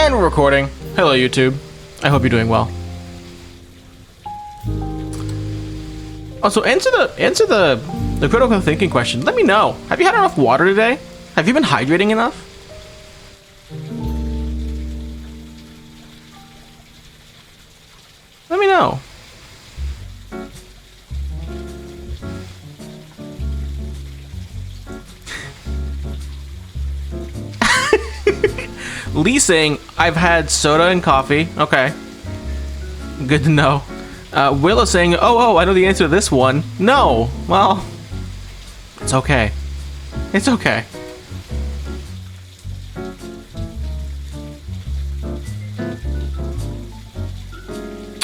And we're recording. Hello, YouTube. I hope you're doing well. Also, answer the critical thinking question. Let me know. Have you had enough water today? Have you been hydrating enough? Let me know. Lee saying, I've had soda and coffee. Okay. Good to know. Willow saying, oh, I know the answer to this one. No. Well, it's okay. It's okay.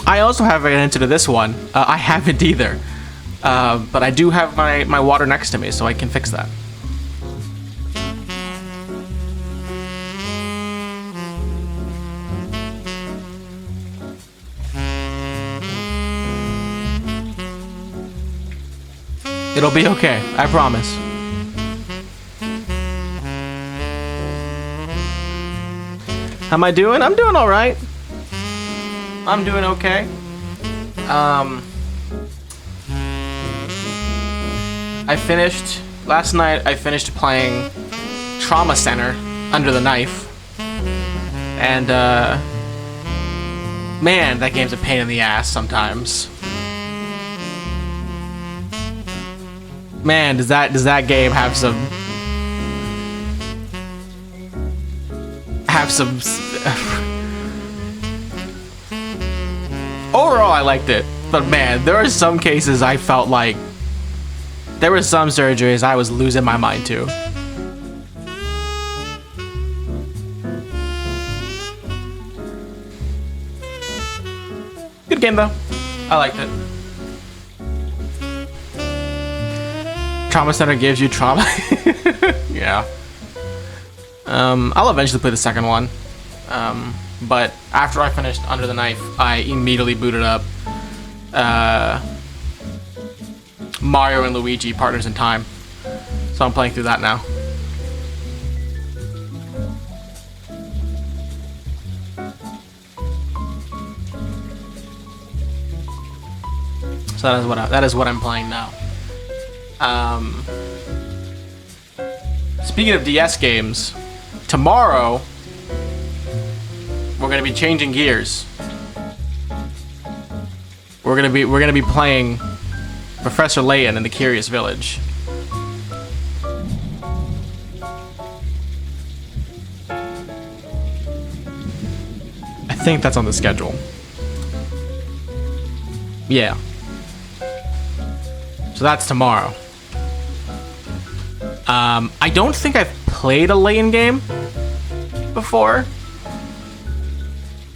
I also have an answer to this one. I haven't either. But I do have my water next to me, so I can fix that. It'll be okay, I promise. How am I doing? I'm doing alright. I'm doing okay. Last night I finished playing Trauma Center Under the Knife. And, man, that game's a pain in the ass sometimes. Man, does that game have some overall I liked it, but man, there were some cases I felt like there were some surgeries I was losing my mind to. Good game though. I liked it. Trauma Center gives you trauma. Yeah. I'll eventually play the second one. But after I finished Under the Knife, I immediately booted up Mario and Luigi Partners in Time. So I'm playing through that now. So that is what I'm playing now. Speaking of DS games, tomorrow we're gonna be changing gears. We're gonna be playing Professor Layton in the Curious Village. I think that's on the schedule. Yeah. So that's tomorrow. I don't think I've played a Layton game before.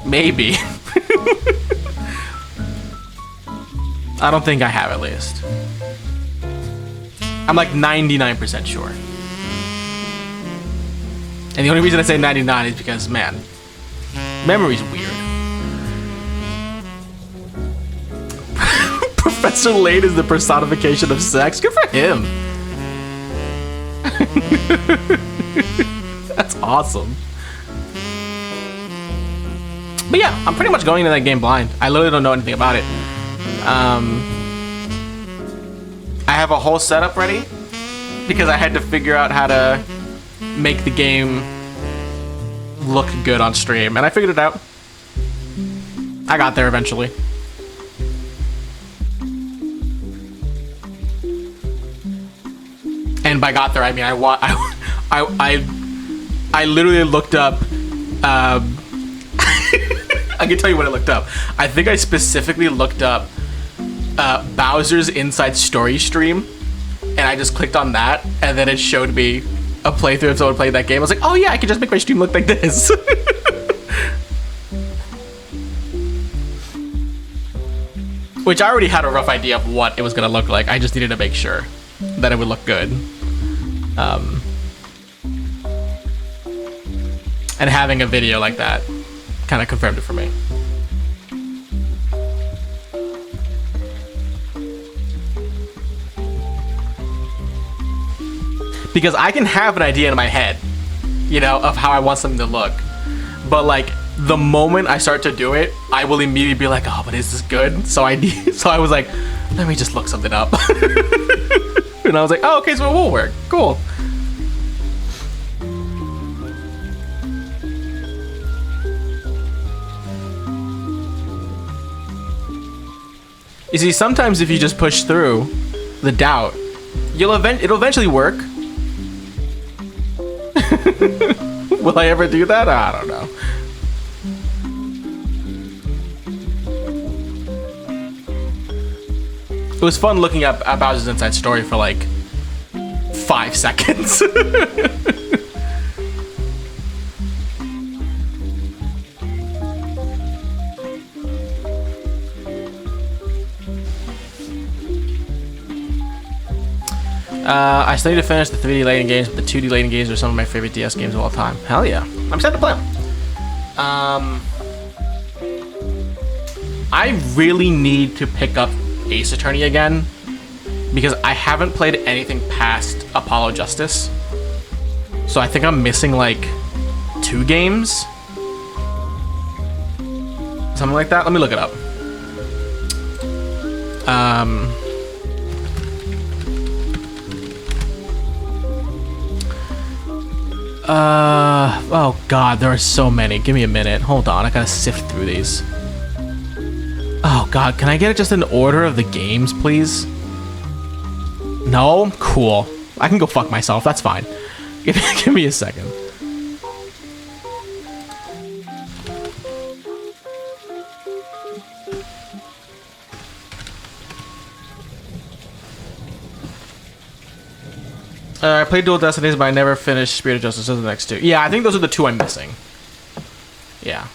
Maybe. I don't think I have, at least. I'm like 99% sure. And the only reason I say 99 is because, man, memory's weird. Professor Layton is the personification of sex. Good for him. That's awesome. But yeah, I'm pretty much going into that game blind. I literally don't know anything about it. I have a whole setup ready because I had to figure out how to make the game look good on stream, and I figured it out. I got there eventually. And by got there, I mean I literally looked up. I can tell you what I looked up. I think I specifically looked up Bowser's Inside Story stream, and I just clicked on that, and then it showed me a playthrough of someone playing that game. I was like, oh yeah, I can just make my stream look like this. Which I already had a rough idea of what it was gonna look like. I just needed to make sure that it would look good. And having a video like that kind of confirmed it for me. Because I can have an idea in my head, you know, of how I want something to look. But like the moment I start to do it, I will immediately be like, oh, but is this good? So I was like, let me just look something up. And I was like, oh, okay, so it will work. Cool. You see, sometimes if you just push through the doubt, it'll eventually work. Will I ever do that? I don't know. It was fun looking at Bowser's Inside Story for like 5 seconds. I still need to finish the 3D lighting games, but the 2D lighting games are some of my favorite DS games of all time. Hell yeah. I'm excited to play them. I really need to pick up Ace Attorney again, because I haven't played anything past Apollo Justice. So I think I'm missing like 2 games. Something like that. Let me look it up. Oh god, there are so many. Give me a minute. Hold on, I gotta sift through these. Oh god, can I get it just in order of the games, please? No? Cool. I can go fuck myself, that's fine. Give me a second. I played Dual Destinies, but I never finished Spirit of Justice. Those are the next 2. Yeah, I think those are the 2 I'm missing. Yeah.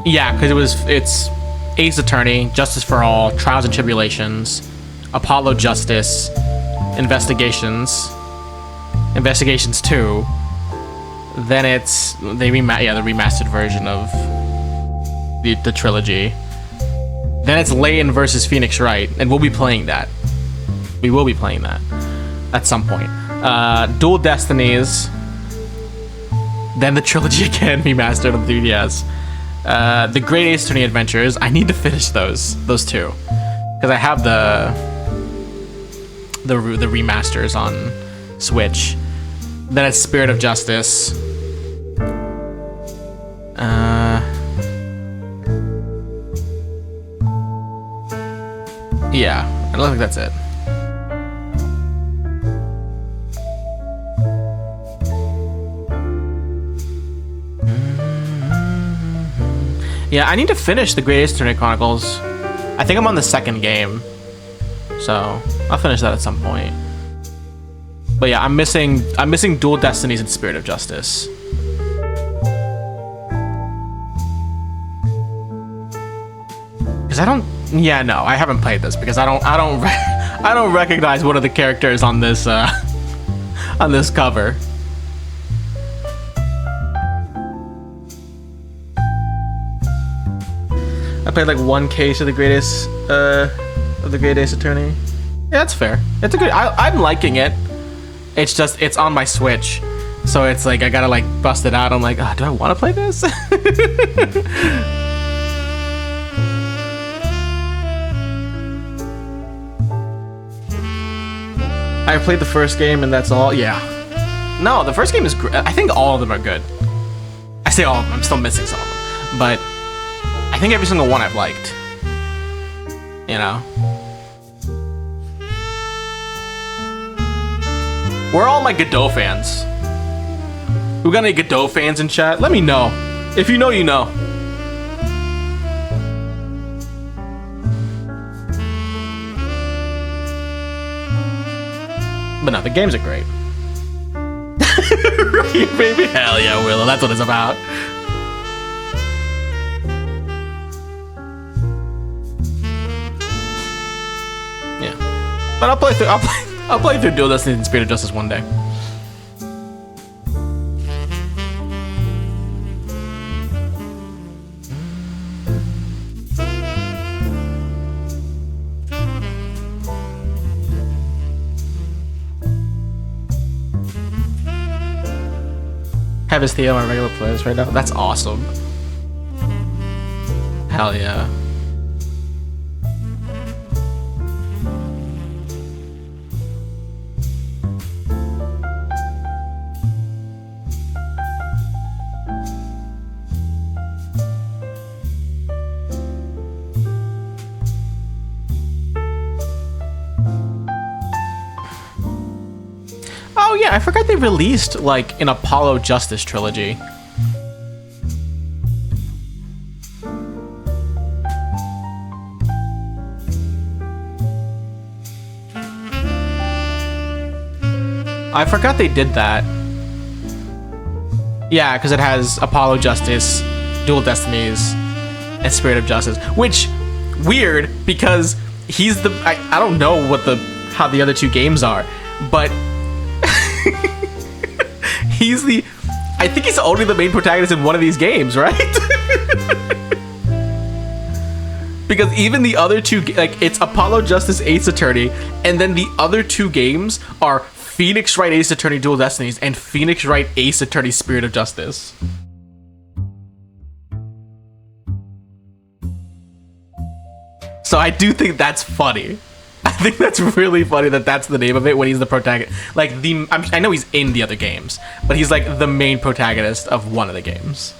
Yeah, because it's Ace Attorney, Justice for All, Trials and Tribulations, Apollo Justice, Investigations 2. Then it's the remastered version of the trilogy. Then it's Leyen versus Phoenix Wright, and we'll be playing that. We will be playing that at some point. Dual Destinies. Then the trilogy again, remastered on 3DS. The Great Ace Attorney Adventures. I need to finish those 2, because I have the remasters on Switch. Then it's Spirit of Justice. Yeah, I don't think that's it. Yeah, I need to finish the Great Ace Attorney Chronicles. I think I'm on the 2nd game, so I'll finish that at some point. But yeah, I'm missing Dual Destinies and Spirit of Justice. Because I haven't played this because I don't recognize one of the characters on this on this cover. I played like 1 case of the Great Ace Attorney. Yeah, that's fair. It's a good. I'm liking it. It's just it's on my Switch, so it's like I gotta like bust it out. I'm like, oh, do I want to play this? I played the first game and that's all. Yeah. No, the first game is great. I think all of them are good. I say all of them. I'm still missing some of them, but I think every single one I've liked. You know. Where are all my Godot fans? We got any Godot fans in chat? Let me know. If you know, you know. But no, the games are great. Right, baby? Hell yeah, Willow. That's what it's about. Yeah. But I'll play through Dual Destiny and Spirit of Justice one day. have his Theo on regular playlist right now. That's awesome. Hell yeah. Oh yeah, I forgot they released like an Apollo Justice trilogy. I forgot they did that. Yeah, because it has Apollo Justice, Dual Destinies, and Spirit of Justice. Which, weird, because he's the... I don't know what how the other two games are, but... he's the... I think he's only the main protagonist in one of these games, right? Because even the other two... Like, it's Apollo Justice Ace Attorney, and then the other two games are Phoenix Wright Ace Attorney Dual Destinies and Phoenix Wright Ace Attorney Spirit of Justice. So I do think that's funny. I think that's really funny that that's the name of it when he's the protagonist. Like, I know he's in the other games, but he's like the main protagonist of one of the games.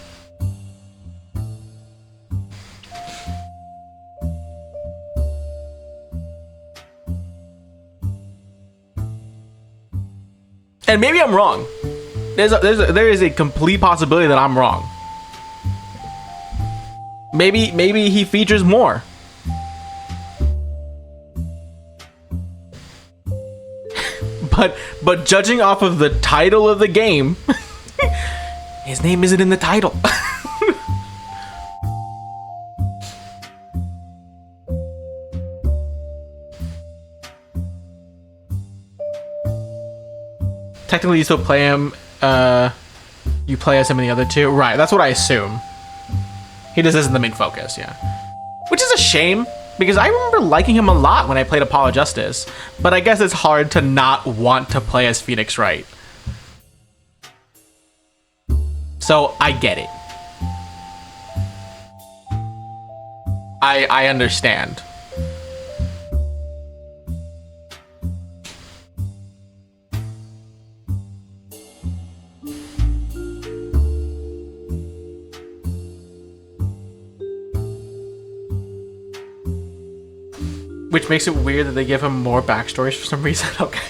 And maybe I'm wrong. There is a complete possibility that I'm wrong. Maybe he features more. But judging off of the title of the game, his name isn't in the title. Technically, you still play him. You play as him in the other two, right? That's what I assume. He just isn't the main focus, yeah. Which is a shame, because I remember liking him a lot when I played Apollo Justice. But I guess it's hard to not want to play as Phoenix Wright. So I get it. I understand. Which makes it weird that they give him more backstories for some reason. Okay.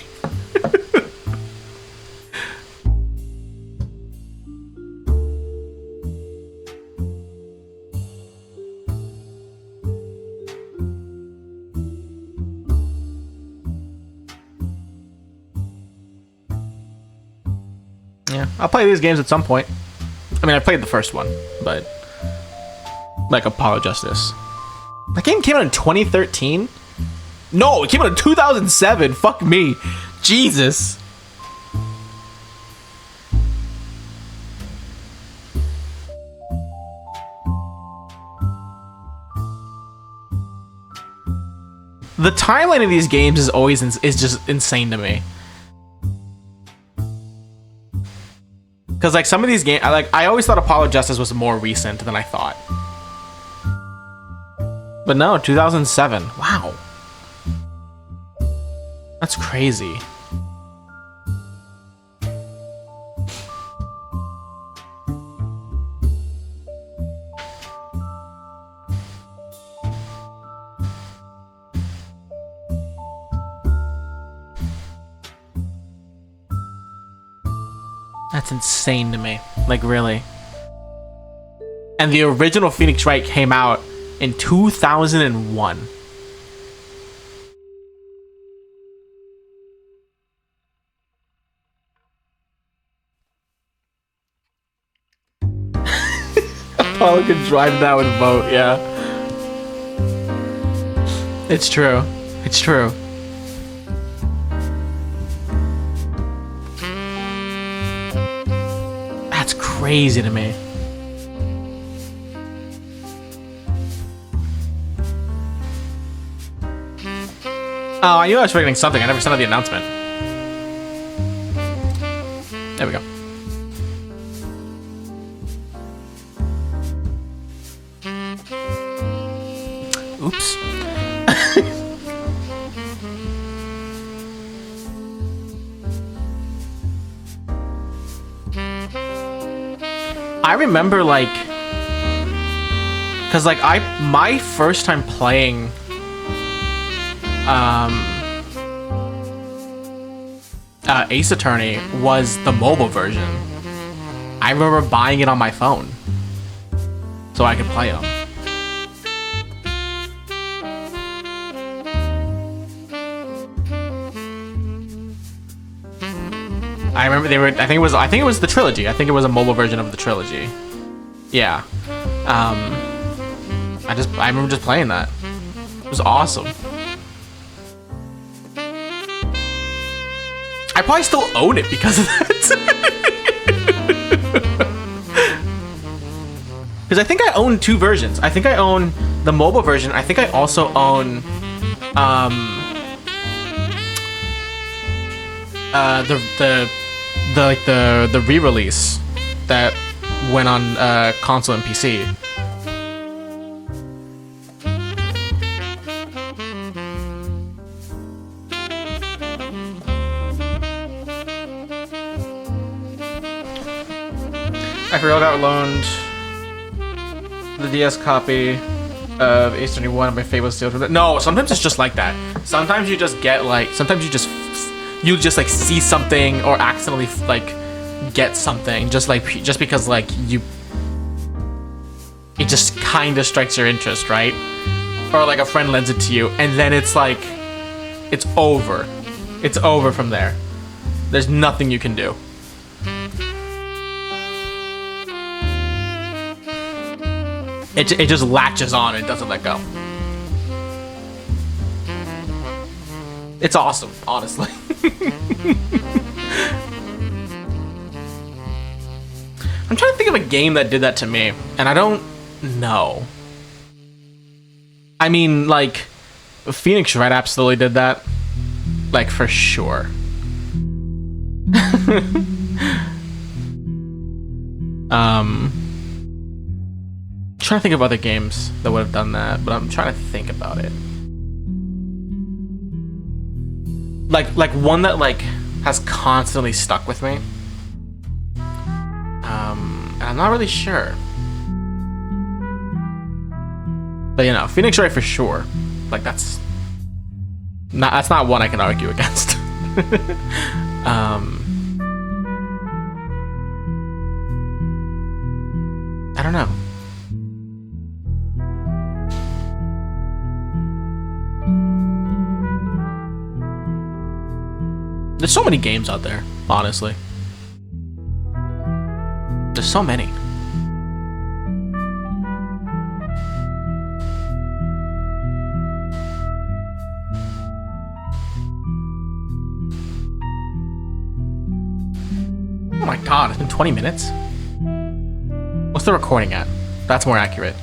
Yeah, I'll play these games at some point. I mean, I played the first one, but like Apollo Justice. That game came out in 2013? No, it came out in 2007. Fuck me. Jesus. The timeline of these games is always is just insane to me. Because like some of these games, I always thought Apollo Justice was more recent than I thought. But no, 2007. Wow. That's crazy. That's insane to me. Like, really. And the original Phoenix Wright came out in 2001. Apollo could drive that with vote, yeah. It's true. It's true. That's crazy to me. Oh, I knew I was forgetting something. I never sent out the announcement. There we go. Oops. I remember, like, cause like my first time playing, Ace Attorney was the mobile version. I remember buying it on my phone so I could play them. I remember they were. I think it was the trilogy. I think it was a mobile version of the trilogy. Yeah. I remember just playing that. It was awesome. I probably still own it because of that. Because I think I own two versions. I think I own the mobile version. I think I also own the re-release that went on console and PC. I forgot I loaned the DS copy of Ace Attorney 1 of my favorite steals. No, sometimes it's just like that. Sometimes you just get like, sometimes you just like see something or accidentally like get something just because like it just kind of strikes your interest, right? Or like a friend lends it to you and then it's like it's over from there. There's nothing you can do. It just latches on and doesn't let go. It's awesome, honestly. I'm trying to think of a game that did that to me, and I don't know. I mean, like, Phoenix Wright absolutely did that. Like, for sure. Trying to think of other games that would have done that, but I'm trying to think about it. Like one that like has constantly stuck with me. And I'm not really sure. But you know, Phoenix Wright for sure. Like that's not one I can argue against. I don't know. There's so many games out there, honestly. There's so many. Oh my god, it's been 20 minutes? What's the recording at? That's more accurate.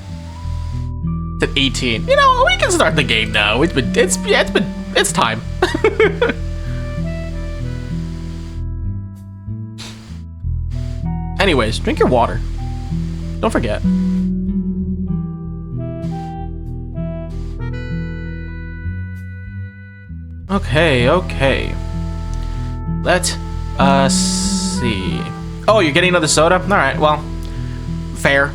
It's at 18. You know, we can start the game now. It's time. Anyways, drink your water. Don't forget. Okay. Let us see. Oh, you're getting another soda? Alright, well, fair.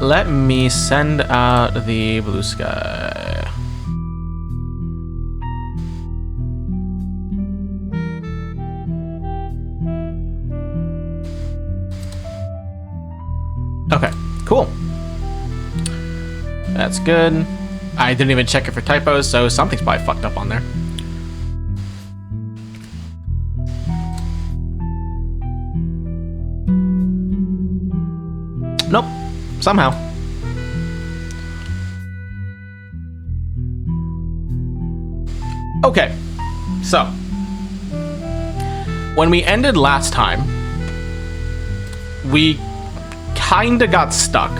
Let me send out the Bluesky. Okay, cool. That's good. I didn't even check it for typos, so something's probably fucked up on there. Nope, somehow. Okay, so when we ended last time, we kinda got stuck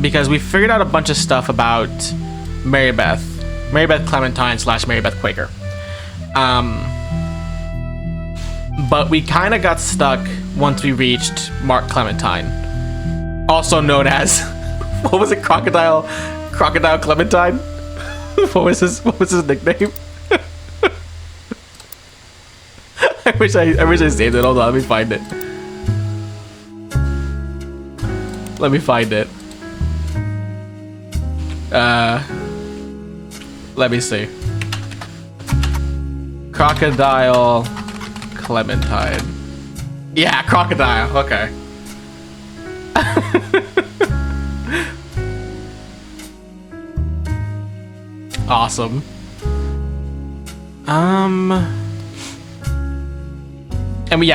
because we figured out a bunch of stuff about Mary Beth Clementine / Mary Beth Quaker. but we kind of got stuck once we reached Mark Clementine, also known as what was it? Crocodile Clementine. What was his nickname? I wish I saved it. Hold on, let me find it. Let me see. Crocodile Clementine. Yeah, Crocodile. Okay. Awesome.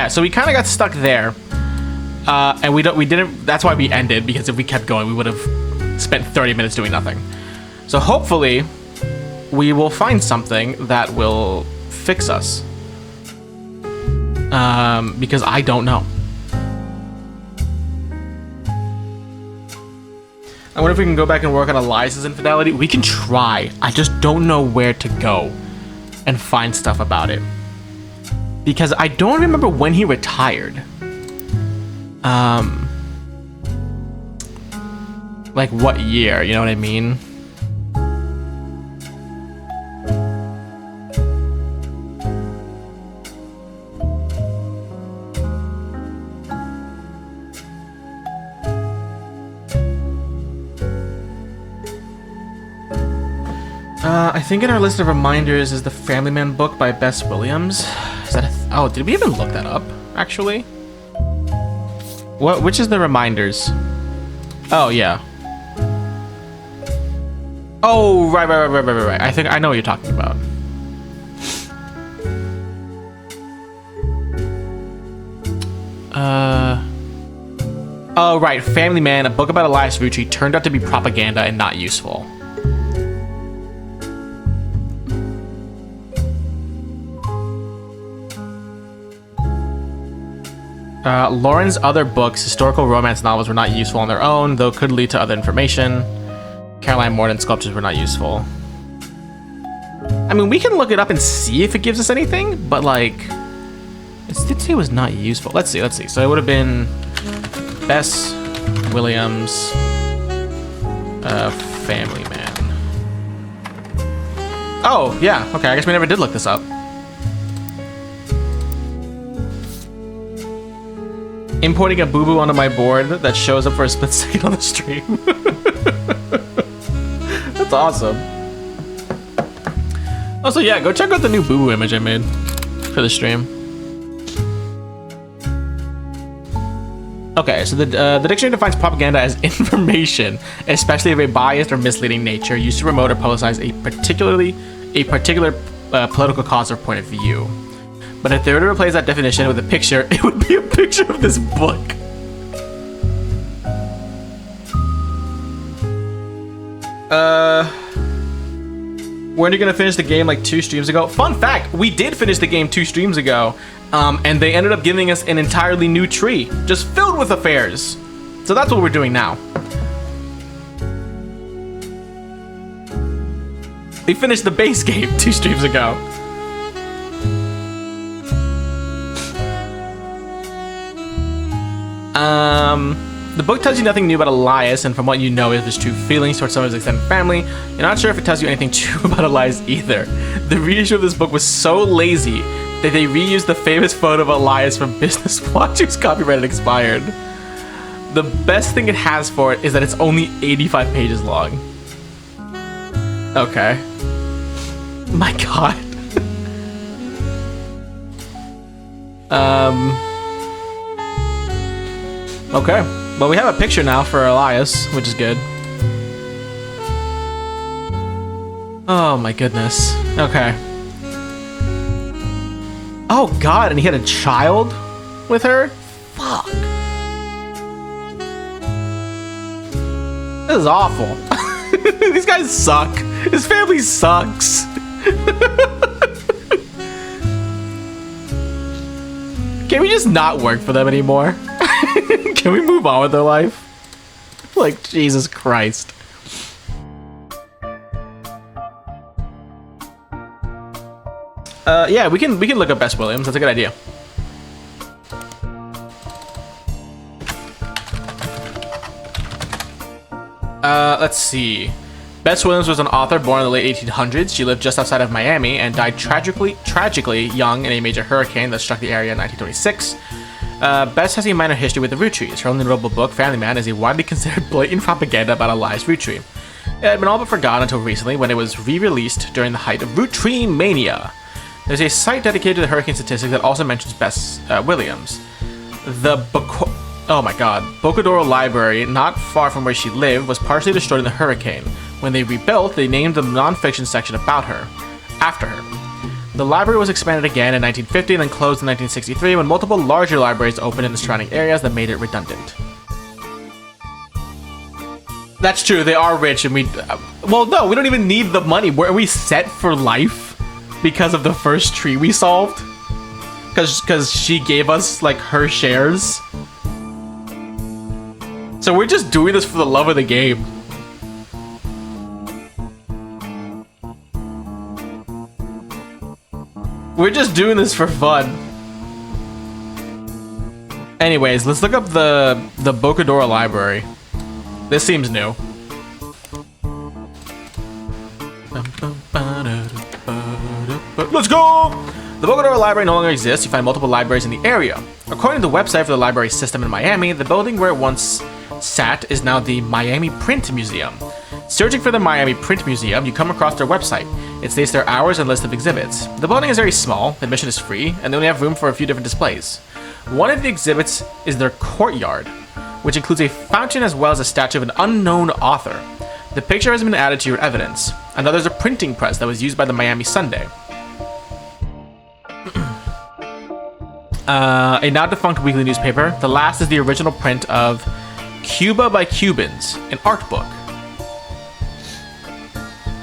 So we kind of got stuck there. And we didn't, that's why we ended, because if we kept going, we would have spent 30 minutes doing nothing. So hopefully we will find something that will fix us. Because I don't know. I wonder if we can go back and work on Elias's infidelity. We can try. I just don't know where to go and find stuff about it. Because I don't remember when he retired. Like what year, you know what I mean? I think in our list of reminders is the Family Man book by Bess Williams. Is that oh, did we even look that up, actually? Which is the reminders? Oh, yeah. Oh, right. I think I know what you're talking about. Oh, right. Family Man, a book about Elias Roottrees, turned out to be propaganda and not useful. Lauren's other books, historical romance novels, were not useful on their own, though could lead to other information. Caroline Morton's sculptures were not useful. I mean, we can look it up and see if it gives us anything, but like, it did say it was not useful. Let's see. So it would have been Bess Williams, Family Man. Oh, yeah. Okay, I guess we never did look this up. Importing a boo-boo onto my board that shows up for a split second on the stream. That's awesome. Also, yeah, go check out the new boo-boo image I made for the stream. Okay, so the dictionary defines propaganda as information, especially of a biased or misleading nature, used to promote or publicize a particular political cause or point of view. But if they were to replace that definition with a picture, it would be a picture of this book. Weren't you gonna finish the game like 2 streams ago? Fun fact, we did finish the game 2 streams ago, and they ended up giving us an entirely new tree, just filled with affairs. So that's what we're doing now. We finished the base game 2 streams ago. The book tells you nothing new about Elias, and from what you know of his true feelings towards some of his extended family, you're not sure if it tells you anything true about Elias either. The reissue of this book was so lazy that they reused the famous photo of Elias from Business Watch, whose copyright had expired. The best thing it has for it is that it's only 85 pages long. Okay. My god. Okay. Well, we have a picture now for Elias, which is good. Oh my goodness. Okay. Oh god, and he had a child with her? Fuck. This is awful. These guys suck. His family sucks. Can we just not work for them anymore? Can we move on with their life? Like, Jesus Christ. Yeah, we can look up Bess Williams. That's a good idea. Let's see. Bess Williams was an author born in the late 1800s. She lived just outside of Miami and died tragically young in a major hurricane that struck the area in 1926. Bess has a minor history with the Roottrees. Her only notable book, Family Man, is a widely considered blatant propaganda about Elias root tree. It had been all but forgotten until recently when it was re-released during the height of root tree mania. There's a site dedicated to the hurricane statistics that also mentions Bess Williams. The Bocadoro Library, not far from where she lived, was partially destroyed in the hurricane. When they rebuilt, they named the non-fiction section about her, after her. The library was expanded again in 1950 and then closed in 1963 when multiple larger libraries opened in the surrounding areas that made it redundant. That's true, they are rich and well, no, we don't even need the money. Were we set for life because of the first tree we solved? Because she gave us, like, her shares? So we're just doing this for the love of the game. We're just doing this for fun. Anyways, let's look up the Bocadoro Library. This seems new. Let's go! The Bocadoro Library no longer exists. You find multiple libraries in the area. According to the website for the library system in Miami, the building where it once sat is now the Miami Print Museum. Searching for the Miami Print Museum, you come across their website. It states their hours and list of exhibits. The building is very small, admission is free, and they only have room for a few different displays. One of the exhibits is their courtyard, which includes a fountain as well as a statue of an unknown author. The picture has been added to your evidence. Another is a printing press that was used by the Miami Sunday. A now defunct weekly newspaper. The last is the original print of Cuba by Cubans, an art book.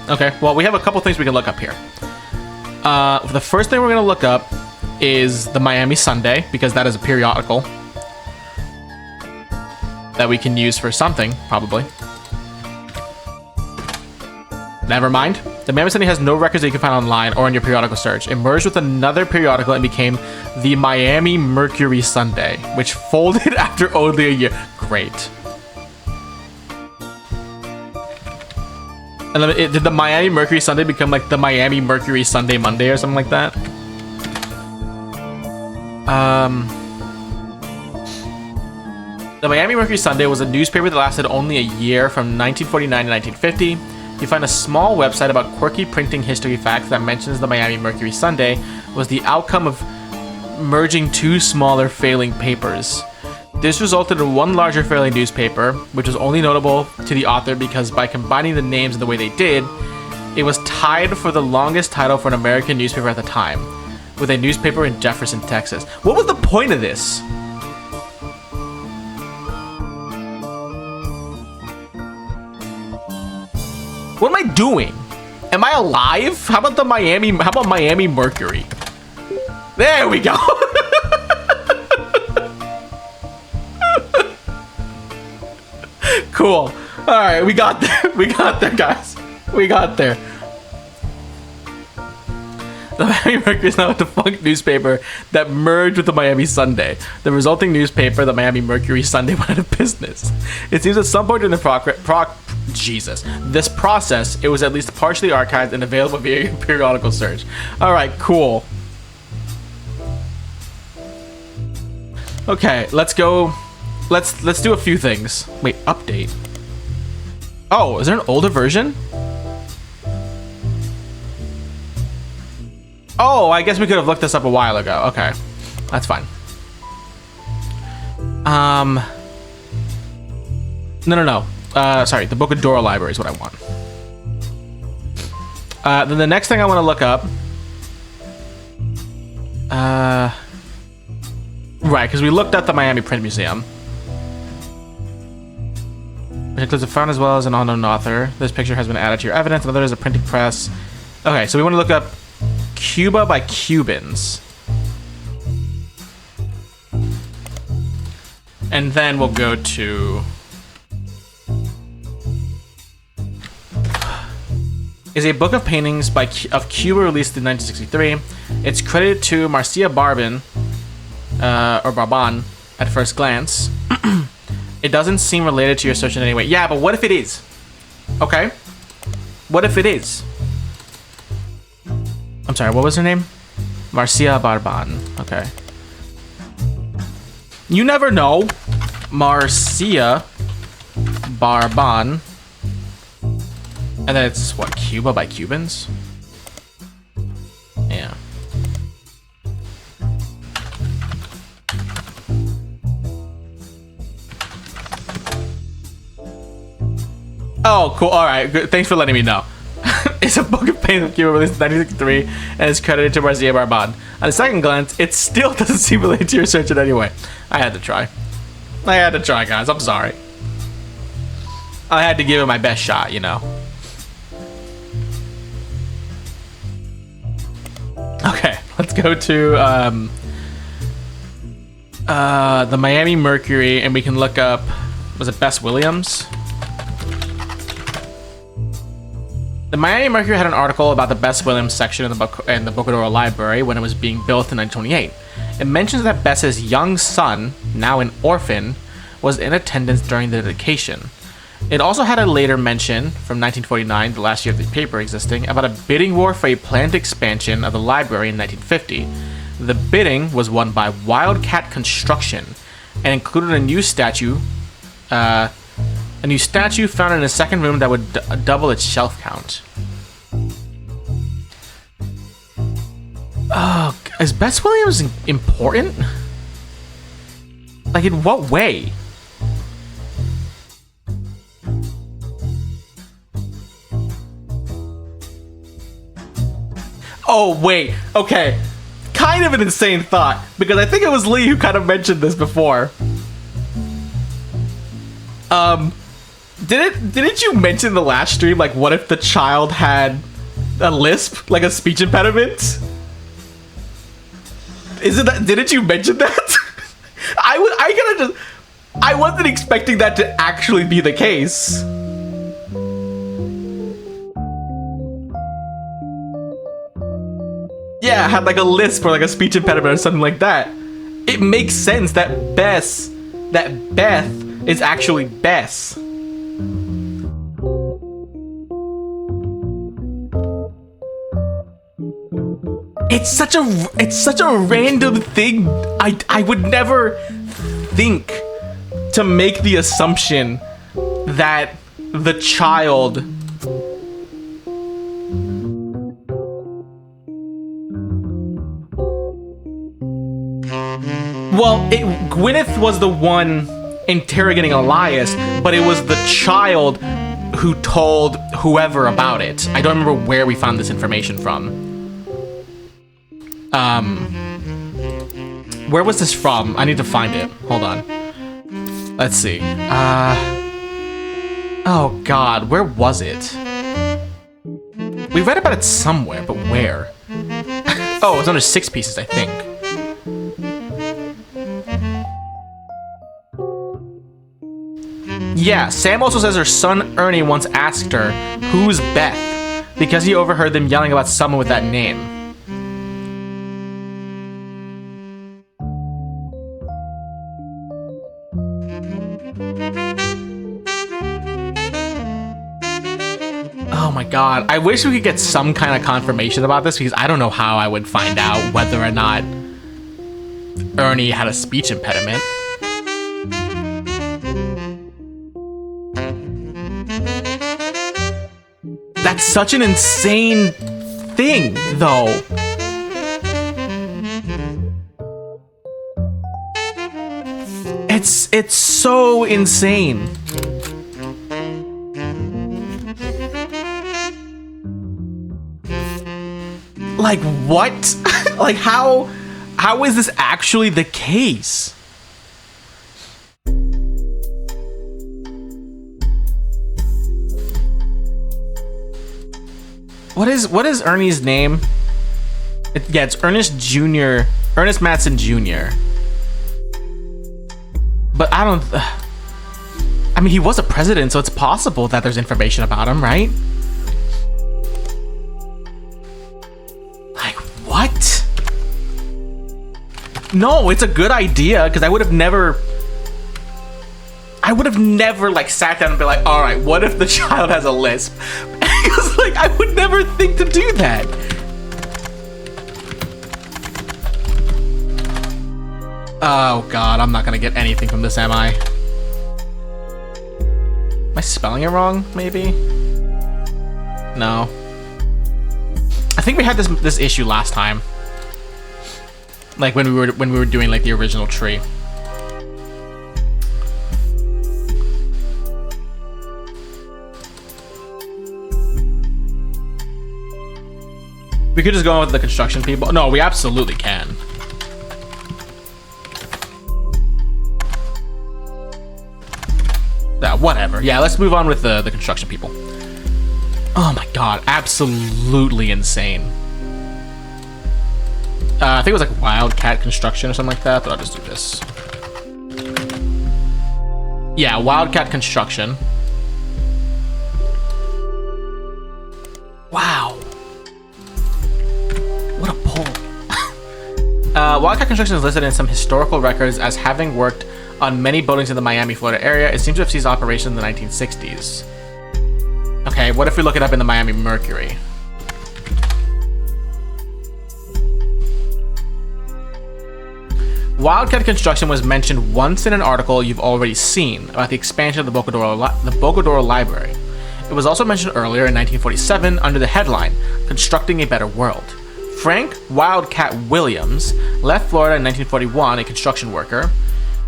Okay, well, we have a couple things we can look up here. The first thing we're going to look up is the Miami Sunday, because that is a periodical that we can use for something, probably. Never mind. The Miami Sunday has no records that you can find online or in your periodical search. It merged with another periodical and became the Miami Mercury Sunday, which folded after only a year. Great. And then did the Miami Mercury Sunday become like the Miami Mercury Sunday Monday or something like that? The Miami Mercury Sunday was a newspaper that lasted only a year from 1949 to 1950. You find a small website about quirky printing history facts that mentions the Miami Mercury Sunday was the outcome of merging two smaller failing papers. This resulted in one larger failing newspaper, which was only notable to the author because by combining the names in the way they did, it was tied for the longest title for an American newspaper at the time, with a newspaper in Jefferson, Texas. What was the point of this? What am I doing? Am I alive? How about Miami Mercury? There we go. Cool. All right, we got there. We got there, guys. We got there. The Miami Mercury is now a defunct newspaper that merged with the Miami Sunday. The resulting newspaper, the Miami Mercury Sunday, went out of business. It seems at some point during the this process, it was at least partially archived and available via your periodical search. All right, cool. Okay, let's go. Let's do a few things. Wait, update. Oh, is there an older version? Oh, I guess we could have looked this up a while ago. Okay, that's fine. No. Sorry, the Bocadoro Library is what I want. Then the next thing I want to look up. Right, because we looked at the Miami Print Museum, which includes a fountain as well as an unknown author. This picture has been added to your evidence. Another is a printing press. Okay, so we want to look up Cuba by Cubans. And then we'll go to... is a book of paintings of Cuba released in 1963. It's credited to Marcia Barban, or Barban, at first glance. It doesn't seem related to your search in any way. Yeah, but what if it is? Okay. What if it is? I'm sorry, what was her name? Marcia Barban. Okay. You never know. Marcia Barban. And then it's what, Cuba by Cubans? Yeah. Oh, cool. All right. Good. Thanks for letting me know. It's a book of paintings of Cuba released in 1963 and is credited to Marcia Barban. On a second glance, it still doesn't seem related to your search in any way. I had to try. Guys. I'm sorry. I had to give it my best shot, you know. Okay, let's go to the Miami Mercury, and we can look up, was it Bess Williams? The Miami Mercury had an article about the Bess Williams section in the Bocadoro Library when it was being built in 1928. It mentions that Bess's young son, now an orphan, was in attendance during the dedication. It also had a later mention, from 1949, the last year of the paper existing, about a bidding war for a planned expansion of the library in 1950. The bidding was won by Wildcat Construction and included a new statue found in a second room that would double its shelf count. Oh, is Bess Williams important? Like, in what way? Oh, wait. Okay. Kind of an insane thought, because I think it was Lee who kind of mentioned this before. Didn't you mention the last stream, like, what if the child had a lisp, like a speech impediment? Didn't you mention that? I wasn't expecting that to actually be the case. Yeah, had like a lisp or like a speech impediment or something like that. It makes sense that Beth is actually Bess. It's such a random thing. I would never think to make the assumption that the child Gwyneth was the one interrogating Elias, but it was the child who told whoever about it. I don't remember where we found this information from. Where was this from? I need to find it. Hold on. Let's see. Oh god, where was it? We read about it somewhere, but where? Oh, it was under 6 Pieces, I think. Yeah, Sam also says her son Ernie once asked her, "Who's Beth?" because he overheard them yelling about someone with that name. Oh my god, I wish we could get some kind of confirmation about this, because I don't know how I would find out whether or not Ernie had a speech impediment. That's such an insane thing, though. It's so insane. Like, what? Like, how is this actually the case? What is Ernie's name? It's Ernest Jr. Ernest Matson Jr. But I mean, he was a president, so it's possible that there's information about him, right? Like, what? No, it's a good idea, because I would have never I would have never like sat down and be like, all right, what if the child has a lisp? Because like I would never think to do that. Oh God, I'm not gonna get anything from this, am I? Am I spelling it wrong? Maybe. No. I think we had this issue last time. Like when we were doing like the original tree. We could just go with the construction people. No, we absolutely can. Yeah, whatever. Yeah, let's move on with the construction people. Oh my God, absolutely insane. I think it was like Wildcat Construction or something like that, but I'll just do this. Yeah, Wildcat Construction. Wow. What a pull. Wildcat Construction is listed in some historical records as having worked on many buildings in the Miami, Florida area. It seems to have ceased operation in the 1960s. Okay, what if we look it up in the Miami Mercury? Wildcat Construction was mentioned once in an article you've already seen about the expansion of the Bocadoro Library. It was also mentioned earlier in 1947 under the headline, Constructing a Better World. Frank Wildcat Williams left Florida in 1941, a construction worker,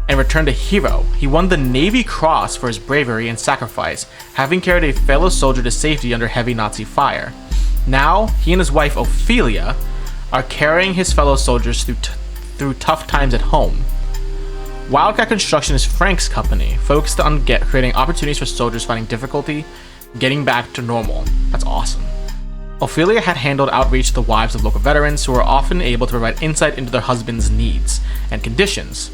and returned a hero. He won the Navy Cross for his bravery and sacrifice, having carried a fellow soldier to safety under heavy Nazi fire. Now, he and his wife Ophelia are carrying his fellow soldiers through tough times at home. Wildcat Construction is Frank's company, focused on creating opportunities for soldiers finding difficulty getting back to normal. That's awesome. Ophelia had handled outreach to the wives of local veterans who were often able to provide insight into their husbands' needs and conditions.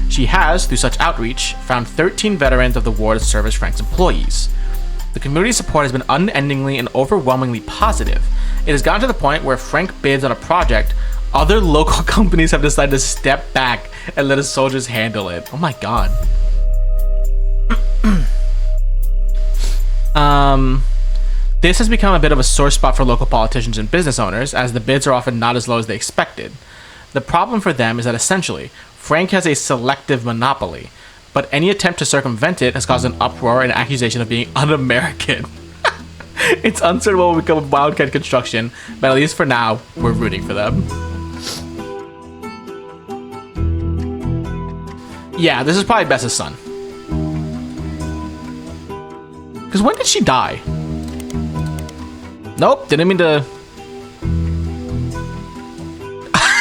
She has, through such outreach, found 13 veterans of the war to serve as Frank's employees. The community support has been unendingly and overwhelmingly positive. It has gotten to the point where Frank bids on a project, other local companies have decided to step back and let his soldiers handle it. Oh my God. This has become a bit of a sore spot for local politicians and business owners, as the bids are often not as low as they expected. The problem for them is that essentially, Frank has a selective monopoly, but any attempt to circumvent it has caused an uproar and accusation of being un-American. It's uncertain what will become of Wildcat Construction, but at least for now, we're rooting for them. Yeah, this is probably Bess's son. Because when did she die? Nope, didn't mean to...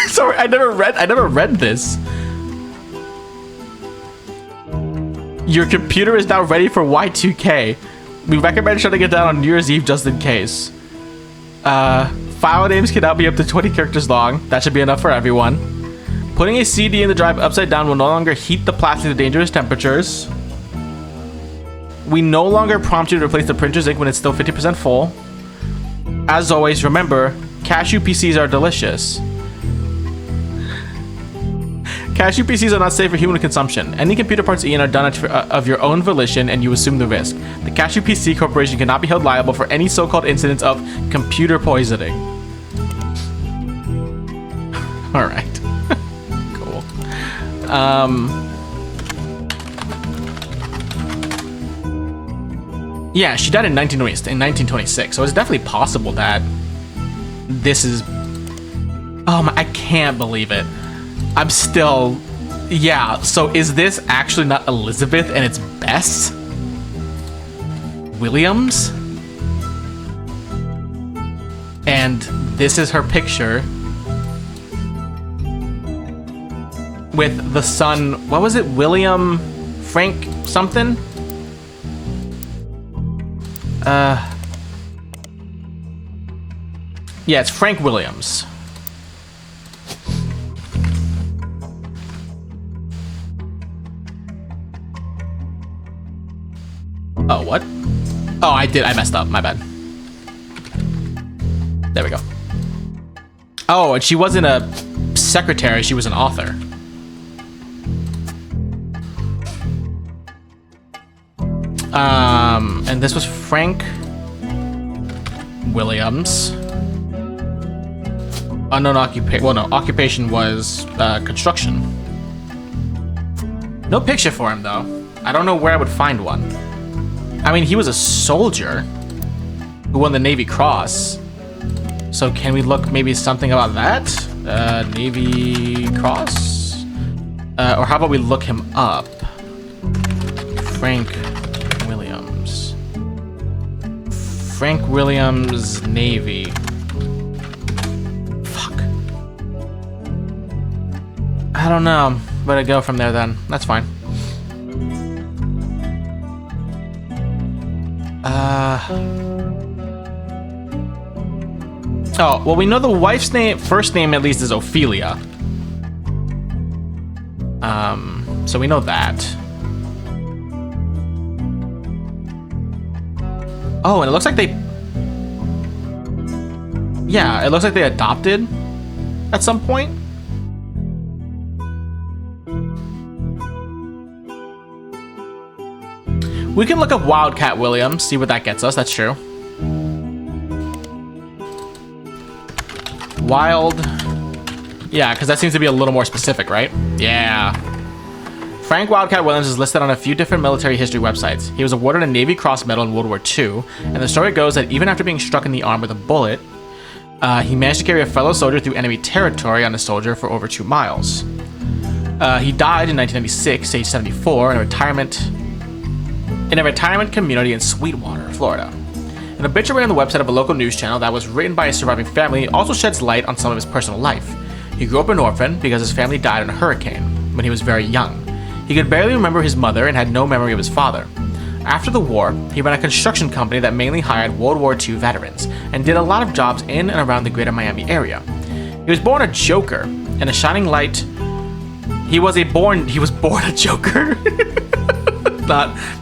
Sorry, I never read this. Your computer is now ready for Y2K. We recommend shutting it down on New Year's Eve just in case. File names can now be up to 20 characters long. That should be enough for everyone. Putting a CD in the drive upside down will no longer heat the plastic to dangerous temperatures. We no longer prompt you to replace the printer's ink when it's still 50% full. As always, remember, cashew PCs are delicious. Cashew PCs are not safe for human consumption. Any computer parts eaten are done of your own volition, and you assume the risk. The Cashew PC Corporation cannot be held liable for any so-called incidents of computer poisoning. All right. Cool. Yeah, she died in 1926, so it's definitely possible that this is... Oh my, I can't believe it. I'm still... Yeah, so is this actually not Elizabeth and it's Bess? Williams? And this is her picture with the son... What was it? William... Frank something? Yeah, it's Frank Williams. Oh, what? Oh, I messed up, my bad. There we go. Oh, and she wasn't a secretary, she was an author. And this was Frank Williams. Unknown occupation. Well, no, occupation was construction. No picture for him, though. I don't know where I would find one. I mean, he was a soldier who won the Navy Cross. So can we look maybe something about that? Navy Cross? Or how about we look him up? Frank Williams. Frank Williams, Navy. Fuck. I don't know. Better go from there then. That's fine. Oh, well, we know the wife's name, first name at least is Ophelia. So we know that. Oh, and it looks like they... Yeah, it looks like they adopted at some point. We can look up Wildcat Williams, see what that gets us. That's true. Wild. Yeah, because that seems to be a little more specific, right? Yeah. Frank Wildcat Williams is listed on a few different military history websites. He was awarded a Navy Cross Medal in World War II, and the story goes that even after being struck in the arm with a bullet, he managed to carry a fellow soldier through enemy territory on a soldier for over 2 miles. He died in 1996, age 74, in a retirement community in Sweetwater, Florida. An obituary on the website of a local news channel that was written by his surviving family also sheds light on some of his personal life. He grew up an orphan because his family died in a hurricane when he was very young. He could barely remember his mother and had no memory of his father. After the war, he ran a construction company that mainly hired World War II veterans and did a lot of jobs in and around the greater Miami area. He was born a joker and a shining light. He was born a joker.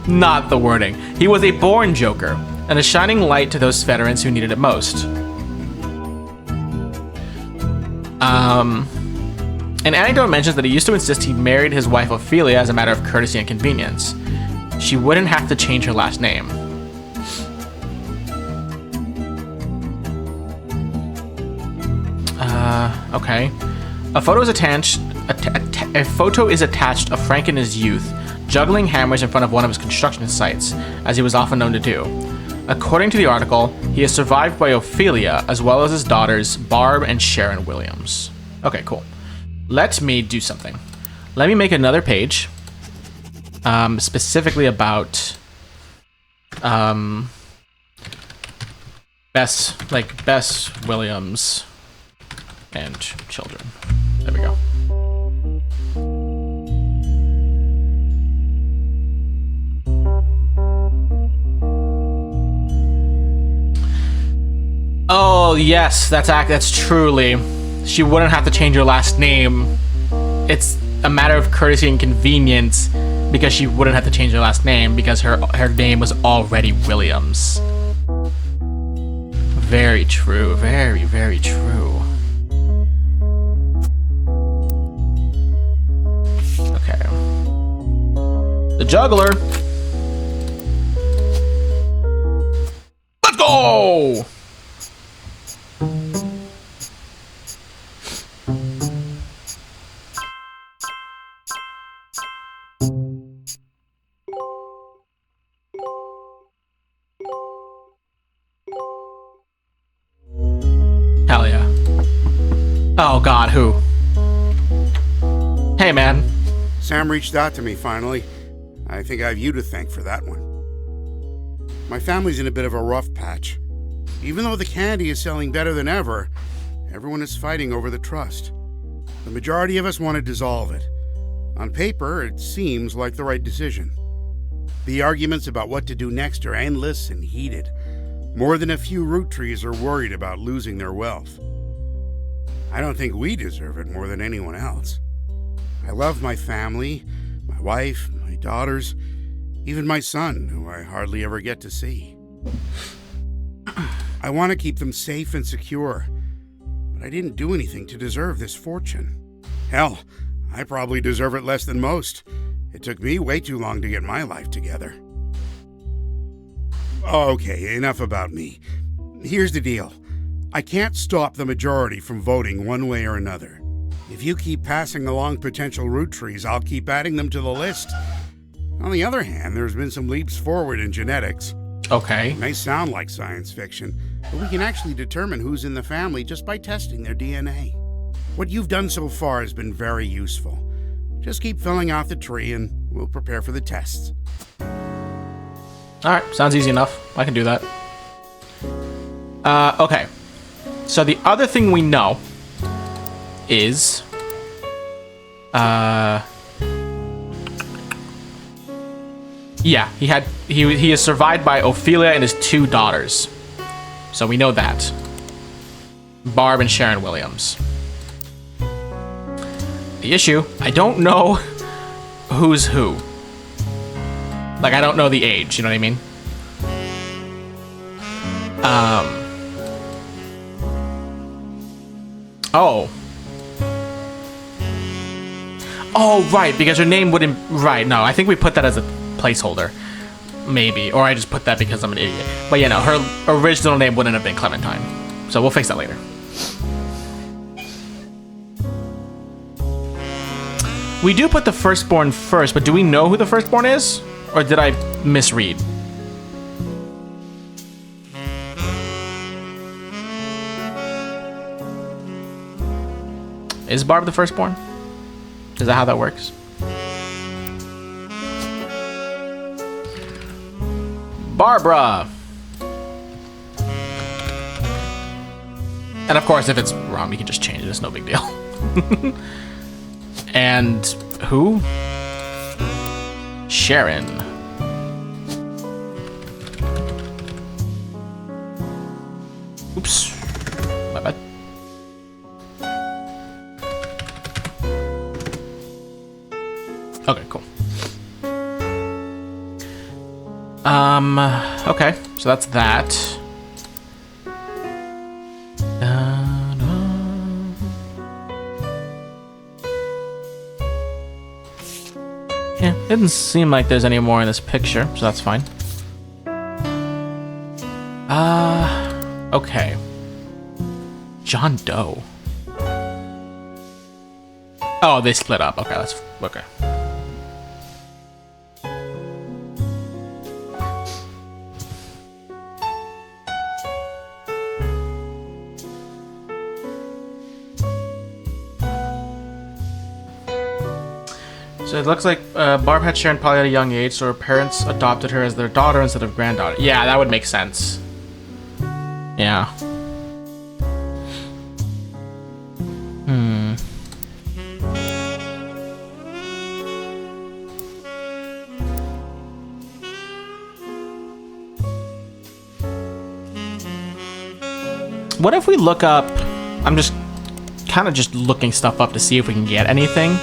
Not the wording. He was a born joker and a shining light to those veterans who needed it most. An anecdote mentions that he used to insist he married his wife Ophelia as a matter of courtesy and convenience. She wouldn't have to change her last name. Okay. A photo is attached of Frank in his youth, juggling hammers in front of one of his construction sites, as he was often known to do. According to the article, he is survived by Ophelia, as well as his daughters, Barb and Sharon Williams. Okay, cool. Let me do something. Let me make another page, specifically about, Bess Williams and children. There we go. Oh yes, that's truly. She wouldn't have to change her last name. It's a matter of courtesy and convenience because she wouldn't have to change her last name because her name was already Williams. Very true. Very, very true. Okay. The juggler. Let's go! Hell yeah. Oh god, who? Hey man. Sam reached out to me finally. I think I have you to thank for that one. My family's in a bit of a rough patch. Even though the candy is selling better than ever, everyone is fighting over the trust. The majority of us want to dissolve it. On paper, it seems like the right decision. The arguments about what to do next are endless and heated. More than a few Roottrees are worried about losing their wealth. I don't think we deserve it more than anyone else. I love my family, my wife, my daughters, even my son, who I hardly ever get to see. I want to keep them safe and secure, but I didn't do anything to deserve this fortune. Hell, I probably deserve it less than most. It took me way too long to get my life together. Okay, enough about me. Here's the deal. I can't stop the majority from voting one way or another. If you keep passing along potential Roottrees, I'll keep adding them to the list. On the other hand, there's been some leaps forward in genetics. Okay. It may sound like science fiction, but we can actually determine who's in the family just by testing their DNA. What you've done so far has been very useful. Just keep filling out the tree and we'll prepare for the tests. Alright, sounds easy enough. I can do that. Okay. So the other thing we know is... yeah, he is survived by Ophelia and his 2 daughters. So we know that. Barb and Sharon Williams. The issue, I don't know who's who. Like, I don't know the age, you know what I mean? Oh. Oh, right, because her name wouldn't... Right, no, I think we put that as a placeholder. Maybe, or I just put that because I'm an idiot. But yeah, no, her original name wouldn't have been Clementine. So we'll fix that later. We do put the firstborn first, but do we know who the firstborn is? Or did I misread? Is Barb the firstborn? Is that how that works? Barbara! And of course, if it's wrong, we can just change it. It's no big deal. And who? Sharon. Oops. My bad. Okay, cool. Okay, so that's that. Yeah, it doesn't seem like there's any more in this picture, so that's fine. Okay. John Doe. Oh, they split up. Okay, that's okay. So it looks like Barb had Sharon probably at a young age, so her parents adopted her as their daughter instead of granddaughter. Yeah, that would make sense. Yeah. What if we look up... I'm just kind of just looking stuff up to see if we can get anything.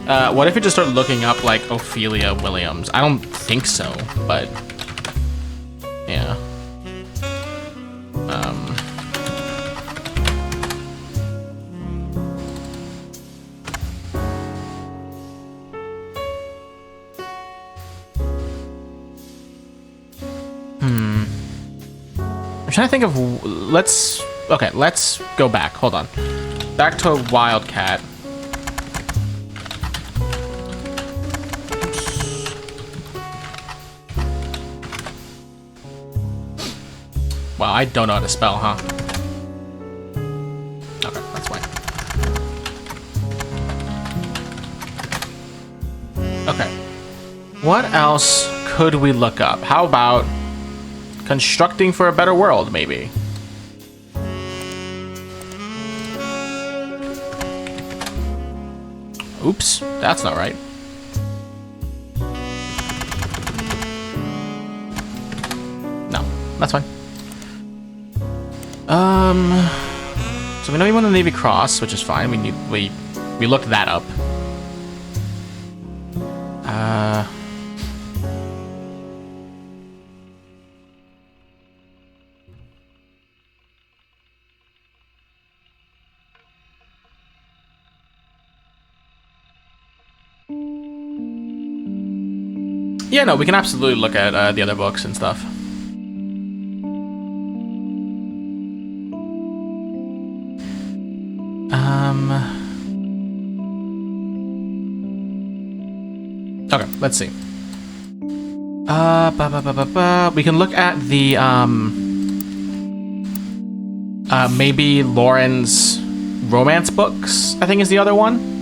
What if we just start looking up, like, Ophelia Williams? I don't think so, but... yeah. I'm trying to think of... let's... okay, let's go back. Hold on. Back to Wildcat. Wow, I don't know how to spell, huh? Okay, that's fine. Okay. What else could we look up? How about constructing for a better world, maybe? Oops, that's not right. No, that's fine. So we know we want the Navy Cross, which is fine. We looked that up. Yeah, no, we can absolutely look at the other books and stuff. Okay, let's see. We can look at the maybe Lauren's romance books, I think is the other one.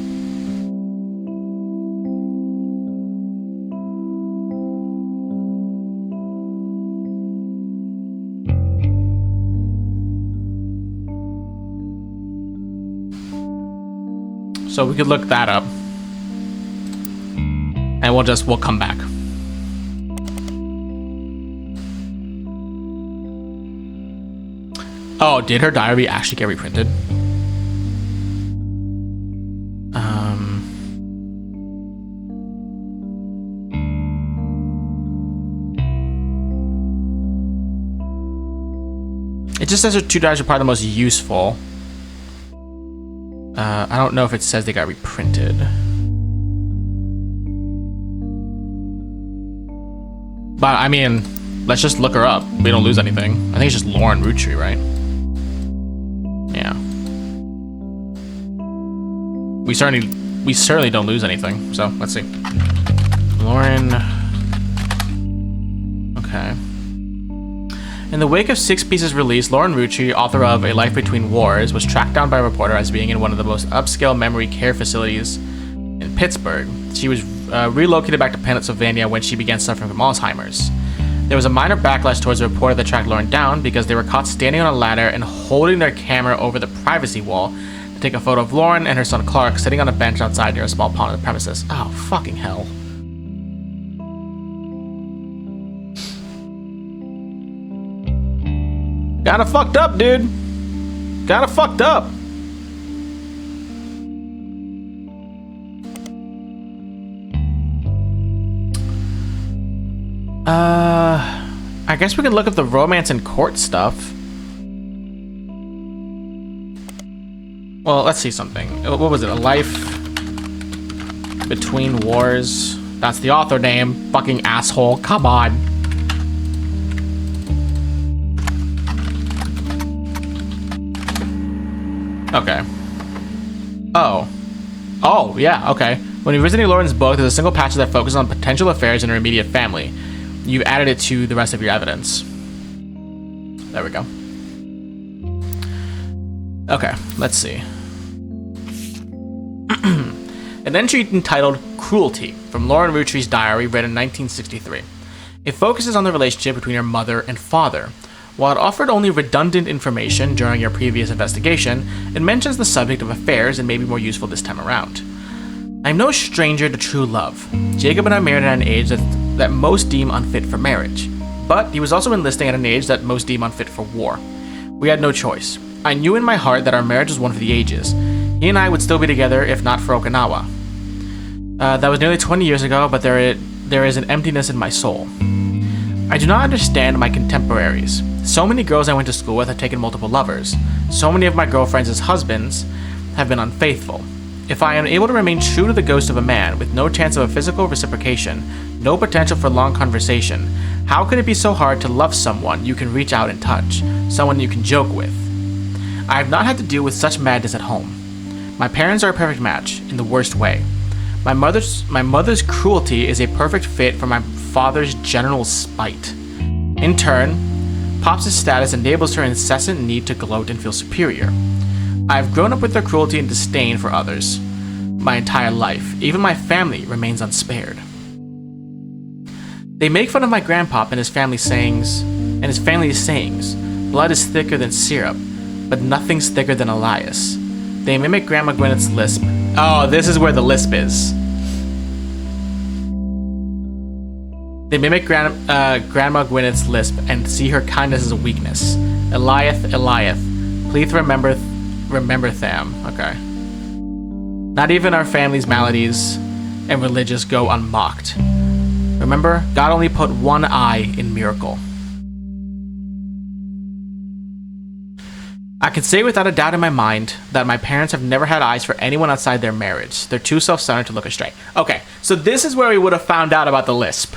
So we could look that up. And we'll come back. Oh, did her diary actually get reprinted? It just says her 2 diaries are probably the most useful. I don't know if it says they got reprinted. But, I mean, let's just look her up. We don't lose anything. I think it's just Lauren Roottrees, right? Yeah. We certainly don't lose anything. So, let's see. Lauren. Okay. In the wake of Six Pieces' release, Lauren Roottrees, author of A Life Between Wars, was tracked down by a reporter as being in one of the most upscale memory care facilities in Pittsburgh. She was relocated back to Pennsylvania when she began suffering from Alzheimer's. There was a minor backlash towards the reporter that tracked Lauren down because they were caught standing on a ladder and holding their camera over the privacy wall to take a photo of Lauren and her son Clark sitting on a bench outside near a small pond on the premises. Oh, fucking hell. Kinda fucked up, dude. Kinda fucked up. I guess we can look at the romance and court stuff. Well, let's see something. What was it? A Life Between Wars. That's the author name. Fucking asshole. Come on. Okay. Oh, yeah, okay. When you're visiting Lauren's book, there's a single passage that focuses on potential affairs in her immediate family. You've added it to the rest of your evidence. There we go. Okay, let's see. An entry entitled Cruelty from Lauren Roottrees' diary, written in 1963. It focuses on the relationship between her mother and father. While it offered only redundant information during your previous investigation, it mentions the subject of affairs and may be more useful this time around. I'm no stranger to true love. Jacob and I married at an age that most deem unfit for marriage, but he was also enlisting at an age that most deem unfit for war. We had no choice. I knew in my heart that our marriage was one for the ages. He and I would still be together if not for Okinawa. That was nearly 20 years ago, but there is an emptiness in my soul. I do not understand my contemporaries. So many girls I went to school with have taken multiple lovers. So many of my girlfriends' husbands have been unfaithful. If I am able to remain true to the ghost of a man with no chance of a physical reciprocation, no potential for long conversation, how could it be so hard to love someone you can reach out and touch, someone you can joke with? I have not had to deal with such madness at home. My parents are a perfect match, in the worst way. My mother's cruelty is a perfect fit for my father's general spite. In turn, Pops' status enables her incessant need to gloat and feel superior. I have grown up with their cruelty and disdain for others. My entire life, even my family, remains unspared. They make fun of my grandpop and his family's sayings, blood is thicker than syrup, but nothing's thicker than Elias. They mimic Grandma Gwyneth's lisp. Oh, this is where the lisp is. They mimic Grandma Gwyneth's lisp and see her kindness as a weakness. Eliath, please remember Tham. Okay. Not even our family's maladies and religious go unmocked. Remember, God only put one eye in miracle. I can say without a doubt in my mind that my parents have never had eyes for anyone outside their marriage. They're too self-centered to look astray. Okay, so this is where we would have found out about the lisp.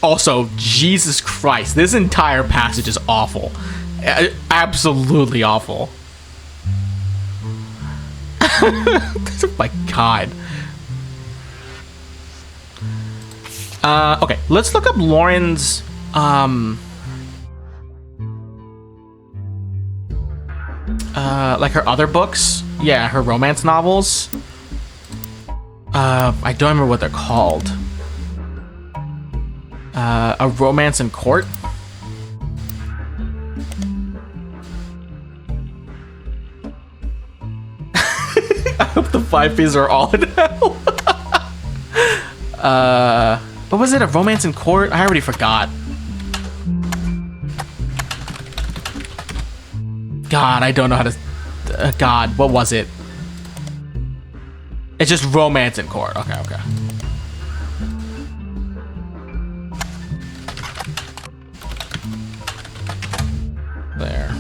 Also, Jesus Christ, this entire passage is awful. Absolutely awful. Oh my god. Okay, let's look up Lauren's like her other books. Yeah, her romance novels. I don't remember what they're called. A Romance in Court. I hope the 5 Ps are all in hell. What was it? A Romance in Court? I already forgot. God, I don't know how to... God, what was it? It's just Romance in Court. Okay, okay. There.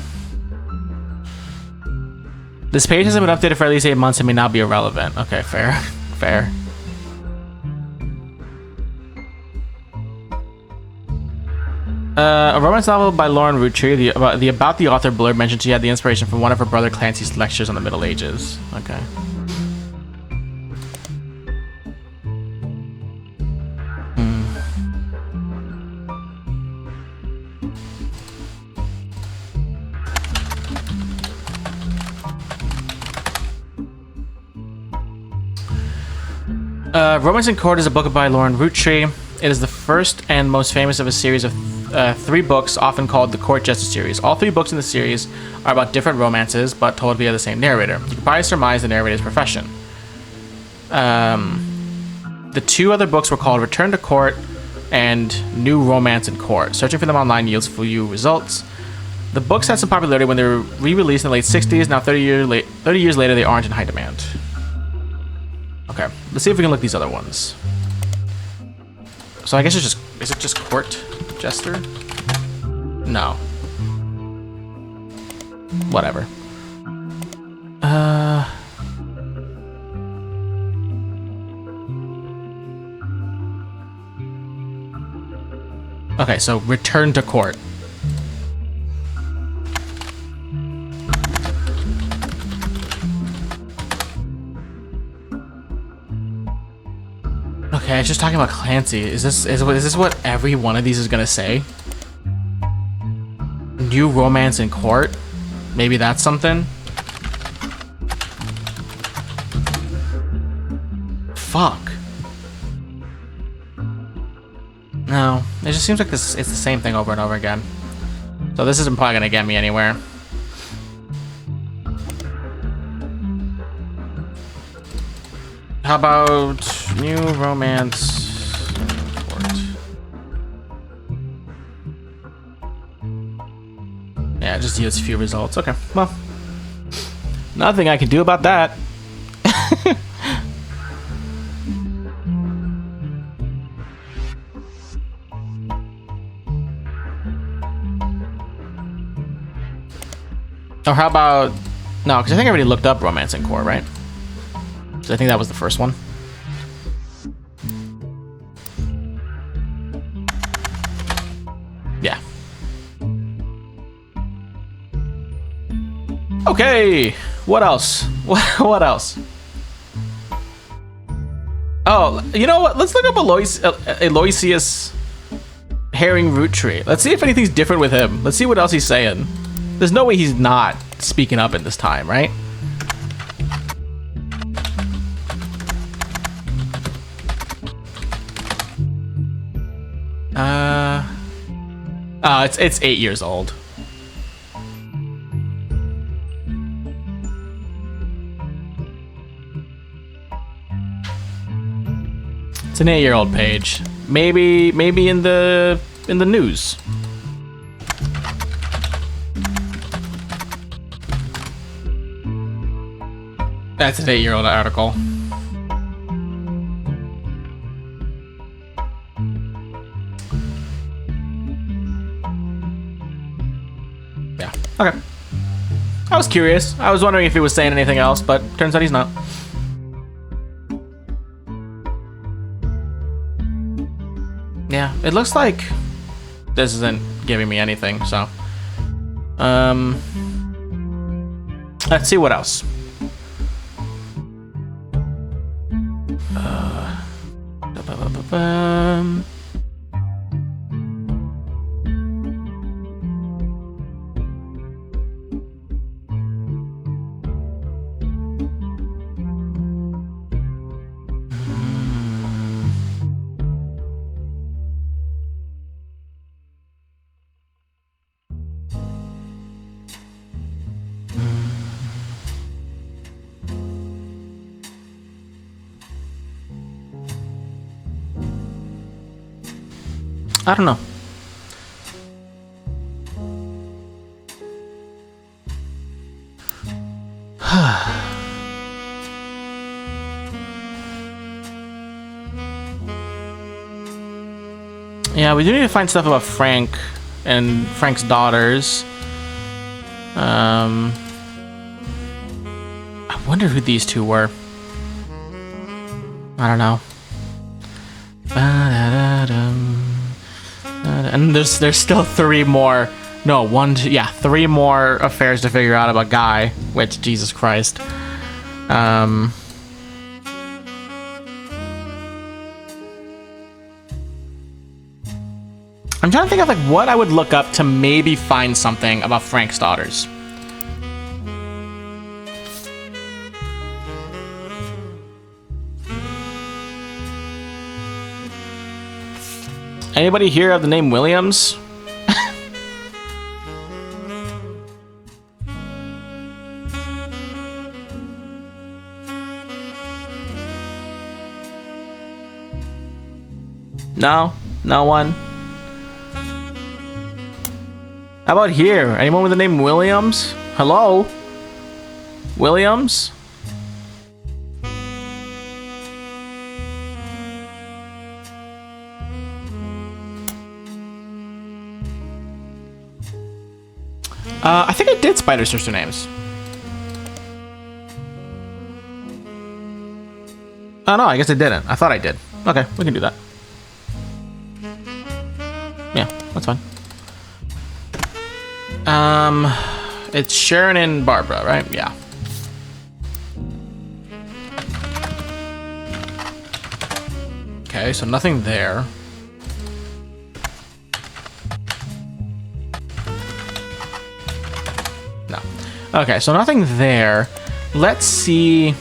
This page hasn't been updated for at least 8 months and may now be irrelevant. Okay, fair. Fair. A romance novel by Lauren Roottrees. The about the author blurb mentioned she had the inspiration from one of her brother Clancy's lectures on the Middle Ages. Okay. Romance in Court is a book by Lauren Roottrees. It is the first and most famous of a series of 3 books, often called the Court Justice series. All 3 books in the series are about different romances, but told via the same narrator. You can probably surmise the narrator's profession. The 2 other books were called Return to Court and New Romance in Court. Searching for them online yields few results. The books had some popularity when they were re-released in the late 60s. Now 30 years later, they aren't in high demand. Okay, let's see if we can look these other ones. So I guess it's just, is it just Court Jester? No. Whatever. Okay, so Return to Court. Okay, it's just talking about Clancy. Is this what every one of these is gonna say? New Romance in Court? Maybe that's something? Fuck. No, it just seems like it's the same thing over and over again. So this isn't probably gonna get me anywhere. How about New Romance in Court? Yeah, just yields few results. Okay, well, nothing I can do about that. Or how about... No, because I think I already looked up Romance in Court, right? So I think that was the first one. Yeah. Okay. What else? What else? Oh, you know what? Let's look up Aloysius Herring Roottrees. Let's see if anything's different with him. Let's see what else he's saying. There's no way he's not speaking up in this time, right? It's 8 years old. It's an 8-year-old page. Maybe in the news. That's an 8-year-old article. Yeah. Okay. I was curious. I was wondering if he was saying anything else, but turns out he's not. Yeah, Yeah, it looks like this isn't giving me anything, so. Let's see what else. I don't know. Yeah, we do need to find stuff about Frank and Frank's daughters. I wonder who these two were. I don't know. And there's still three more. No, one, two, yeah, three more affairs to figure out about Guy. Which, Jesus Christ. I'm trying to think of like what I would look up to maybe find something about Frank's daughters. Anybody here have the name Williams? No? No one? How about here? Anyone with the name Williams? Hello? Williams? I think I did Spider Search their names. Oh no, I guess I didn't. I thought I did. Okay, we can do that. Yeah, that's fine. It's Sharon and Barbara, right? Yeah. Okay, so nothing there. No. Okay, so nothing there. Let's see.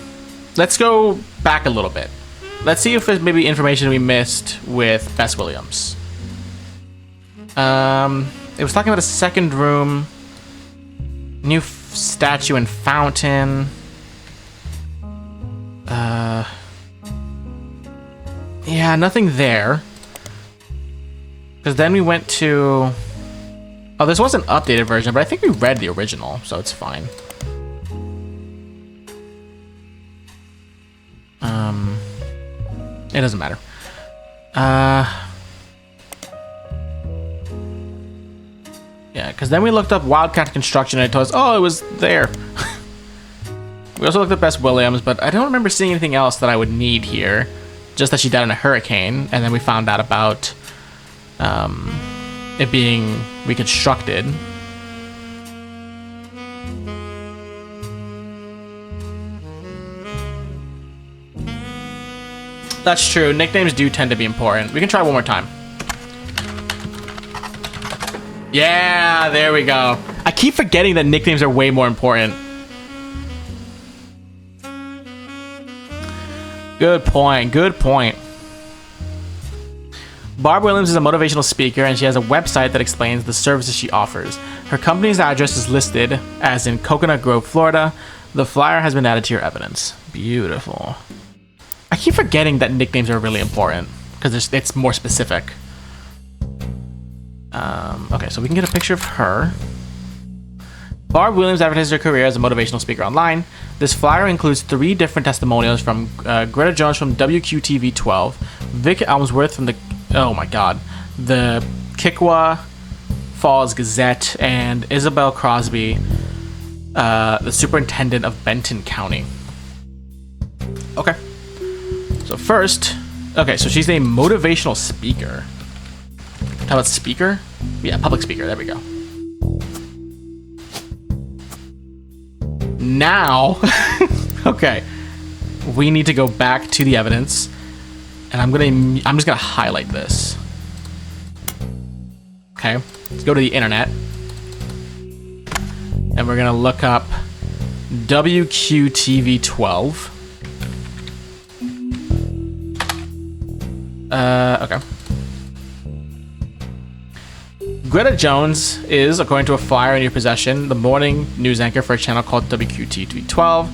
Let's go back a little bit. Let's see if there's maybe information we missed with Bess Williams. It was talking about a second room, new statue and fountain. Yeah, nothing there. Because then we went to... Oh, this was an updated version, but I think we read the original, so it's fine. It doesn't matter. Yeah, because then we looked up Wildcat Construction and it told us, oh, it was there. We also looked at Bess Williams, but I don't remember seeing anything else that I would need here. Just that she died in a hurricane, and then we found out about it being reconstructed. That's true. Nicknames do tend to be important. We can try one more time. Yeah, there we go. I keep forgetting that nicknames are way more important. Good point. Good point. Barb Williams is a motivational speaker, and she has a website that explains the services she offers. Her company's address is listed as in Coconut Grove, Florida. The flyer has been added to your evidence. Beautiful. I keep forgetting that nicknames are really important because it's more specific. Okay, so we can get a picture of her. Barb Williams advertises her career as a motivational speaker online. This flyer includes 3 different testimonials from Greta Jones from WQTV 12, Vic Elmsworth from the the Kikwa Falls Gazette, and Isabel Crosby, the superintendent of Benton County. Okay. So first, okay, so she's a motivational speaker. How about speaker? Yeah, public speaker. There we go. Now, okay, we need to go back to the evidence, and I'm just gonna highlight this. Okay, let's go to the internet, and we're gonna look up WQTV12. Okay. Greta Jones is, according to a flyer in your possession, the morning news anchor for a channel called WQTV12.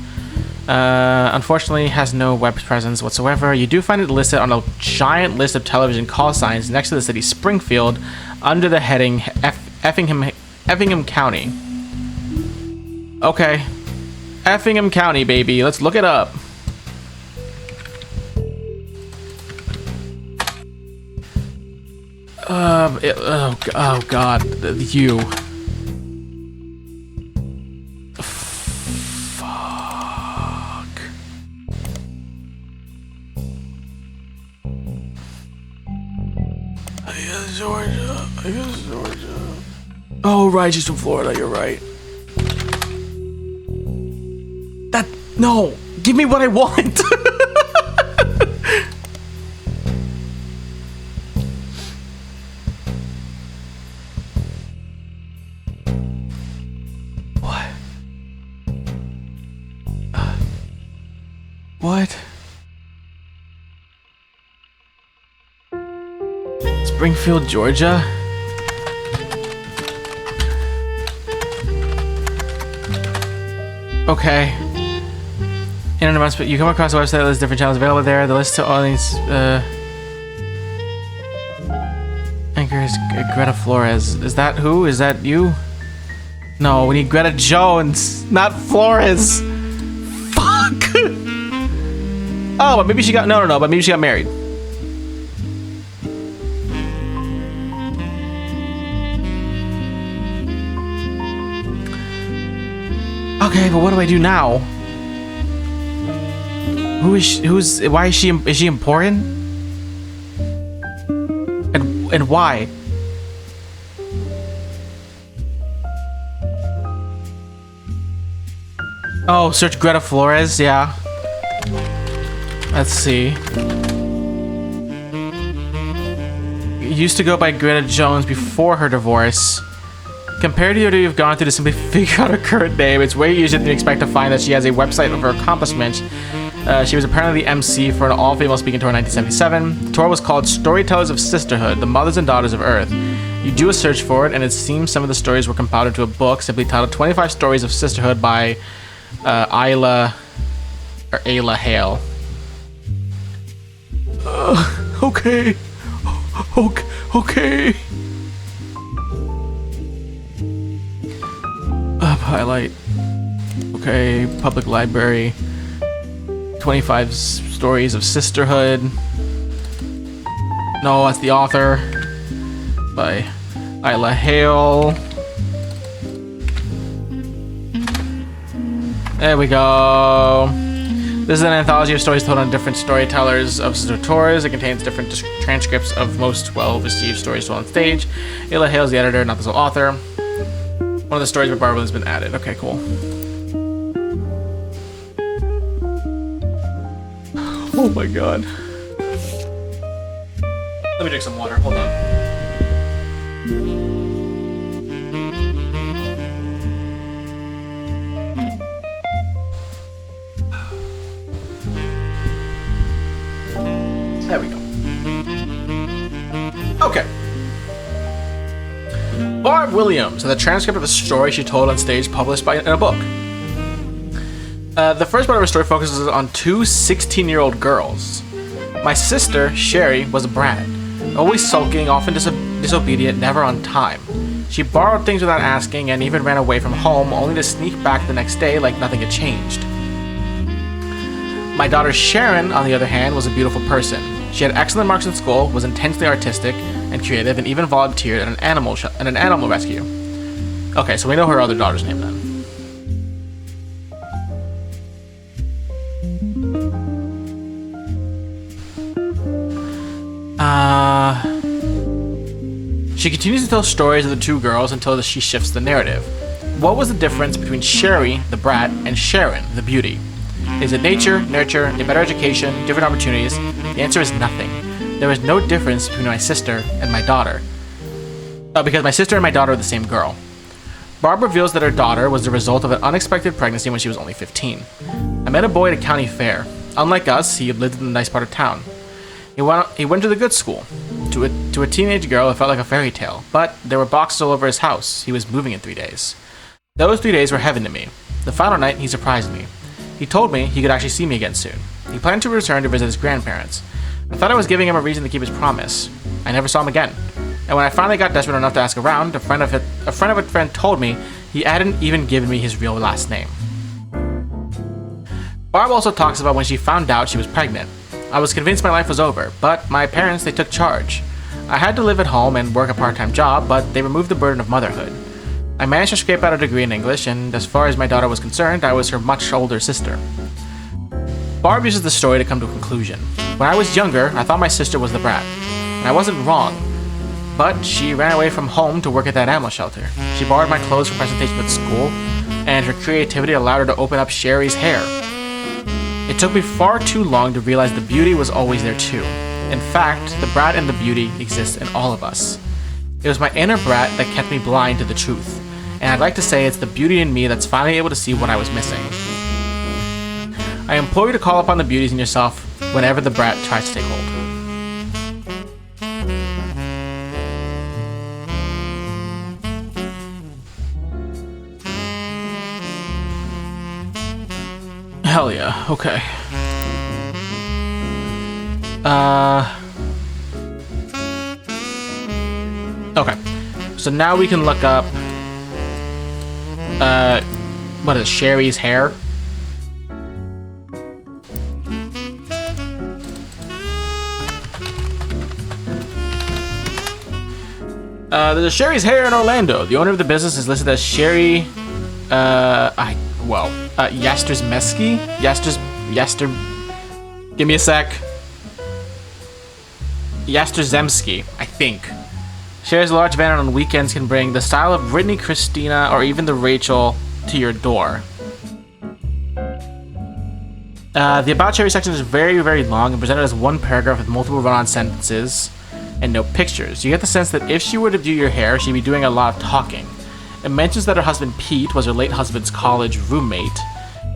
Unfortunately, has no web presence whatsoever. You do find it listed on a giant list of television call signs next to the city Springfield, under the heading Effingham County. Okay, Effingham County, baby. Let's look it up. Oh God, you. Fuck. I guess Georgia. Oh, right, she's from Florida. You're right. No, give me what I want. What? Springfield, Georgia? Okay. Internet must, but you come across a website that lists different channels available there. The list to all these anchor is Greta Flores. Is that who? Is that you? No, we need Greta Jones, not Flores. Oh, but maybe she got no, but maybe she got married. Okay, but what do I do now? Why is she important? And why? Oh, search Greta Flores, yeah. Let's see. Used to go by Greta Jones before her divorce. Compared to you've gone through to simply figure out her current name, it's way easier than you expect to find that she has a website of her accomplishments. She was apparently the MC for an all-female speaking tour in 1977. The tour was called Storytellers of Sisterhood, the Mothers and Daughters of Earth. You do a search for it, and it seems some of the stories were compiled into a book simply titled 25 Stories of Sisterhood by Ayla Hale. Okay. Okay. Highlight. Okay, public library. 25 stories of sisterhood. No, that's the author. By Ayla Hale. There we go. This is an anthology of stories told on different storytellers of sister tours. It contains different transcripts of most well-received stories told on stage. Ayla Hale is the editor, not the sole author. One of the stories by Barbara has been added. Okay, cool. Oh my god. Let me drink some water. Hold on. There we go. Okay. Barb Williams, and the transcript of a story she told on stage published in a book. The first part of her story focuses on two 16-year-old girls. My sister, Sherry, was a brat. Always sulking, often disobedient, never on time. She borrowed things without asking and even ran away from home, only to sneak back the next day like nothing had changed. My daughter Sharon, on the other hand, was a beautiful person. She had excellent marks in school, was intensely artistic and creative, and even volunteered at an animal rescue. Okay, so we know her other daughter's name then. She continues to tell stories of the two girls until she shifts the narrative. What was the difference between Sherry, the brat, and Sharon, the beauty? Is it nature, nurture, a better education, different opportunities? The answer is nothing. There is no difference between my sister and my daughter. Because my sister and my daughter are the same girl. Barb reveals that her daughter was the result of an unexpected pregnancy when she was only 15. I met a boy at a county fair. Unlike us, he lived in a nice part of town. He went to the good school. To a teenage girl, it felt like a fairy tale, but there were boxes all over his house. He was moving in 3 days. Those 3 days were heaven to me. The final night, he surprised me. He told me he could actually see me again soon. He planned to return to visit his grandparents. I thought I was giving him a reason to keep his promise. I never saw him again. And when I finally got desperate enough to ask around, a friend of a friend told me he hadn't even given me his real last name. Barb also talks about when she found out she was pregnant. I was convinced my life was over, but my parents, they took charge. I had to live at home and work a part-time job, but they removed the burden of motherhood. I managed to scrape out a degree in English, and as far as my daughter was concerned, I was her much older sister. Barb uses the story to come to a conclusion. When I was younger, I thought my sister was the brat, and I wasn't wrong. But she ran away from home to work at that animal shelter. She borrowed my clothes for presentations at school, and her creativity allowed her to open up Sherry's hair. It took me far too long to realize the beauty was always there too. In fact, the brat and the beauty exist in all of us. It was my inner brat that kept me blind to the truth, and I'd like to say it's the beauty in me that's finally able to see what I was missing. I implore you to call upon the beauties in yourself whenever the brat tries to take hold. Hell yeah, okay. Okay. So now we can look up, what is Sherry's hair? There's a Sherry's Hair in Orlando. The owner of the business is listed as Sherry, Yasterzemski? Give me a sec. Yasterzemski, I think. Sherry's large van on weekends can bring the style of Britney, Christina, or even the Rachel to your door. The About Sherry section is very, very long and presented as one paragraph with multiple run-on sentences and no pictures. You get the sense that if she were to do your hair, she'd be doing a lot of talking. It mentions that her husband Pete was her late husband's college roommate.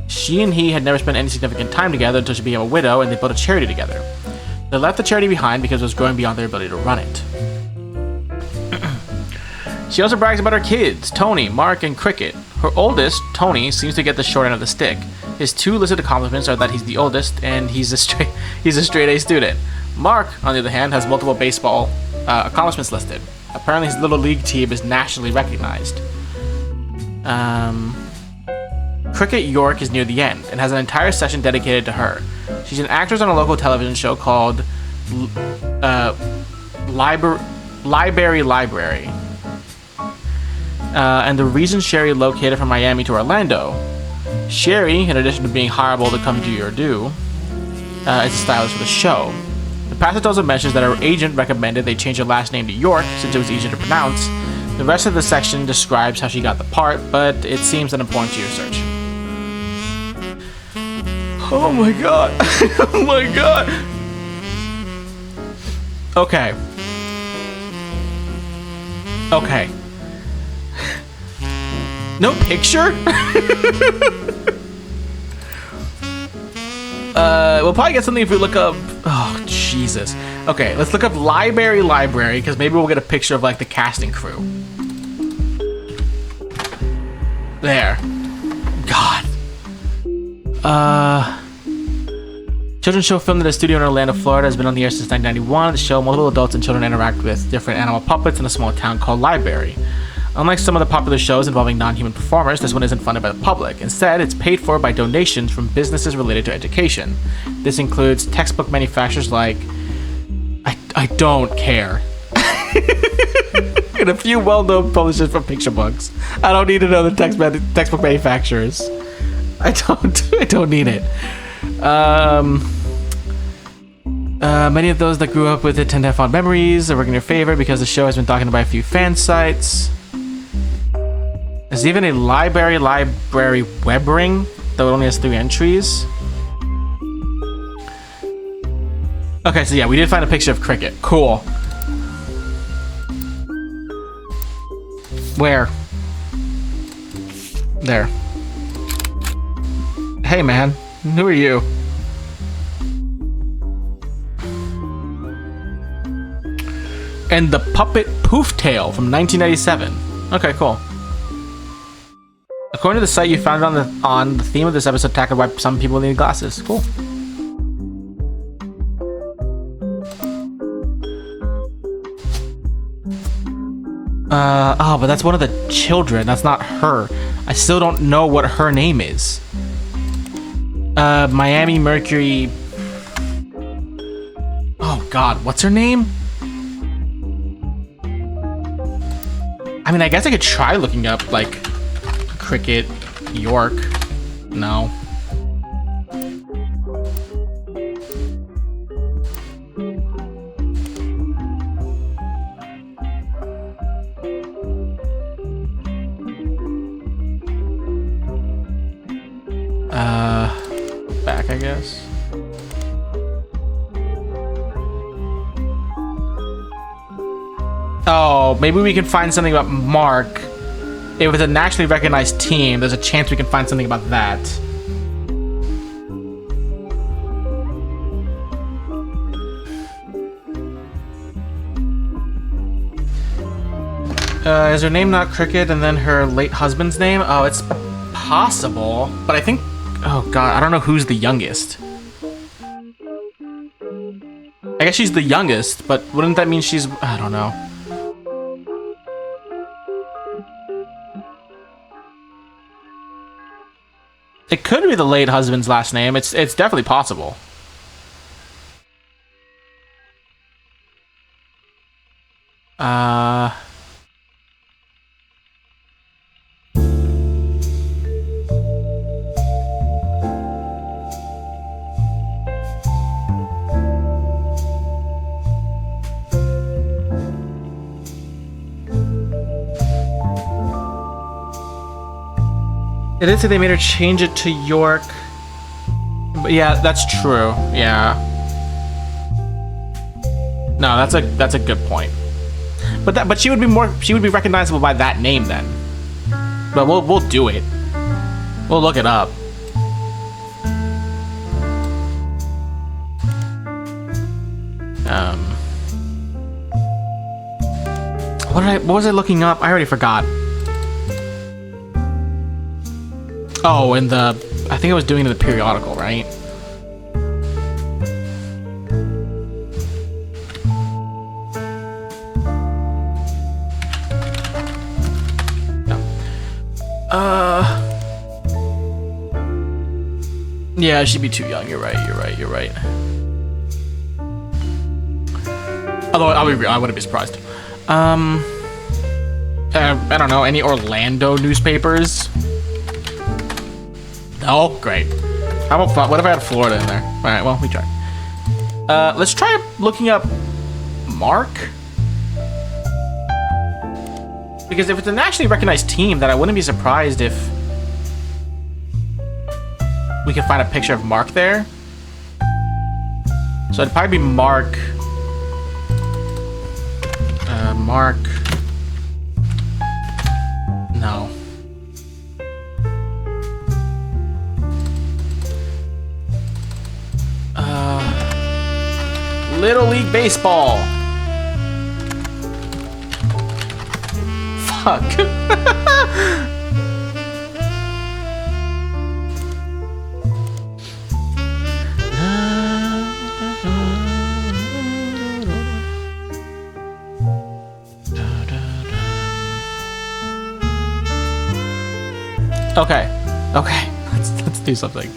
She and he had never spent any significant time together until she became a widow, and they built a charity together. They left the charity behind because it was growing beyond their ability to run it. She also brags about her kids, Tony, Mark, and Cricket. Her oldest, Tony, seems to get the short end of the stick. His two listed accomplishments are that he's the oldest and he's a straight A student. Mark, on the other hand, has multiple baseball accomplishments listed. Apparently his little league team is nationally recognized. Cricket York is near the end and has an entire session dedicated to her. She's an actress on a local television show called Library. And the reason Sherry located from Miami to Orlando. Sherry, in addition to being hireable to come do your due, is a stylist for the show. The passage also mentions that her agent recommended they change her last name to York since it was easier to pronounce. The rest of the section describes how she got the part, but it seems unimportant to your search. Oh my god. Oh my god. Okay. Okay. No picture? We'll probably get something if we look up... Oh, Jesus. Okay, let's look up Library, because maybe we'll get a picture of, like, the casting crew. There. God. Children's show filmed at a studio in Orlando, Florida has been on the air since 1991. The show, multiple adults and children interact with different animal puppets in a small town called Library. Unlike some of the popular shows involving non-human performers, this one isn't funded by the public. Instead, it's paid for by donations from businesses related to education. This includes textbook manufacturers like... I don't care. And a few well-known publishers for picture books. I don't need to know the textbook manufacturers. I don't need it. Many of those that grew up with it tend to have fond memories that work in your favor because the show has been talking about a few fan sites. There's even a library web ring, though it only has 3 entries. Okay, so yeah, we did find a picture of Cricket. Cool. Where? There. Hey man, who are you? And the puppet Poof Tail from 1997. Okay, cool. According to the site, you found it on the theme of this episode tackled why some people need glasses. Cool. Oh, but that's one of the children. That's not her. I still don't know what her name is. Miami Mercury. Oh God, what's her name? I mean, I guess I could try looking up, like, Cricket York. No. Back, I guess. Oh, maybe we can find something about Mark. If it's a nationally recognized team, there's a chance we can find something about that. Is her name not Cricket and then her late husband's name? Oh, it's possible, but I think... Oh God, I don't know who's the youngest. I guess she's the youngest, but wouldn't that mean she's... I don't know. It could be the late husband's last name. It's definitely possible. It did say they made her change it to York. But yeah, that's true. Yeah. No, that's a good point. But she would be recognizable by that name then. But we'll do it. We'll look it up. What was I looking up? I already forgot. Oh, and I think I was doing it in the periodical, right? Yeah, she'd be too young. You're right. Although I wouldn't be surprised. I don't know, any Orlando newspapers? Oh, great. How about what if I had Florida in there? All right, well, we tried. Let's try looking up Mark. Because if it's a nationally recognized team, then I wouldn't be surprised if we could find a picture of Mark there. So it'd probably be Mark. Mark. No. Little League Baseball. Fuck. Okay. Let's do something.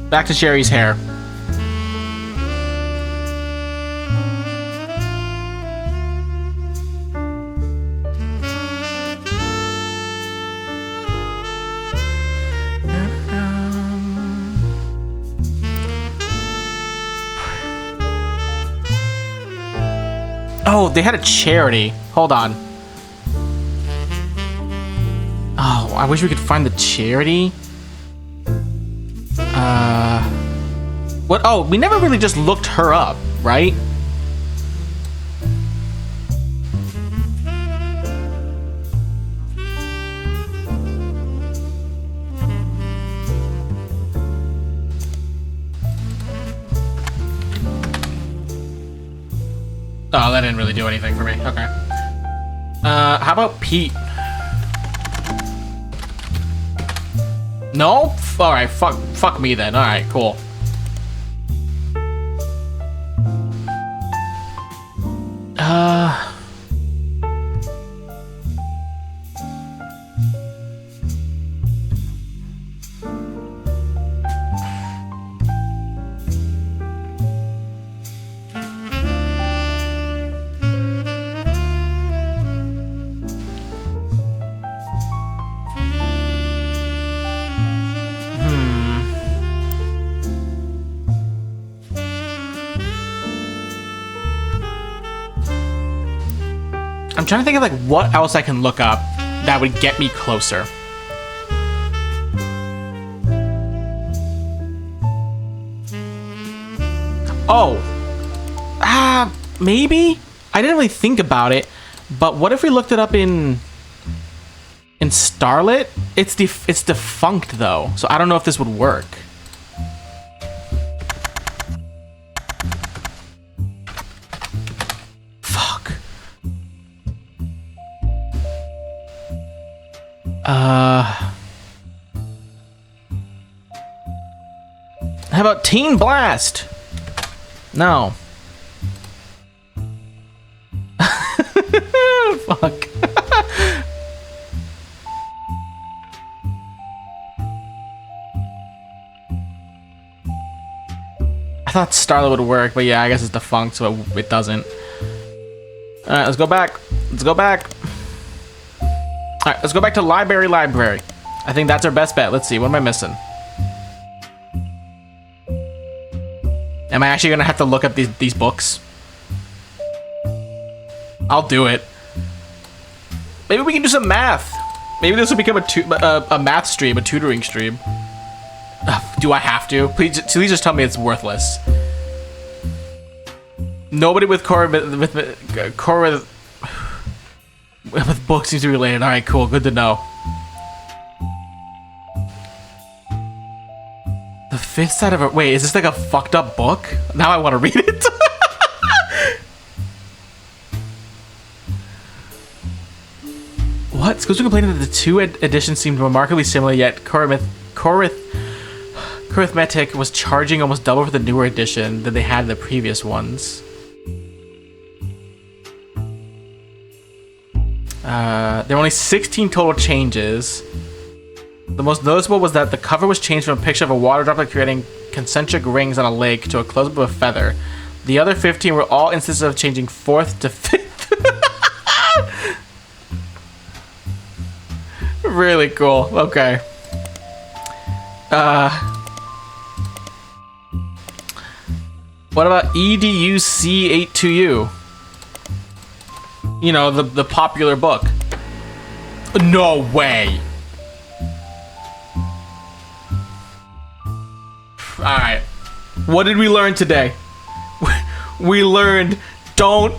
Back to Sherry's hair. Oh, they had a charity. Hold on. Oh, I wish we could find the charity. What? Oh, we never really just looked her up, right? Oh, that didn't really do anything for me. Okay. How about Pete? No? Alright, fuck me then. Alright, cool. I'm trying to think of like what else I can look up that would get me closer. Oh, maybe? I didn't really think about it, but what if we looked it up in Starlit? It's defunct though, so I don't know if this would work. Fuck. How about Teen Blast? No. Fuck. I thought Starlight would work, but yeah, I guess it's defunct, so it doesn't. Alright, let's go back. Let's go back. Alright, let's go back to library. I think that's our best bet. Let's see, what am I missing? Am I actually gonna have to look up these books? I'll do it. Maybe we can do some math. Maybe this will become a math stream, a tutoring stream. Do I have to? Please just tell me it's worthless. Nobody with core with books seems to be related. All right, cool. Good to know. The fifth side of a... Wait, is this like a fucked up book? Now I want to read it. What? Schools are complaining that the two editions seemed remarkably similar, yet Arithmetic was charging almost double for the newer edition than they had in the previous ones. There were only 16 total changes. The most noticeable was that the cover was changed from a picture of a water droplet creating concentric rings on a lake to a close-up of a feather. The other 15 were all instances of changing fourth to fifth. Really cool. Okay. What about EDUC82U? You know, the popular book. No way. Alright. What did we learn today? We learned don't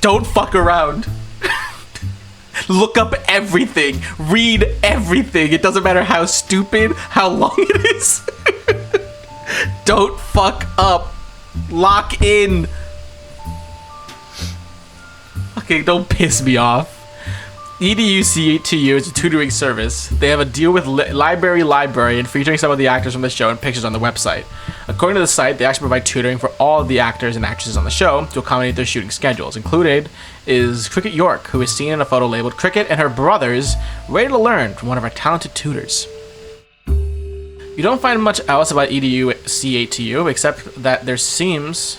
fuck around. Look up everything. Read everything. It doesn't matter how stupid, how long it is. Don't fuck up. Lock in. Okay, don't piss me off. EDUC82U is a tutoring service. They have a deal with Library and featuring some of the actors from the show and pictures on the website. According to the site, they actually provide tutoring for all of the actors and actresses on the show to accommodate their shooting schedules. Included is Cricket York, who is seen in a photo labeled Cricket and her brothers, ready to learn from one of our talented tutors. You don't find much else about EDUC82U except that there seems...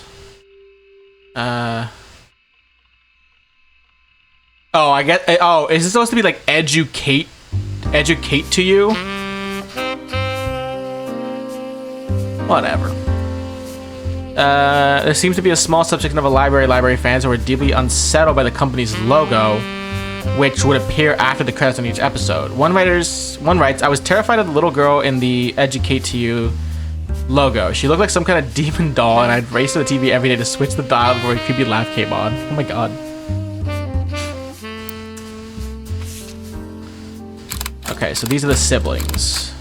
Oh, I get. Oh, is this supposed to be like educate to you? Whatever. There seems to be a small subsection of library fans who are deeply unsettled by the company's logo, which would appear after the credits on each episode. One writes, I was terrified of the little girl in the Educate to You logo. She looked like some kind of demon doll, and I'd race to the TV every day to switch the dial before a creepy laugh came on. Oh my god. Okay, so these are the siblings.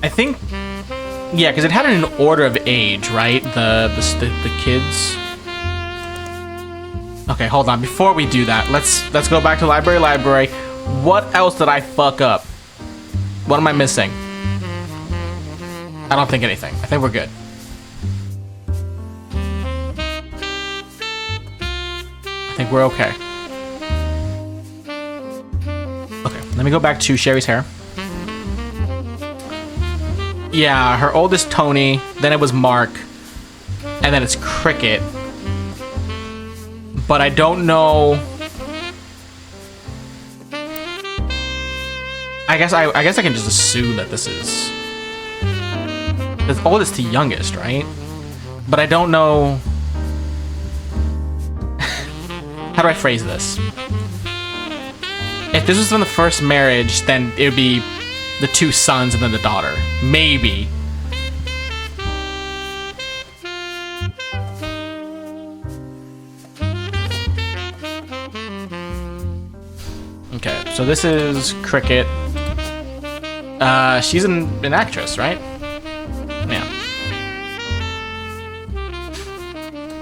I think, yeah, because it had it in order of age, right? The kids. Okay, hold on. Before we do that, let's go back to library. What else did I fuck up? What am I missing? I don't think anything. I think we're good. I think we're okay. Okay, let me go back to Sherry's hair. Yeah, her oldest Tony, then it was Mark, and then it's Cricket. But I don't know. I guess I can just assume that this is the oldest to youngest, right? But I don't know. How do I phrase this? If this was from the first marriage, then it would be the two sons and then the daughter. Maybe. Okay, so this is Cricket. She's an actress, right? Yeah.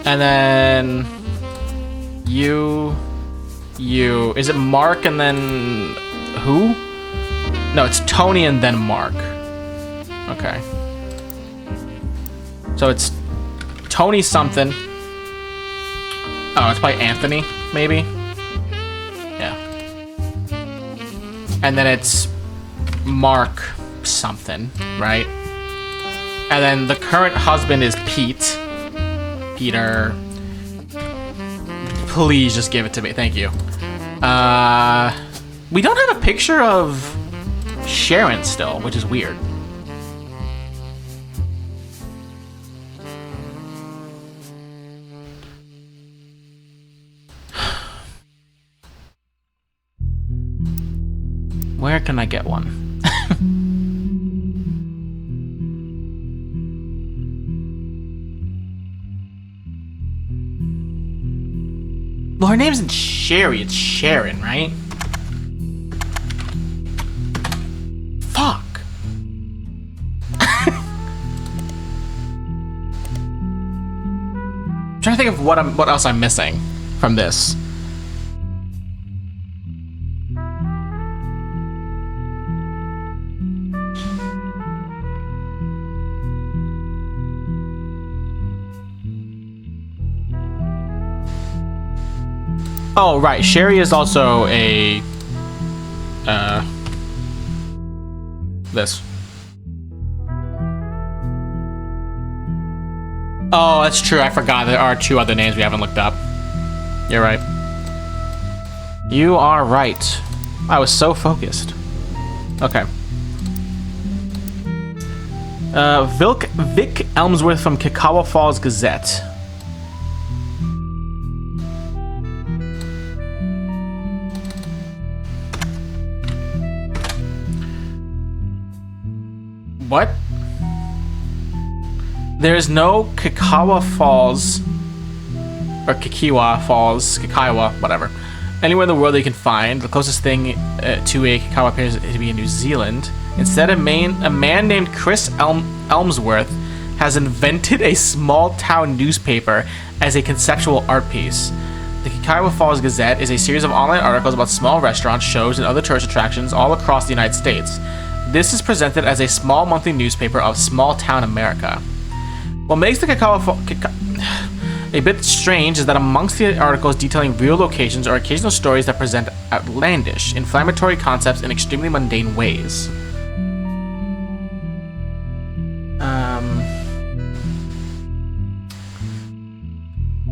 And then you. Is it Mark and then who? No, it's Tony and then Mark. Okay. So it's Tony something. Oh, it's by Anthony, maybe? Yeah. And then it's Mark something, right? And then the current husband is Pete. Peter. Please just give it to me. Thank you. We don't have a picture of Sharon still, which is weird. Where can I get one? Well, her name isn't Sherry, it's Sharon, right? Fuck. I'm trying to think of what else I'm missing from this. Oh, right. Sherry is also a... this. Oh, that's true. I forgot. There are two other names we haven't looked up. You're right. You are right. I was so focused. Okay. Vic Elmsworth from Kikawa Falls Gazette. What? There is no Kikawa Falls, or Kikiwa Falls, Kikaiwa, whatever, anywhere in the world that you can find. The closest thing to a Kikawa appears to be in New Zealand. Instead, a man named Chris Elmsworth has invented a small-town newspaper as a conceptual art piece. The Kikaiwa Falls Gazette is a series of online articles about small restaurants, shows, and other tourist attractions all across the United States. This is presented as a small monthly newspaper of small-town America. What makes the Kikaiwa a bit strange is that amongst the articles detailing real locations are occasional stories that present outlandish, inflammatory concepts in extremely mundane ways.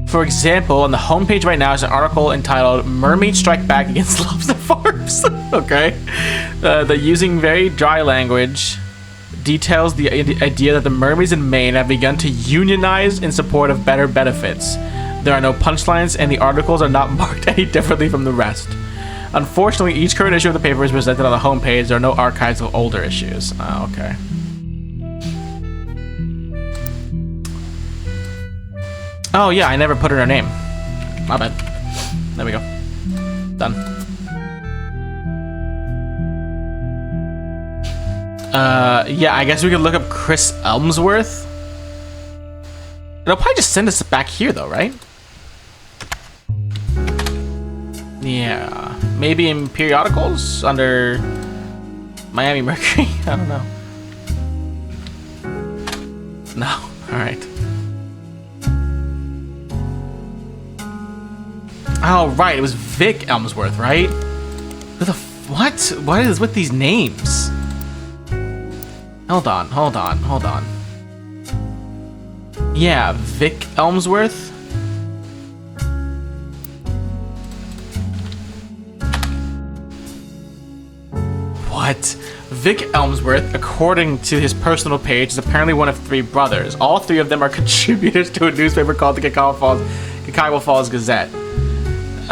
For example, on the homepage right now is an article entitled "Mermaids Strike Back Against Lobster Farms." Okay, the using very dry language details the idea that the mermaids in Maine have begun to unionize in support of better benefits. There are no punchlines, and the articles are not marked any differently from the rest. Unfortunately, each current issue of the paper is presented on the homepage. There are no archives of older issues. Oh, okay. Oh yeah, I never put in her name. My bad. There we go. Done. Yeah, I guess we could look up Chris Elmsworth. It'll probably just send us back here though, right? Yeah. Maybe in periodicals under Miami Mercury? I don't know. No. Alright. Oh, right. It was Vic Elmsworth, right? Who the what? What is with these names? Hold on. Yeah, Vic Elmsworth. What? Vic Elmsworth, according to his personal page, is apparently one of 3 brothers. All 3 of them are contributors to a newspaper called the Kiowa Falls Gazette.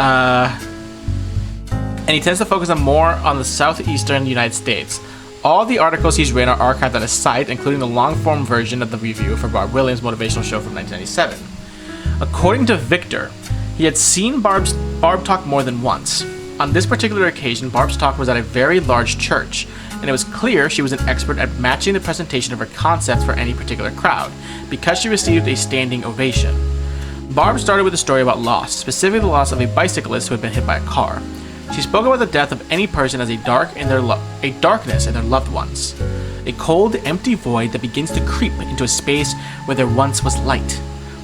And he tends to focus more on the southeastern United States. All the articles he's written are archived on his site, including the long-form version of the review for Barb Williams' motivational show from 1997. According to Victor, he had seen Barb talk more than once. On this particular occasion, Barb's talk was at a very large church, and it was clear she was an expert at matching the presentation of her concepts for any particular crowd, because she received a standing ovation. Barb started with a story about loss, specifically the loss of a bicyclist who had been hit by a car. She spoke about the death of any person as a darkness in their loved ones. A cold, empty void that begins to creep into a space where there once was light.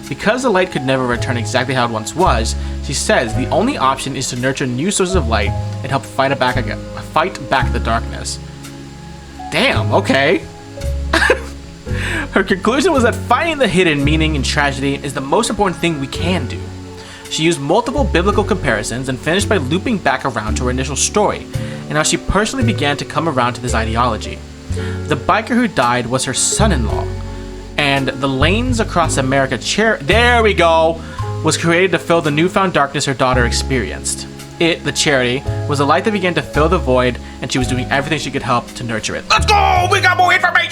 Because the light could never return exactly how it once was, she says the only option is to nurture new sources of light and help fight back the darkness. Damn, okay. Her conclusion was that finding the hidden meaning in tragedy is the most important thing we can do. She used multiple biblical comparisons and finished by looping back around to her initial story, and how she personally began to come around to this ideology. The biker who died was her son-in-law, and the Lanes Across America there we go, was created to fill the newfound darkness her daughter experienced. It, the charity, was a light that began to fill the void, and she was doing everything she could help to nurture it. Let's go! We got more information!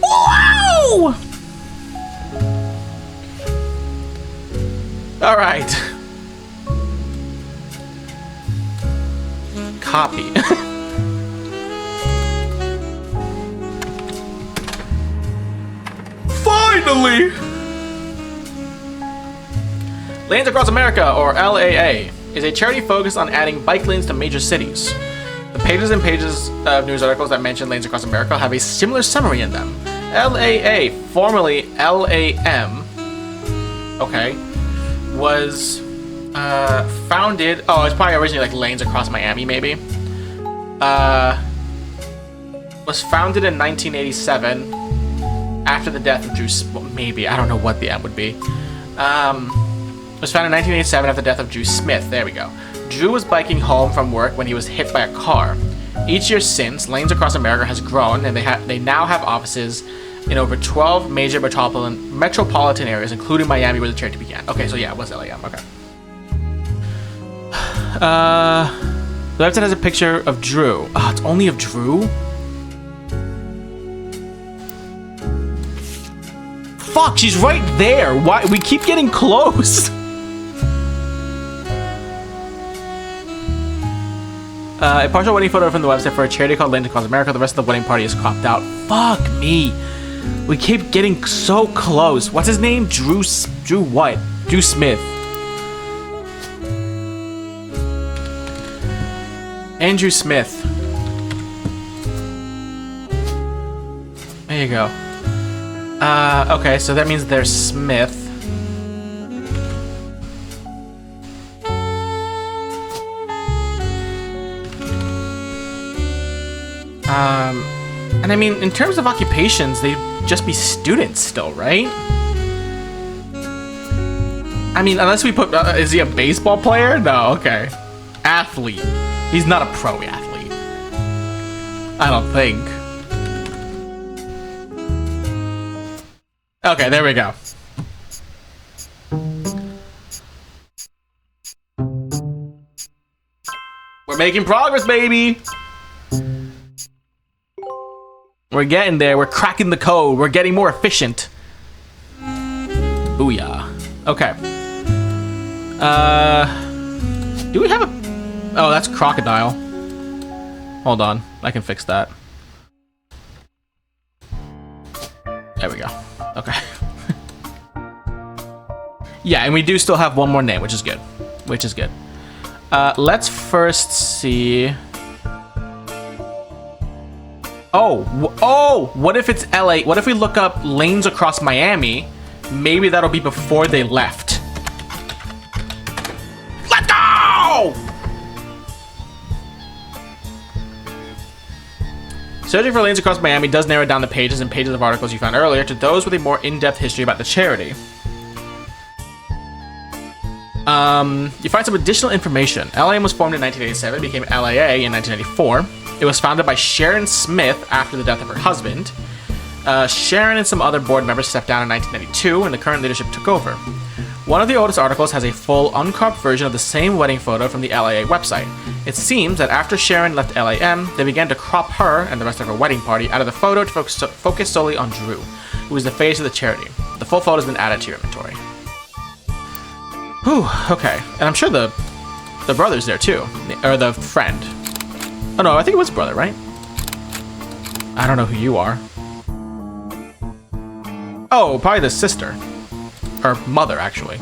Woo! Alright. Copy. Finally! Lanes Across America, or LAA, is a charity focused on adding bike lanes to major cities. The pages and pages of news articles that mention Lanes Across America have a similar summary in them. LAA, formerly LAM, okay, was founded, oh, it's probably originally like Lanes Across Miami, maybe. Was founded in 1987 after the death of Drew, maybe, I don't know what the M would be. Was founded in 1987 after the death of Drew Smith. There we go. Drew was biking home from work when he was hit by a car. Each year since, Lanes Across America has grown, and they now have offices in over 12 major metropolitan areas, including Miami, where the charity began. Okay, so yeah, it was LAM. Okay. The website has a picture of Drew. Oh, it's only of Drew? Fuck, she's right there. Why? We keep getting close. A partial wedding photo from the website for a charity called Lanes Across America. The rest of the wedding party is cropped out. Fuck me. We keep getting so close. What's his name? Drew what? Drew Smith. Andrew Smith. There you go. Okay, so that means there's Smith. And I mean, in terms of occupations, they'd just be students still, right? I mean, unless we put... is he a baseball player? No, okay. Athlete. He's not a pro athlete. I don't think. Okay, there we go. We're making progress, baby! We're getting there. We're cracking the code. We're getting more efficient. Booyah. Okay. Do we have a... Oh, that's crocodile. Hold on. I can fix that. There we go. Okay. Yeah, and we do still have one more name, which is good. Which is good. Let's first see... Oh, what if it's LA? What if we look up lanes across Miami? Maybe that'll be before they left. Let's go! Searching for lanes across Miami does narrow down the pages and pages of articles you found earlier to those with a more in-depth history about the charity. You find some additional information. LAM was formed in 1987, became LAA in 1994. It was founded by Sharon Smith after the death of her husband. Sharon and some other board members stepped down in 1992, and the current leadership took over. One of the oldest articles has a full, uncropped version of the same wedding photo from the LAA website. It seems that after Sharon left LAM, they began to crop her and the rest of her wedding party out of the photo to focus solely on Drew, who is the face of the charity. The full photo has been added to your inventory. Whew, okay. And I'm sure the brother's there too, or the friend. Oh no, I think it was brother, right? I don't know who you are. Oh, probably the sister. Or mother, actually.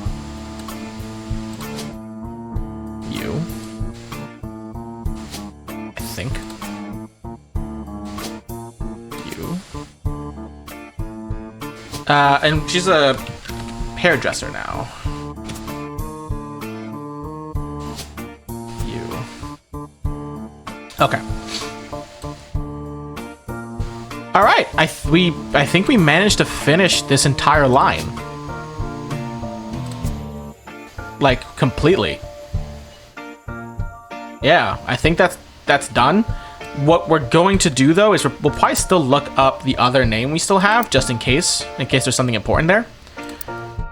You. I think. You. And she's a hairdresser now. Okay. All right. I think we managed to finish this entire line. Like completely. Yeah, I think that's done. What we're going to do though is we'll probably still look up the other name we still have just in case there's something important there.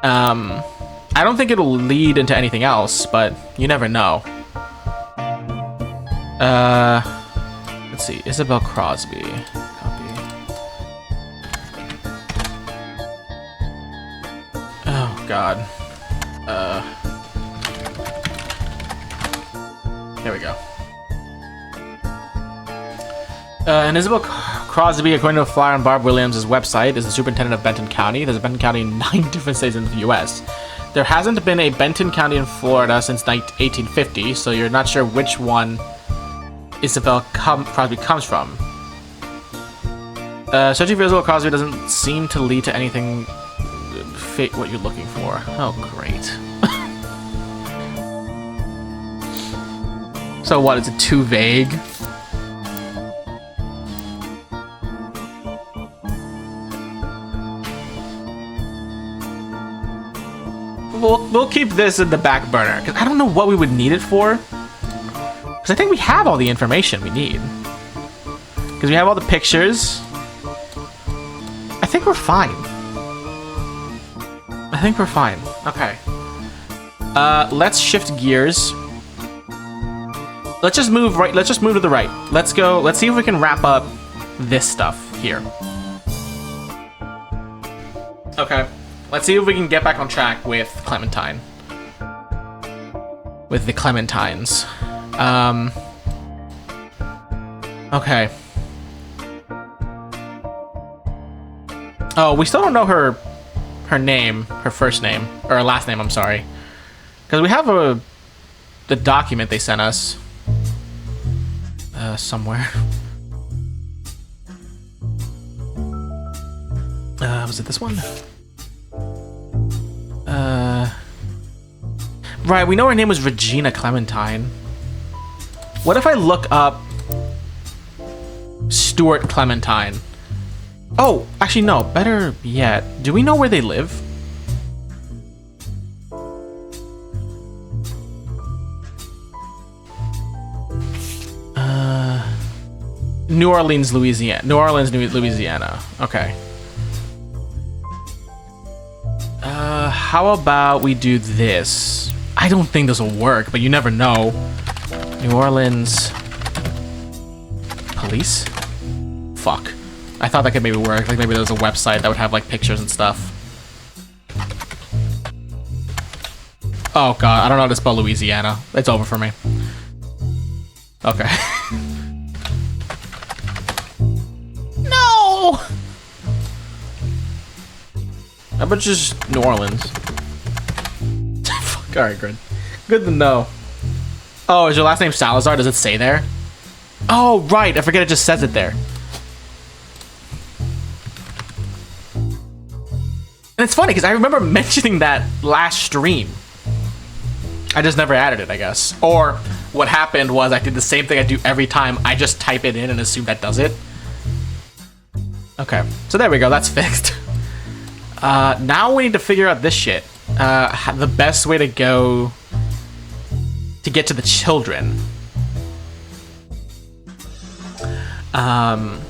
I don't think it'll lead into anything else, but you never know. Let's see, Isabel Crosby. Copy. Oh God. There we go. And Isabel Crosby, according to a flyer on Barb Williams' website, is the superintendent of Benton County. There's a Benton County in 9 different states in the U.S. There hasn't been a Benton County in Florida since 1850, so you're not sure which one Isabel Crosby comes from. Searching for Isabel Crosby doesn't seem to lead to anything fit what you're looking for. Oh, great. So what, is it too vague? We'll keep this in the back burner, because I don't know what we would need it for. Because I think we have all the information we need. Because we have all the pictures. I think we're fine. I think we're fine. Okay. Let's shift gears. Let's just move right. Let's just move to the right. Let's go. Let's see if we can wrap up this stuff here. Okay. Let's see if we can get back on track with Clementine. With the Clementines. Okay. Oh, we still don't know her name, her first name, or her last name, I'm sorry. Because we have the document they sent us. Somewhere. Was it this one? Right, we know her name was Regina Clementine. What if I look up Stuart Clementine? Oh, actually no, better yet. Do we know where they live? New Orleans, Louisiana. New Orleans, Louisiana. Okay. How about we do this? I don't think this will work, but you never know. New Orleans police? Fuck. I thought that could maybe work. Like maybe there was a website that would have like pictures and stuff. Oh god, I don't know how to spell Louisiana. It's over for me. Okay. No! How about just New Orleans? Fuck, alright, good. Good to know. Oh, is your last name Salazar? Does it say there? Oh, right, I forget it just says it there. And it's funny, because I remember mentioning that last stream. I just never added it, I guess. Or what happened was I did the same thing I do every time. I just type it in and assume that does it. Okay, so there we go, that's fixed. Now we need to figure out this shit. The best way to go to get to the children. I'm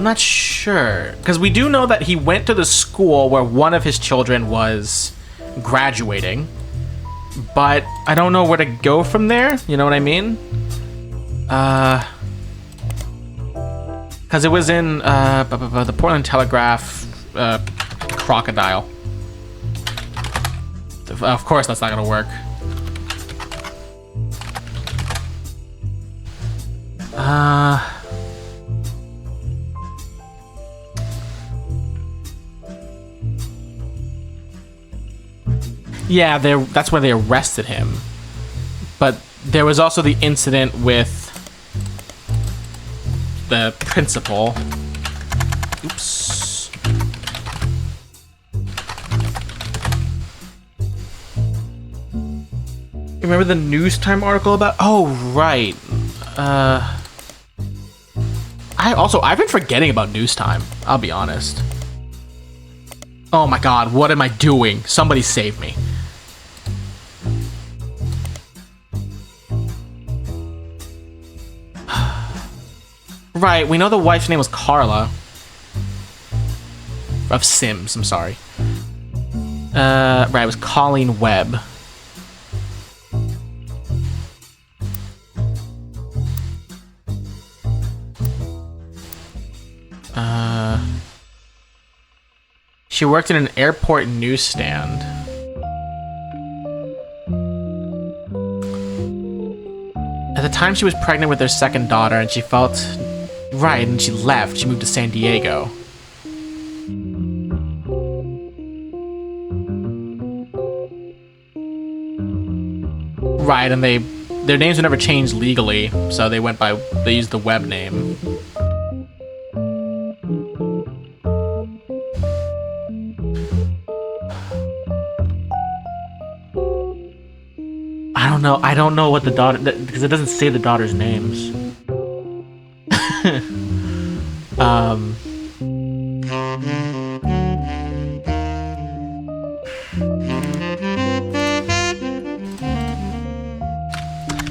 not sure, because we do know that he went to the school where one of his children was graduating, but I don't know where to go from there, you know what I mean? Because it was in the Portland Telegraph Crocodile. Of course that's not gonna work. Yeah, that's where they arrested him. But there was also the incident with the principal. Oops. Remember the News Time article about? Oh, right. I've been forgetting about News Time, I'll be honest. Oh my god, what am I doing? Somebody save me. Right, we know the wife's name was Carla. Of Sims, I'm sorry. Right, it was Colleen Webb. She worked in an airport newsstand. At the time, she was pregnant with their second daughter, and she felt right, and she left. She moved to San Diego. Right, and their names were never changed legally, so they used the web name. I don't know what the daughter, because it doesn't say the daughter's names.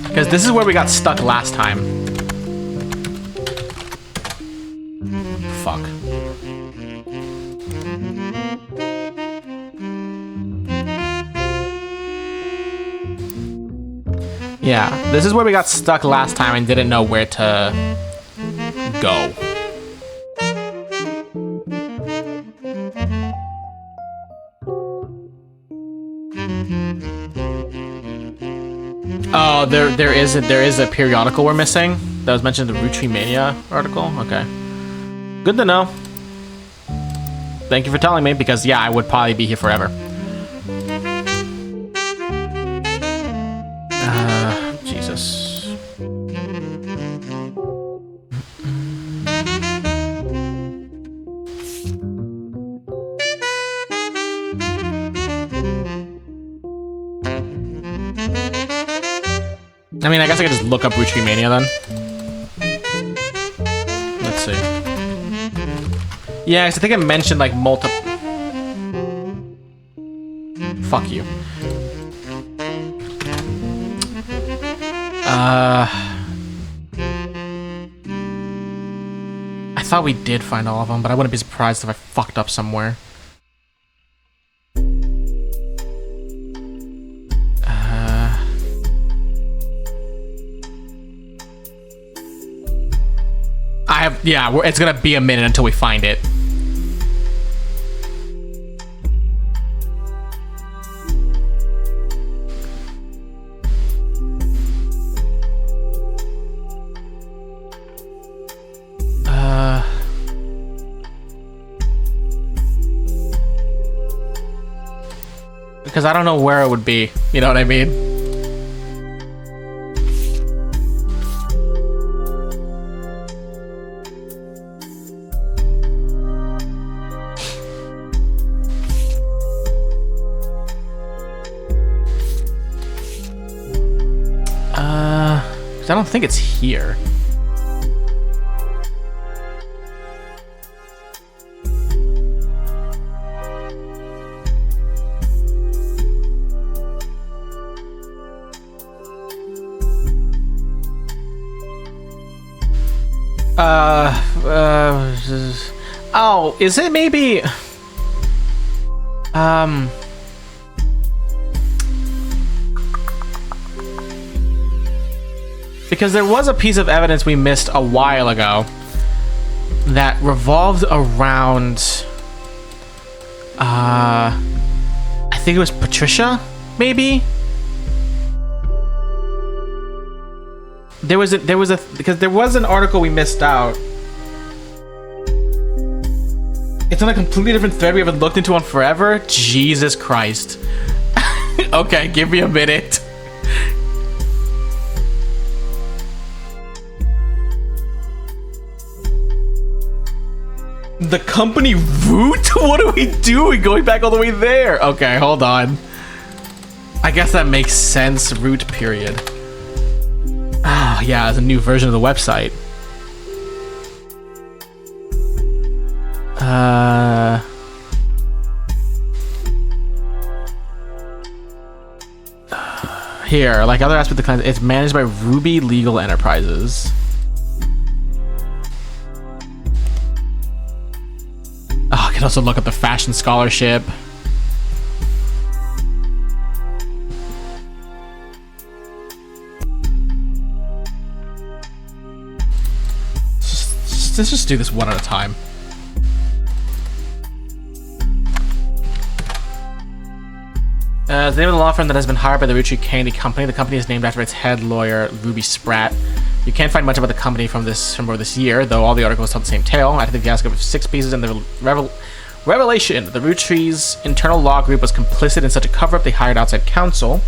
Because this is where we got stuck last time. Fuck. Yeah, this is where we got stuck last time and didn't know where to go. Oh, there is a periodical we're missing that was mentioned in the Roottrees Mania article. Okay, good to know. Thank you for telling me, because yeah, I would probably be here forever. Jesus. I mean, I guess I could just look up Roottrees Mania then. Let's see. Yeah, 'cause I think I mentioned like multiple. Fuck you. I thought we did find all of them, but I wouldn't be surprised if I fucked up somewhere. Yeah, it's gonna be a minute until we find it. Because I don't know where it would be, you know what I mean? I don't think it's here. Oh, is it maybe? Because there was a piece of evidence we missed a while ago that revolved around, I think it was Patricia, maybe? Because there was an article we missed out. It's on a completely different thread we haven't looked into on forever. Jesus Christ. Okay, give me a minute. The company Root? What are we doing? Going back all the way there? Okay, hold on. I guess that makes sense. Root period. Oh, yeah, it's a new version of the website. Here, like other aspects of the client, it's managed by Ruby Legal Enterprises. Oh, I can also look up the fashion scholarship. Let's just do this one at a time. The name of the law firm that has been hired by the Roottrees Candy Company. The company is named after its head lawyer, Ruby Spratt. You can't find much about the company from over this year, though all the articles tell the same tale. I think the fiasco of 6 pieces in the revelation. The Roottrees internal law group was complicit in such a cover-up they hired outside counsel.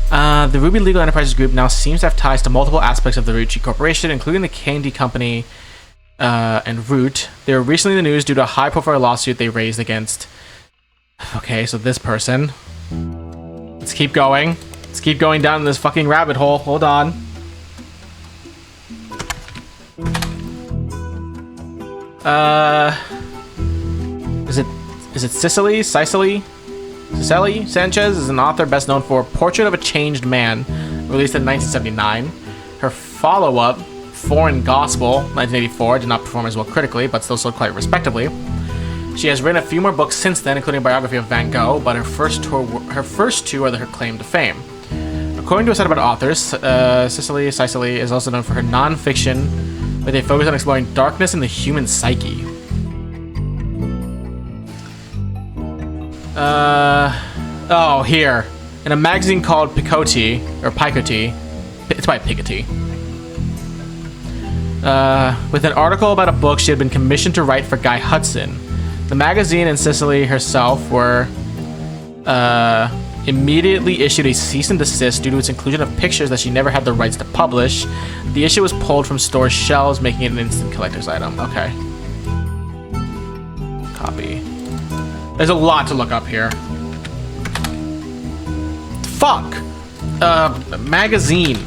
The Ruby Legal Enterprises group now seems to have ties to multiple aspects of the Roottrees Corporation, including the Candy Company and Root. They were recently in the news due to a high-profile lawsuit they raised against... Okay, so this person... Let's keep going. Let's keep going down this fucking rabbit hole. Hold on. Is it Cicely Sanchez is an author best known for Portrait of a Changed Man, released in 1979. Her follow-up, Foreign Gospel, 1984, did not perform as well critically, but still sold quite respectably. She has written a few more books since then, including a biography of Van Gogh, but her first two are her claim to fame. According to a set about authors, Cicely is also known for her non-fiction, where they focus on exploring darkness in the human psyche. Oh, here. In a magazine called Picoty, it's by Piketty. With an article about a book she had been commissioned to write for Guy Hudson. The magazine and Cicely herself were immediately issued a cease and desist due to its inclusion of pictures that she never had the rights to publish. The issue was pulled from store shelves, making it an instant collector's item. Okay. Copy. There's a lot to look up here. Fuck! Magazine.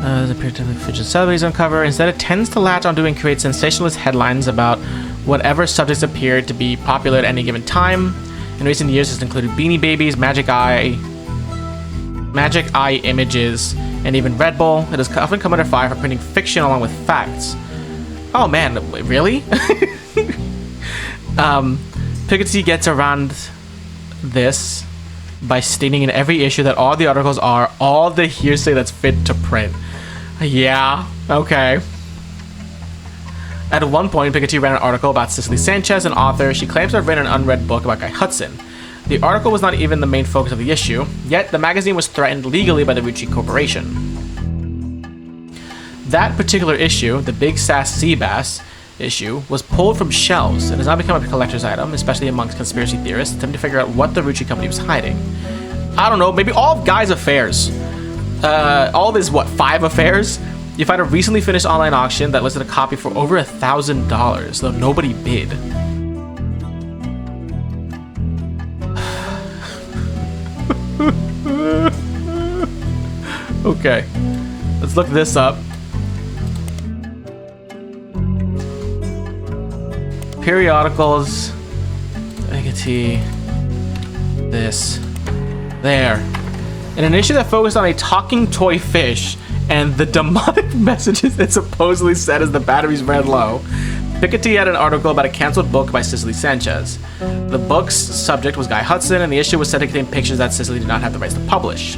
The period of fidget celebrities uncover. Instead, it tends to latch onto and create sensationalist headlines about whatever subjects appear to be popular at any given time. In recent years, it's included Beanie Babies, Magic Eye images, and even Red Bull. It has often come under fire for printing fiction along with facts. Oh man, really? Piketty gets around this by stating in every issue that all the articles are all the hearsay that's fit to print. Yeah, okay. At one point, Piketty ran an article about Cicely Sanchez, an author. She claims to have written an unread book about Guy Hudson. The article was not even the main focus of the issue, yet the magazine was threatened legally by the Roottrees Corporation. That particular issue, the Big Sass Sea Bass issue, was pulled from shelves and has now become a collector's item, especially amongst conspiracy theorists, attempting to figure out what the Roottrees company was hiding. I don't know, maybe all of Guy's affairs. All of his, 5 affairs? You find a recently finished online auction that listed a copy for over $1,000, though nobody bid. Okay, let's look this up. Periodicals, Piketty, this, there. In an issue that focused on a talking toy fish and the demonic messages it supposedly said as the batteries ran low, Piketty had an article about a canceled book by Cicely Sanchez. The book's subject was Guy Hudson, and the issue was said to contain pictures that Cicely did not have the rights to publish.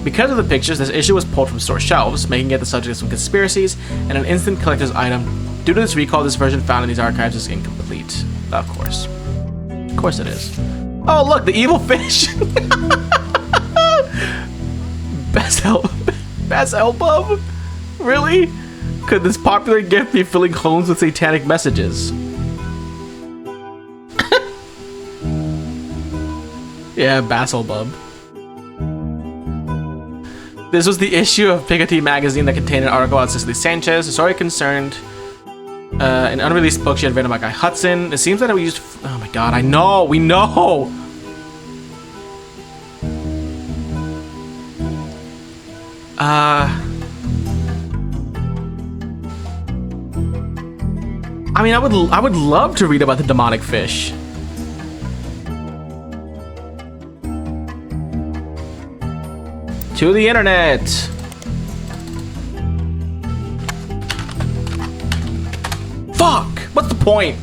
Because of the pictures, this issue was pulled from store shelves, making it the subject of some conspiracies and an instant collector's item. Due to this recall, this version found in these archives is incomplete. Of course. Of course it is. Oh, look, the evil fish! Best album? Really? Could this popular gift be filling homes with satanic messages? Yeah, Basselbub. This was the issue of Piketty magazine that contained an article about Cicely Sanchez. The story concerned an unreleased book she had written about Guy Hudson. It seems that it was used. Oh my god! I know. We know. I mean, I would love to read about the demonic fish. To the internet. Fuck! What's the point?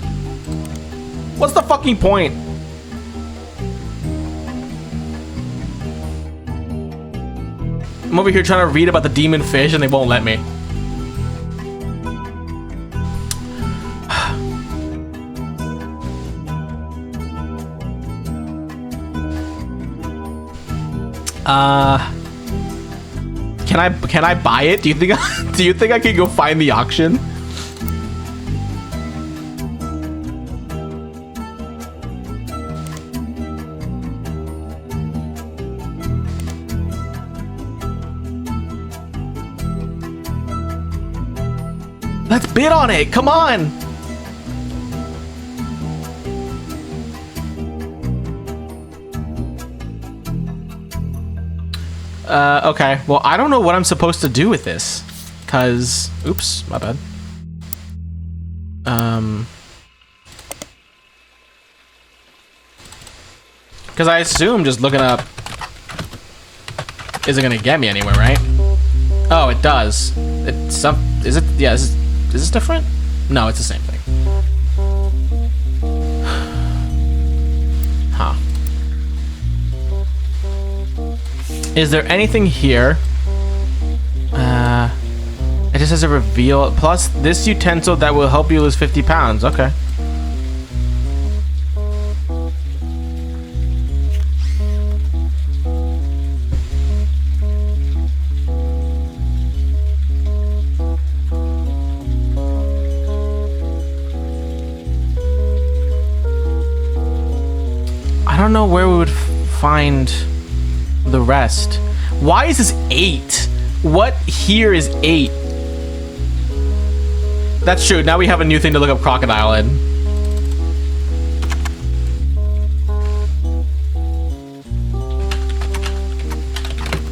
What's the fucking point? I'm over here trying to read about the demon fish and they won't let me. Can I buy it? Do you think I can go find the auction? Let's bid on it. Come on. Okay, well, I don't know what I'm supposed to do with this, cause, oops, my bad. Cause I assume just looking up isn't gonna get me anywhere, right? Oh, it does. It's some, is it, yeah, is this different? No, it's the same thing. Huh. Is there anything here? It just has a reveal. Plus, this utensil that will help you lose 50 pounds. Okay. I don't know where we would find the rest. Why is this 8? What here is 8? That's true. Now we have a new thing to look up crocodile in.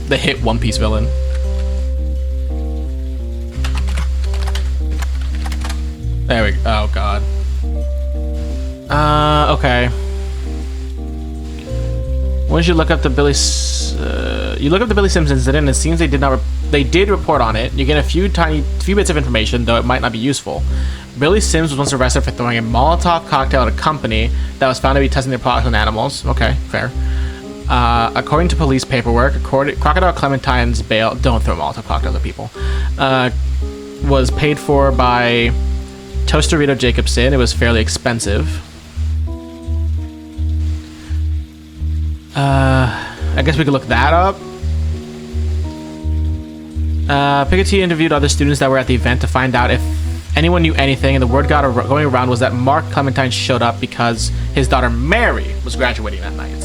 The hit One Piece villain. There we go. Oh god. Okay. Once you look up the you look up the Billy Sims incident, and it seems they did report on it. You get a few bits of information, though it might not be useful. Billy Sims was once arrested for throwing a Molotov cocktail at a company that was found to be testing their products on animals. Okay, fair. According to police paperwork, Crocodile Clementine's bail, don't throw Molotov cocktails at people, was paid for by Tostarito Jacobson. It was fairly expensive. I guess we could look that up. Piketty interviewed other students that were at the event to find out if anyone knew anything, and the word going around was that Mark Clementine showed up because his daughter Mary was graduating that night.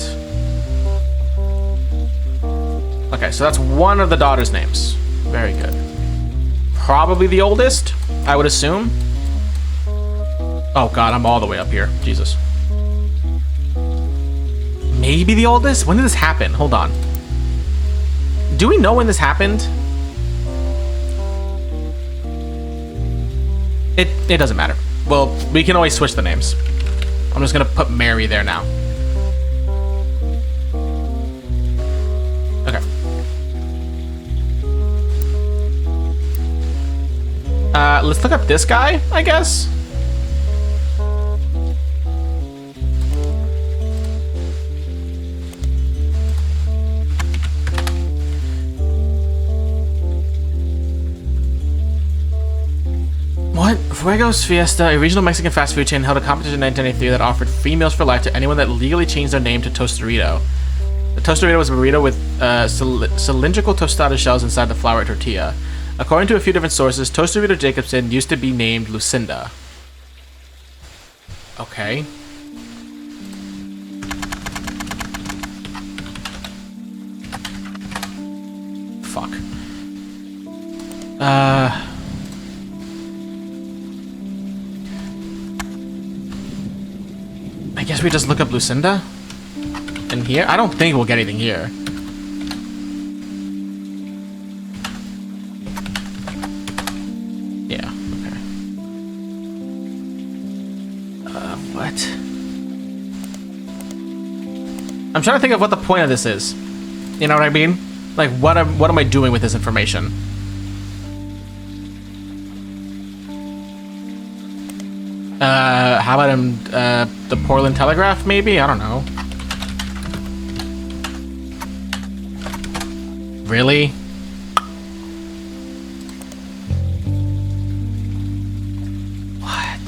Okay, so that's one of the daughters' names. Very good. Probably the oldest, I would assume. Oh god, I'm all the way up here. Jesus. Maybe the oldest? When did this happen? Hold on. Do we know when this happened? It doesn't matter. Well, we can always switch the names. I'm just gonna put Mary there now. Okay. Let's look up this guy, I guess. What? Fuego's Fiesta, a regional Mexican fast food chain, held a competition in 1993 that offered free meals for life to anyone that legally changed their name to Tostarito. The Tostarito was a burrito with cylindrical tostada shells inside the flour tortilla. According to a few different sources, Tostarito Jacobson used to be named Lucinda. Okay. Fuck. I guess we just look up Lucinda in here. I don't think we'll get anything here. Yeah, okay. What? I'm trying to think of what the point of this is. You know what I mean? Like, what am I doing with this information? How about the Portland Telegraph, maybe? I don't know. Really? What?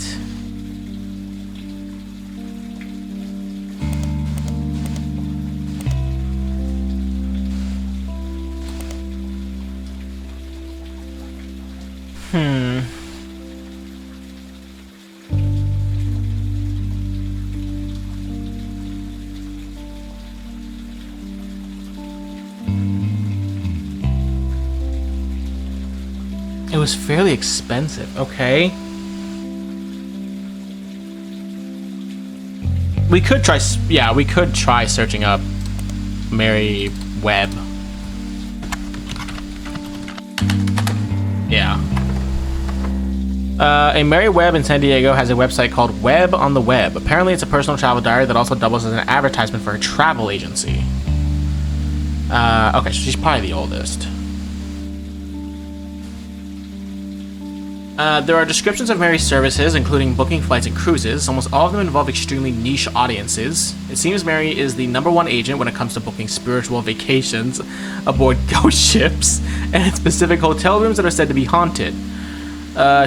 It was fairly expensive. Okay. We could try. Yeah, we could try searching up Mary Webb. Yeah. A Mary Webb in San Diego has a website called Web on the Web. Apparently, it's a personal travel diary that also doubles as an advertisement for a travel agency. Okay, so she's probably the oldest. There are descriptions of Mary's services, including booking flights and cruises. Almost all of them involve extremely niche audiences. It seems Mary is the #1 agent when it comes to booking spiritual vacations aboard ghost ships and specific hotel rooms that are said to be haunted.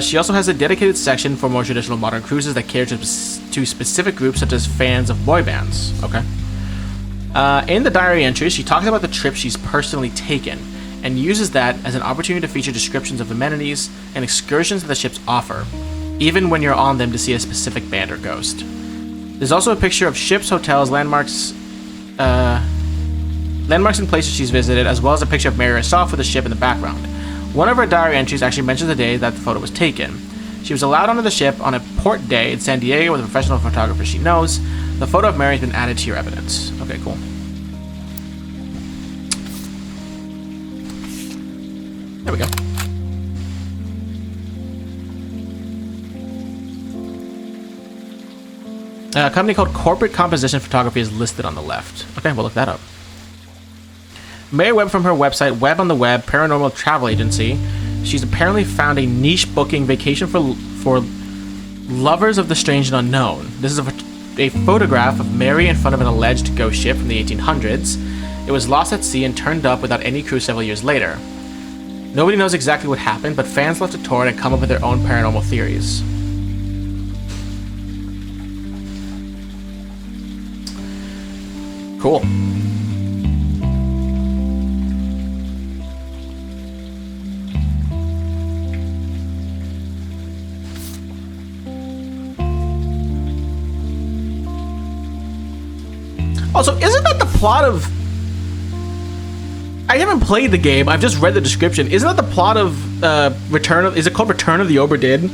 She also has a dedicated section for more traditional modern cruises that cater to specific groups such as fans of boy bands. Okay. In the diary entries, she talks about the trips she's personally taken, and uses that as an opportunity to feature descriptions of amenities and excursions that the ships offer, even when you're on them to see a specific band or ghost. There's also a picture of ships, hotels, landmarks and places she's visited, as well as a picture of Mary herself with the ship in the background. One of her diary entries actually mentions the day that the photo was taken. She was allowed onto the ship on a port day in San Diego with a professional photographer she knows. The photo of Mary has been added to your evidence. Okay, cool. There we go. A company called Corporate Composition Photography is listed on the left. Okay, we'll look that up. Mary Webb from her website, Web on the Web, Paranormal Travel Agency. She's apparently found a niche booking vacation for lovers of the strange and unknown. This is a photograph of Mary in front of an alleged ghost ship from the 1800s. It was lost at sea and turned up without any crew several years later. Nobody knows exactly what happened, but fans love to tour it and come up with their own paranormal theories. Cool. Also, isn't that the plot of... I haven't played the game, I've just read the description. Isn't that the plot of Return of... Is it called Return of the Obra Dinn?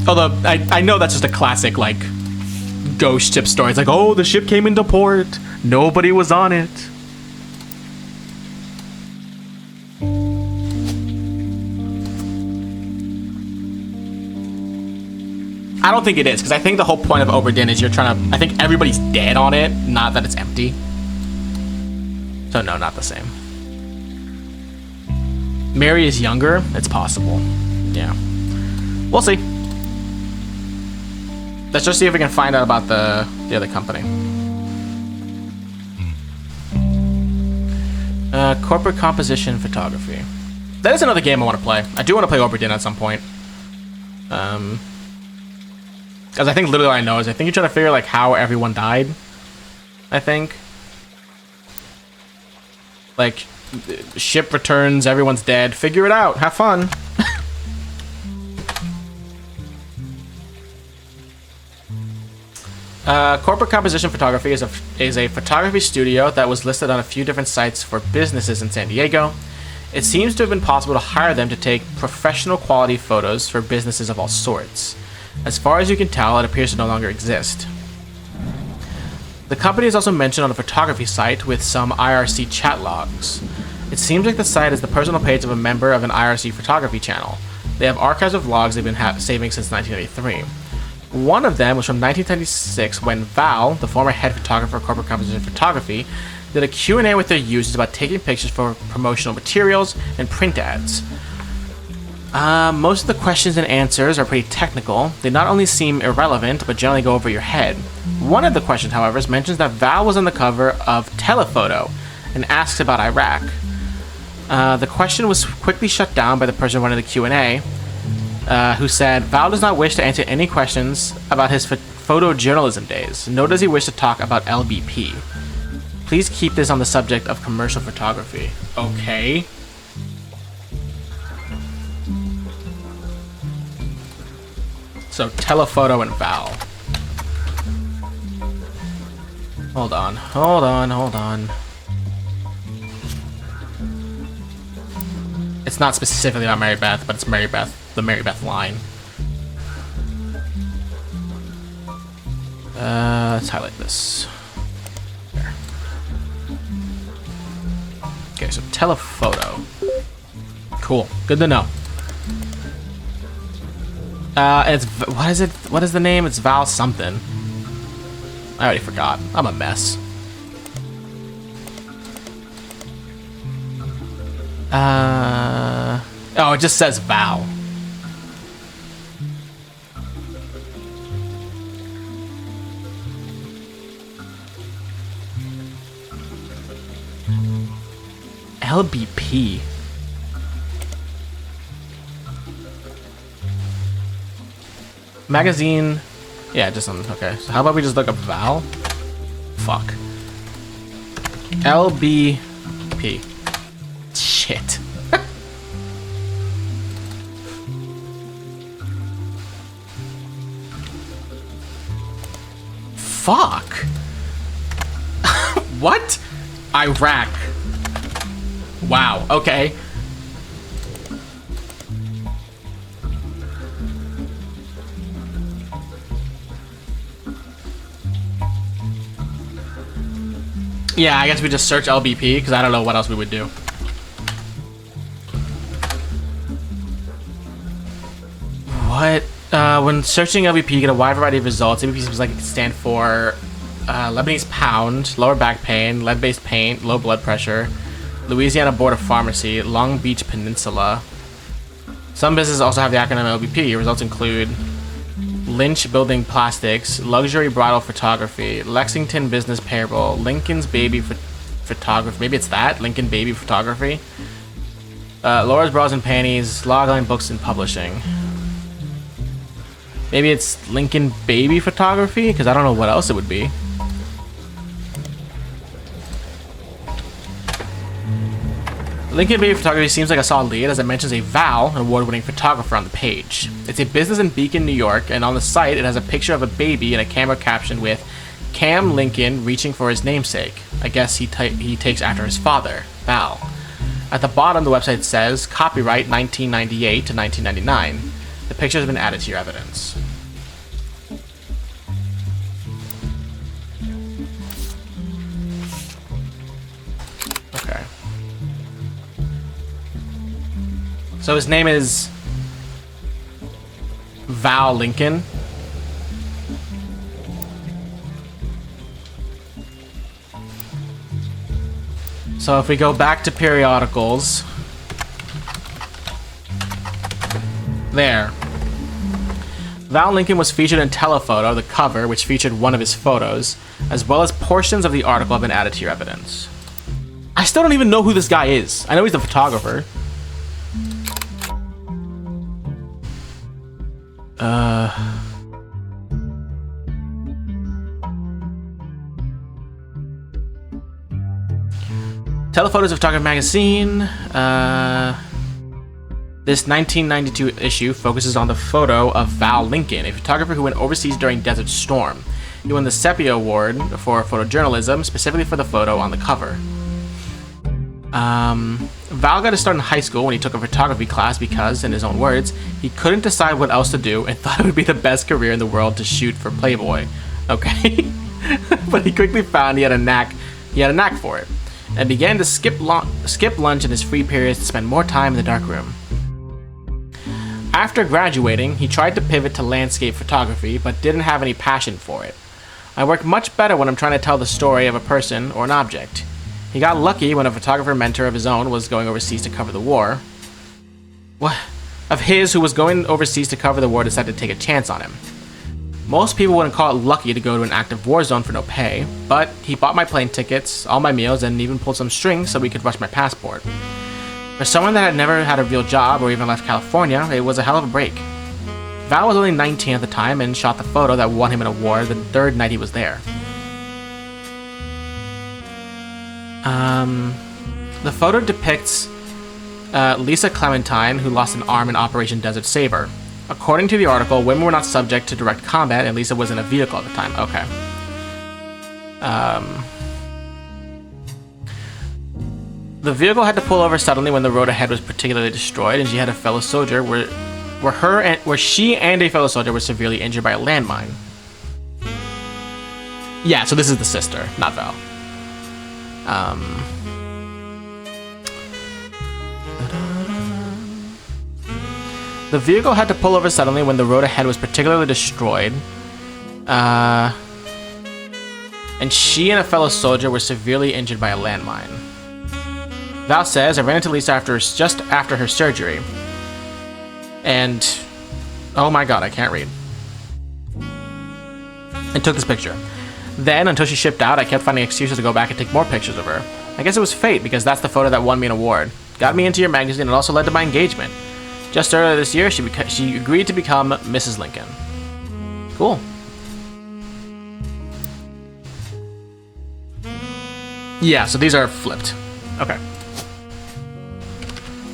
Although, I know that's just a classic, like, ghost ship story. It's like, oh, the ship came into port. Nobody was on it. I don't think it is, because I think the whole point of Obra Dinn is you're trying to... I think everybody's dead on it, not that it's empty. So no, not the same. Mary is younger? It's possible. Yeah. We'll see. Let's just see if we can find out about the other company. Corporate Composition Photography. That is another game I want to play. I do want to play Obra Dinn at some point. Because I think literally all I know is I think you're trying to figure like how everyone died. I think. Like, ship returns, everyone's dead. Figure it out. Have fun. Corporate Composition Photography is a photography studio that was listed on a few different sites for businesses in San Diego. It seems to have been possible to hire them to take professional quality photos for businesses of all sorts. As far as you can tell, it appears to no longer exist. The company is also mentioned on a photography site with some IRC chat logs. It seems like the site is the personal page of a member of an IRC photography channel. They have archives of logs they've been saving since 1983. One of them was from 1996 when Val, the former head photographer of Corporate Composition Photography, did a Q&A with their users about taking pictures for promotional materials and print ads. Most of the questions and answers are pretty technical. They not only seem irrelevant, but generally go over your head. One of the questions, however, mentions that Val was on the cover of Telephoto and asks about Iraq. The question was quickly shut down by the person running the Q&A, who said, Val does not wish to answer any questions about his photojournalism days, nor does he wish to talk about LBP. Please keep this on the subject of commercial photography. Okay. So, Telephoto and Val. Hold on. It's not specifically about Mary Beth, but it's Mary Beth, the Mary Beth line. Let's highlight this. There. Okay, so Telephoto. Cool, good to know. It's, what is the name? It's Val something. I already forgot. I'm a mess. Oh, it just says Val. LBP. Magazine. Yeah, just on. Okay. So how about we just look up Val? Fuck. LBP. Shit. Fuck. What? Iraq. Wow. Okay. Yeah, I guess we just search LBP because I don't know what else we would do. What? When searching LBP, you get a wide variety of results. LBP seems like it could stand for Lebanese pound, lower back pain, lead-based pain, low blood pressure, Louisiana Board of Pharmacy, Long Beach Peninsula. Some businesses also have the acronym LBP. Results include Lynch Building Plastics, Luxury Bridal Photography, Lexington Business Payroll, Lincoln's Baby Photography. Maybe it's that? Lincoln Baby Photography. Laura's Bras and Panties, Logline Books and Publishing. Maybe it's Lincoln Baby Photography, because I don't know what else it would be. Lincoln Baby Photography seems like a solid lead, as it mentions a Val, an award-winning photographer, on the page. It's a business in Beacon, New York, and on the site it has a picture of a baby and a camera caption with Cam Lincoln reaching for his namesake. I guess he takes after his father, Val. At the bottom, the website says, copyright 1998 to 1999. The picture has been added to your evidence. Okay. So his name is Val Lincoln. So if we go back to periodicals, there. Val Lincoln was featured in Telephoto, the cover, which featured one of his photos, as well as portions of the article have been added to your evidence. I still don't even know who this guy is. I know he's the photographer. Telephoto's a photography magazine. This 1992 issue focuses on the photo of Val Lincoln, a photographer who went overseas during Desert Storm. He won the Sepia Award for photojournalism, specifically for the photo on the cover. Val got his start in high school when he took a photography class because, in his own words, he couldn't decide what else to do and thought it would be the best career in the world to shoot for Playboy. Okay. But he quickly found he had a knack for it, and began to skip lunch in his free periods to spend more time in the darkroom. After graduating, he tried to pivot to landscape photography, but didn't have any passion for it. I work much better when I'm trying to tell the story of a person or an object. He got lucky when a photographer mentor of his own was going overseas to cover the war. Who was going overseas to cover the war decided to take a chance on him. Most people wouldn't call it lucky to go to an active war zone for no pay, but he bought my plane tickets, all my meals, and even pulled some strings so we could rush my passport. For someone that had never had a real job or even left California, it was a hell of a break. Val was only 19 at the time and shot the photo that won him an award the third night he was there. The photo depicts Lisa Clementine, who lost an arm in Operation Desert Saber. According to the article, women were not subject to direct combat, and Lisa was in a vehicle at the time. Okay. The vehicle had to pull over suddenly when the road ahead was particularly destroyed, and she had a fellow soldier where she and a fellow soldier were severely injured by a landmine. Yeah, so this is the sister, not Val. The vehicle had to pull over suddenly when the road ahead was particularly destroyed. And she and a fellow soldier were severely injured by a landmine. Val says, I ran into Lisa just after her surgery. And, oh my god, I can't read. And took this picture. Then, until she shipped out, I kept finding excuses to go back and take more pictures of her. I guess it was fate, because that's the photo that won me an award. Got me into your magazine and also led to my engagement. Just earlier this year, she agreed to become Mrs. Lincoln. Cool. Yeah, so these are flipped. Okay.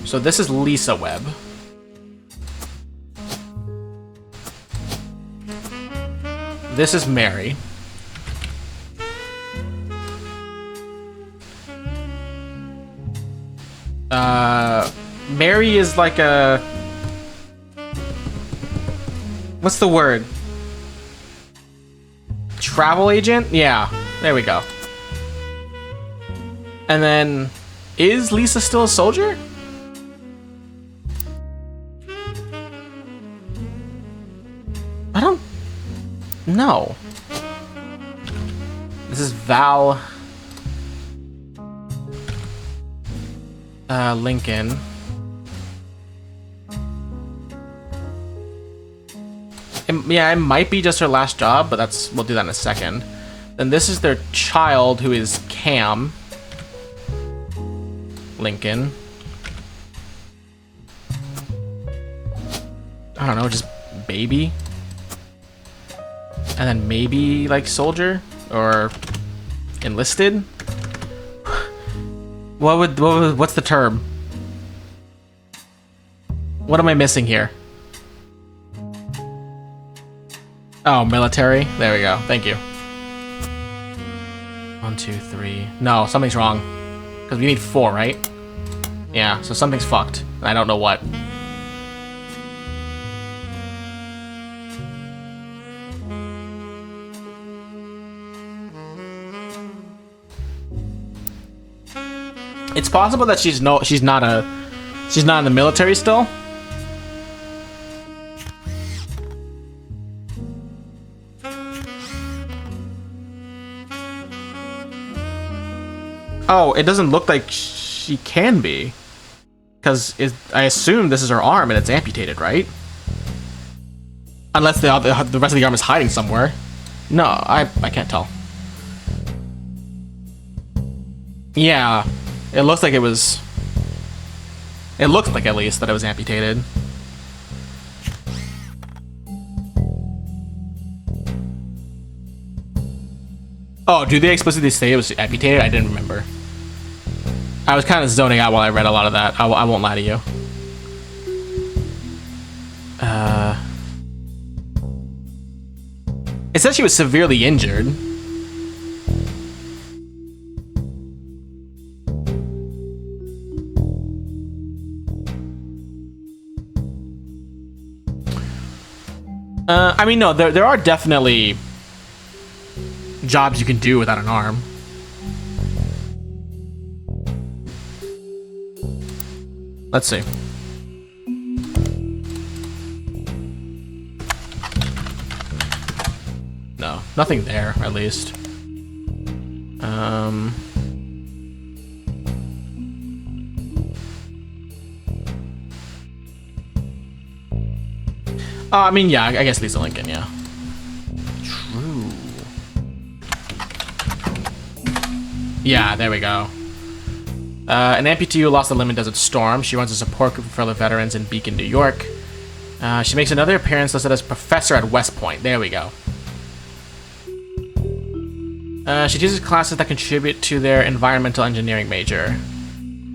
So this is Lisa Webb. This is Mary. Mary is like a... What's the word? Travel agent? Yeah, there we go. And then, is Lisa still a soldier? I don't know. This is Val Lincoln. Yeah, it might be just her last job, but we'll do that in a second. Then this is their child, who is Cam Lincoln. I don't know, just baby. And then maybe like soldier or enlisted. What's the term? What am I missing here? Oh, military. There we go. Thank you. 1, 2, 3. No, something's wrong. Because we need 4, right? Yeah, so something's fucked. I don't know what. It's possible that she's not in the military still. Oh, it doesn't look like she can be, because I assume this is her arm and it's amputated, right? Unless the rest of the arm is hiding somewhere. No, I can't tell. Yeah. It looks like it was... It looked like, at least, that it was amputated. Oh, do they explicitly say it was amputated? I didn't remember. I was kind of zoning out while I read a lot of that. I won't lie to you. It says she was severely injured. I mean, no, there are definitely jobs you can do without an arm. Let's see. No, nothing there, at least. I mean, yeah, I guess Lisa Lincoln, yeah. True. Yeah, there we go. An amputee who lost a limb in Desert Storm. She runs a support group for fellow veterans in Beacon, New York. She makes another appearance listed as professor at West Point. There we go. She teaches classes that contribute to their environmental engineering major.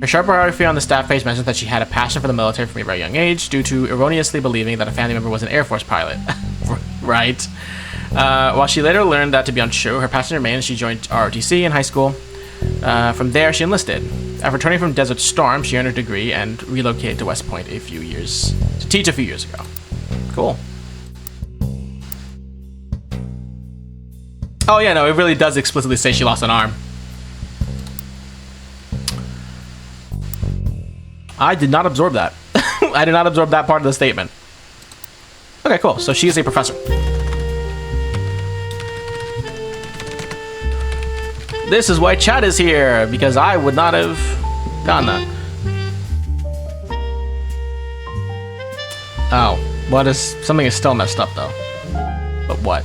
Her short biography on the staff page mentions that she had a passion for the military from a very young age due to erroneously believing that a family member was an Air Force pilot. Right. While she later learned that to be untrue, her passion remained as she joined ROTC in high school. From there, she enlisted. After returning from Desert Storm, she earned her degree and relocated to West Point to teach a few years ago. Cool. Oh yeah, no, it really does explicitly say she lost an arm. I did not absorb that. I did not absorb that part of the statement. Okay, cool. So she is a professor. This is why Chad is here, because I would not have gotten that. Oh, something is still messed up though. But what?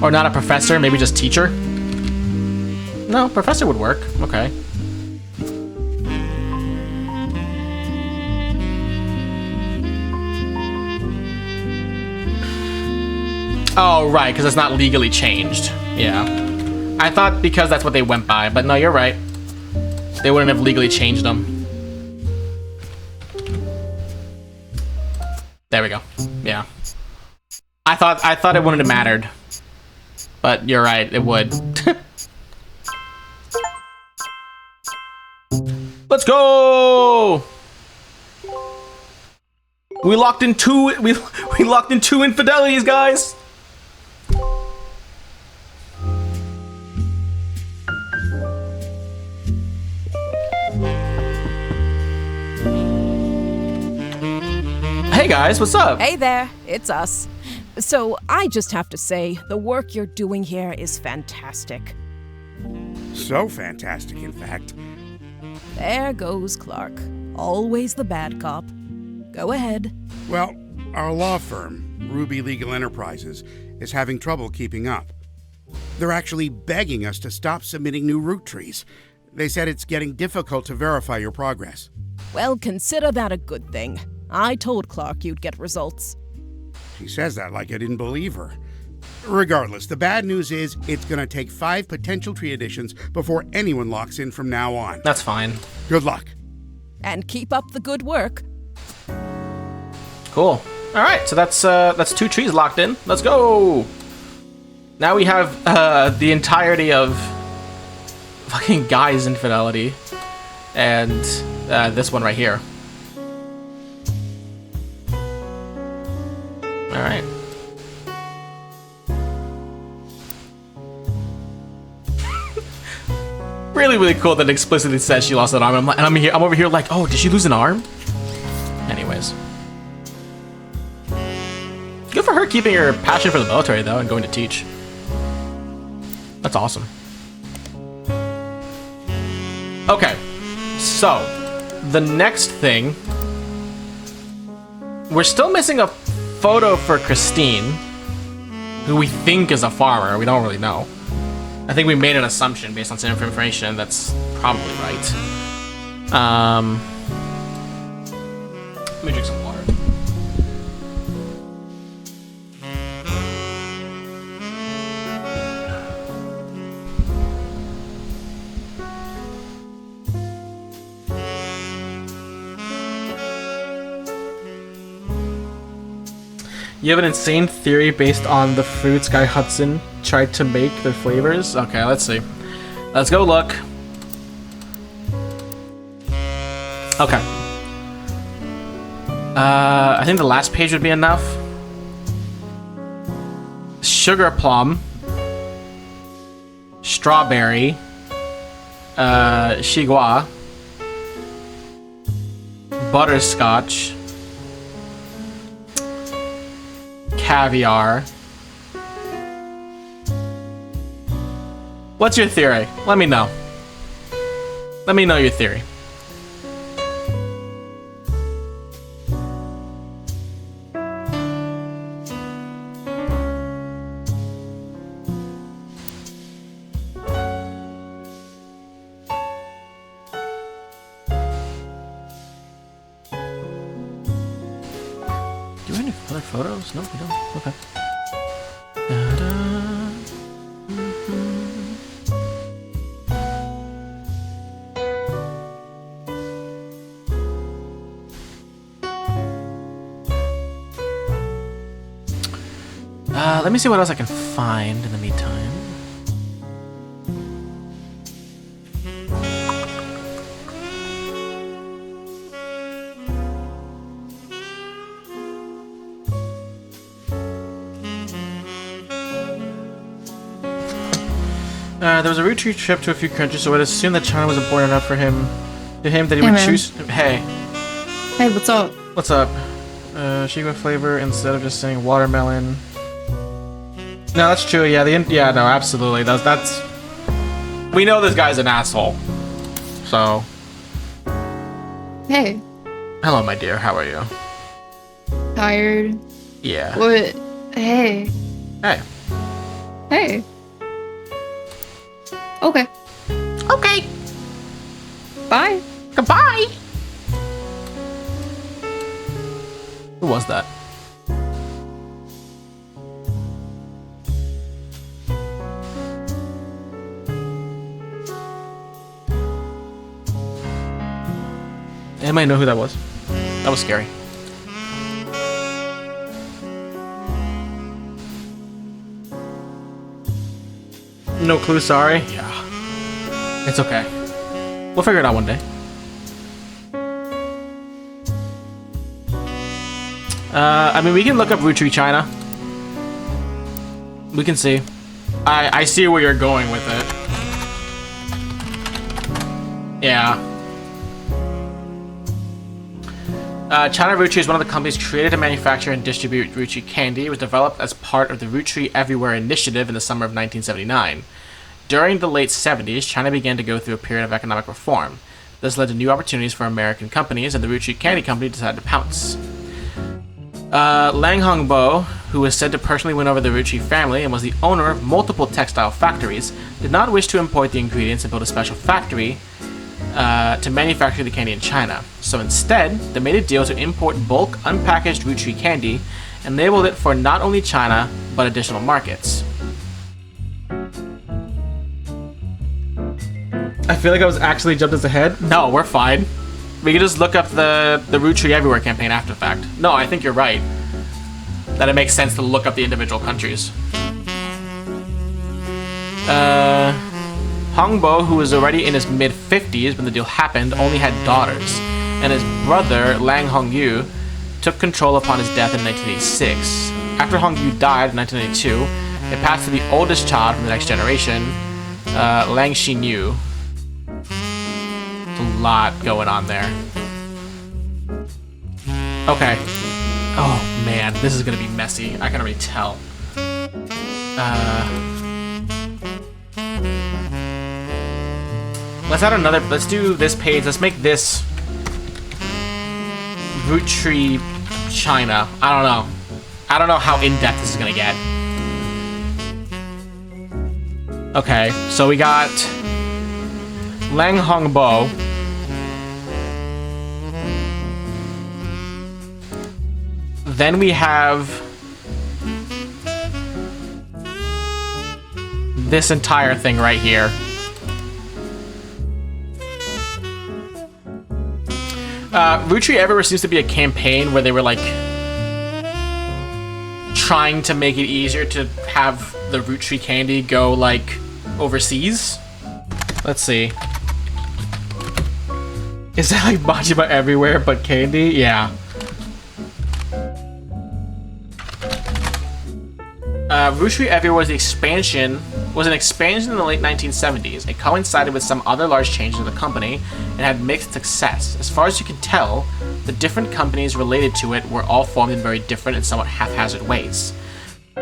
Or not a professor, maybe just teacher? No, professor would work. Okay. Oh, right, because it's not legally changed. Yeah. I thought because that's what they went by, but no, you're right. They wouldn't have legally changed them. There we go. Yeah. I thought it wouldn't have mattered. But you're right, it would. Let's go! We locked in two. We locked in two infidelities, guys. Hey guys, what's up? Hey there, it's us. So I just have to say, the work you're doing here is fantastic. So fantastic, in fact. There goes Clark. Always the bad cop. Go ahead. Well, our law firm, Ruby Legal Enterprises, is having trouble keeping up. They're actually begging us to stop submitting new Roottrees. They said it's getting difficult to verify your progress. Well, consider that a good thing. I told Clark you'd get results. She says that like I didn't believe her. Regardless, the bad news is it's going to take 5 potential tree additions before anyone locks in from now on. That's fine. Good luck. And keep up the good work. Cool. All right, so that's 2 trees locked in. Let's go. Now we have the entirety of fucking Guy's infidelity and this one right here. All right. Really, really cool that it explicitly says she lost an arm. I'm over here like, oh, did she lose an arm? Anyways. Good for her keeping her passion for the military, though, and going to teach. That's awesome. Okay. So, the next thing... We're still missing a photo for Christine, who we think is a farmer. We don't really know. I think we made an assumption based on some information that's probably right. Let me drink some water. You have an insane theory based on the fruits Guy Hudson tried to make their flavors? Okay, let's see. Let's go look. Okay. I think the last page would be enough. Sugar plum. Strawberry. Chigua. Butterscotch. Caviar. What's your theory? Let me know. Let me know your theory. Do we have any other photos? No, we don't. Okay. Let me see what else I can find in the meantime. There was a retreat trip to a few countries, so I'd assume that China was important enough for him, that he would choose. Hey. Hey, what's up? What's up? Chigua flavor instead of just saying watermelon. No, that's true. Yeah, yeah, no, absolutely. That's. We know this guy's an asshole. So. Hey. Hello, my dear. How are you? Tired? Yeah. What? Hey. Hey. Hey. Okay. Okay. Bye. Goodbye. Who was that? Anybody know who that was? That was scary. No clue, sorry. Yeah. It's okay. We'll figure it out one day. I mean, we can look up Roottrees China. We can see. I see where you're going with it. Yeah. China Roottrees is one of the companies created to manufacture and distribute Roottrees candy. It was developed as part of the Roottrees Everywhere initiative in the summer of 1979. During the late 70s, China began to go through a period of economic reform. This led to new opportunities for American companies, and the Roottrees Candy Company decided to pounce. Lang Hongbo, who was said to personally win over the Roottrees family and was the owner of multiple textile factories, did not wish to import the ingredients and build a special factory to manufacture the candy in China. So instead, they made a deal to import bulk unpackaged Roottrees candy and labeled it for not only China, but additional markets. I feel like I was actually jumped us ahead. No, we're fine. We can just look up the Roottrees Everywhere campaign after the fact. No, I think you're right. That it makes sense to look up the individual countries. Hongbo, who was already in his mid-50s when the deal happened, only had daughters, and his brother, Lang Hongyu, took control upon his death in 1986. After Hongyu died in 1982, it passed to the oldest child from the next generation, Lang Xinyu. A lot going on there. Okay. Oh man, this is gonna be messy. I can already tell. Let's add another. Let's do this page. Let's make this Roottrees China. I don't know. I don't know how in depth this is gonna get. Okay, so we got Lang Hongbo. Then we have this entire thing right here. Roottrees Everywhere seems to be a campaign where they were like trying to make it easier to have the Roottrees candy go like overseas. Let's see. Is that like Majima Everywhere but candy? Yeah. Roottrees Everywhere was an expansion in the late 1970s. It coincided with some other large changes in the company and had mixed success. As far as you can tell, the different companies related to it were all formed in very different and somewhat haphazard ways.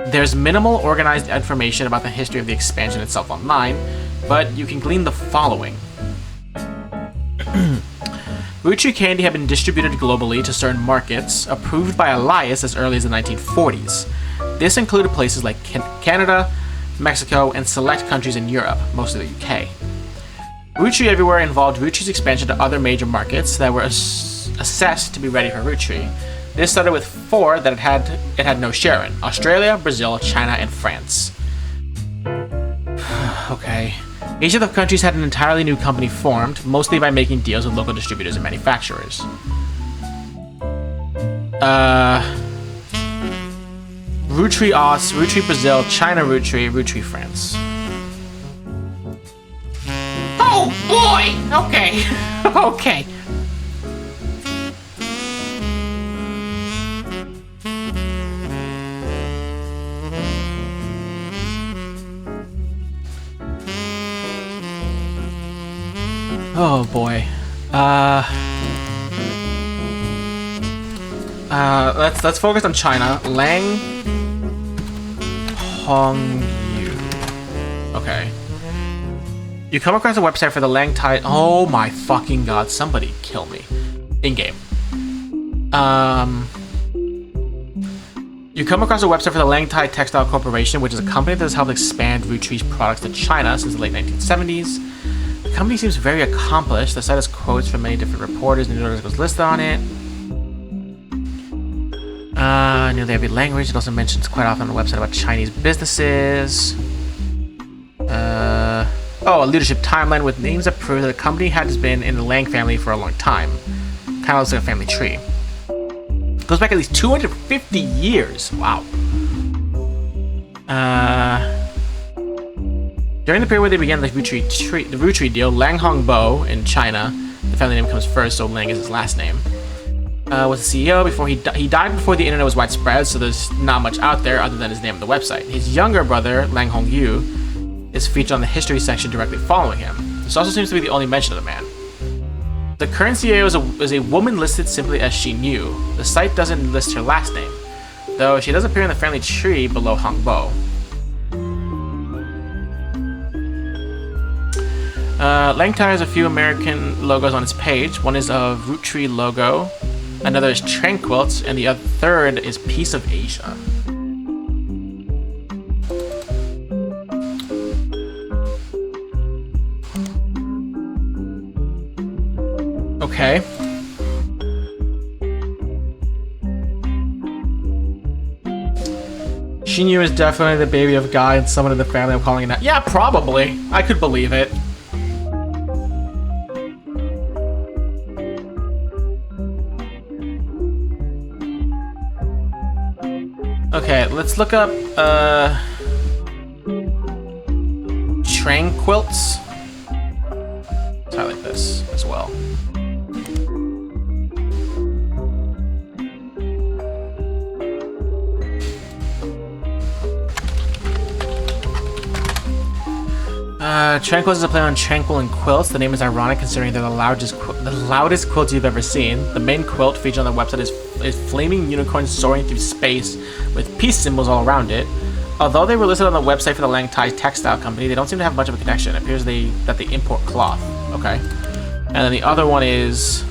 There's minimal organized information about the history of the expansion itself online, but you can glean the following. Roottrees candy had been distributed globally to certain markets, approved by Elias as early as the 1940s. This included places like Canada, Mexico, and select countries in Europe, mostly the UK. Roottrees Everywhere involved Roottrees' expansion to other major markets that were assessed to be ready for Roottrees. This started with 4 that it had no share in: Australia, Brazil, China, and France. Okay. Each of the countries had an entirely new company formed, mostly by making deals with local distributors and manufacturers. Roottrees Aus, Roottrees Brazil, China Roottrees France. Oh boy! Okay. Okay. Oh boy. Let's focus on China. Lang Hongyu. Okay. You come across a website for the Lang Tai. Oh my fucking god! Somebody kill me. In game. You come across a website for the Lang Tai Textile Corporation, which is a company that has helped expand Roottrees products to China since the late 1970s. The company seems very accomplished. The site has quotes from many different reporters and news articles listed on it. Nearly every language. It also mentions quite often on the website about Chinese businesses. A leadership timeline with names that prove that the company has been in the Lang family for a long time. Kind of looks like a family tree. Goes back at least 250 years. Wow. During the period where they began the Roottrees deal, Lang Hongbo in China, the family name comes first, so Lang is his last name, was the CEO before he died before the internet was widespread, so there's not much out there other than his name and the website. His younger brother, Lang Hongyu, is featured on the history section directly following him. This also seems to be the only mention of the man. The current CEO is a woman listed simply as Xin Yu. The site doesn't list her last name, though she does appear in the family tree below Hongbo. Langtai has a few American logos on its page. One is a Roottrees logo, another is Tranquilts, and the third is Piece of Asia. Okay. Shinyu is definitely the baby of God and someone in the family I'm calling it out. Yeah, probably. I could believe it. Okay, let's look up Tranquilts. Let's highlight this as well. Tranquilts is a play on tranquil and quilts. The name is ironic considering they're the loudest quilts you've ever seen. The main quilt featured on the website is flaming unicorns soaring through space with peace symbols all around it. Although they were listed on the website for the Langtai textile company, they don't seem to have much of a connection. It appears that they import cloth. Okay. And then the other one is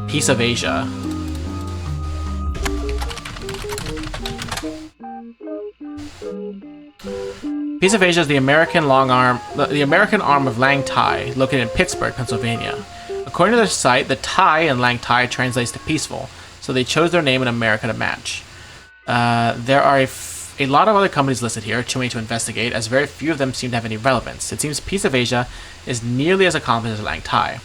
Piece of Asia. Piece of Asia is the American arm of Langtai, located in Pittsburgh, Pennsylvania. According to their site, the Tai in Langtai translates to peaceful, so they chose their name in America to match. There are a lot of other companies listed here, too many to investigate, as very few of them seem to have any relevance. It seems Piece of Asia is nearly as accomplished as Langtai.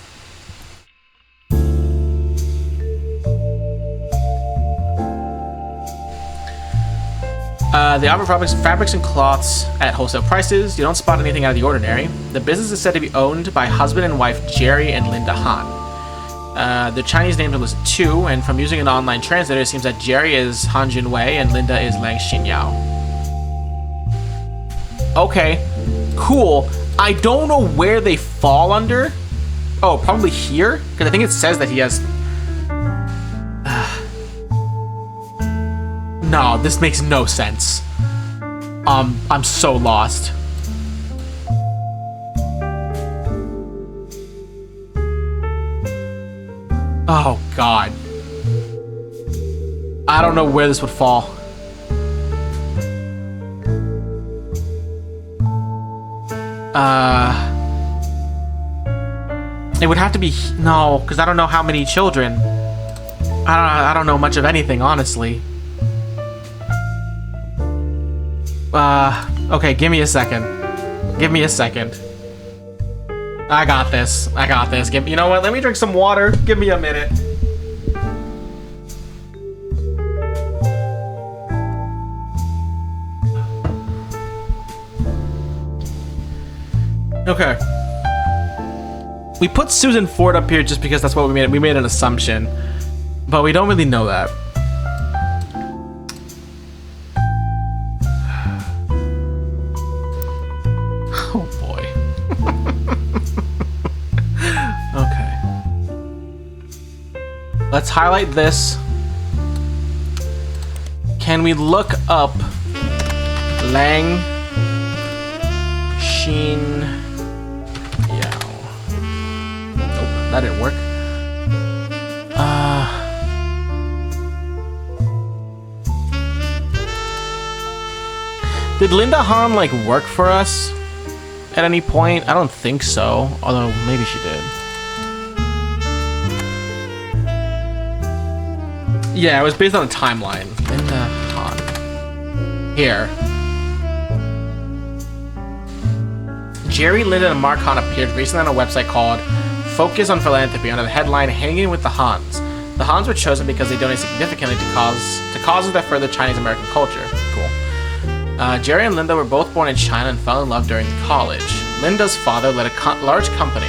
They offer fabrics and cloths at wholesale prices. You don't spot anything out of the ordinary. The business is said to be owned by husband and wife Jerry and Linda Han. The Chinese names are listed too, and from using an online translator, it seems that Jerry is Han Junwei and Linda is Lang Xinyao. Okay, cool. I don't know where they fall under. Oh, probably here? Because I think it says that he has... No, this makes no sense. I'm so lost. Oh, God. I don't know where this would fall. It would have to be... No, because I don't know how many children. I don't know much of anything, honestly. Okay, give me a second. Give me a second. I got this. I got this. You know what? Let me drink some water. Give me a minute. Okay. We put Susan Ford up here just because that's what we made. We made an assumption. But we don't really know that. Let's highlight this. Can we look up Lang Xin Yao? Nope, that didn't work. Did Linda Han like work for us at any point? I don't think so, although maybe she did. Yeah, it was based on a timeline. Linda Han. Here. Jerry, Linda, and Mark Han appeared recently on a website called Focus on Philanthropy under the headline Hanging with the Hans. The Hans were chosen because they donate significantly to causes that further Chinese-American culture. Cool. Jerry and Linda were both born in China and fell in love during college. Linda's father led a large company.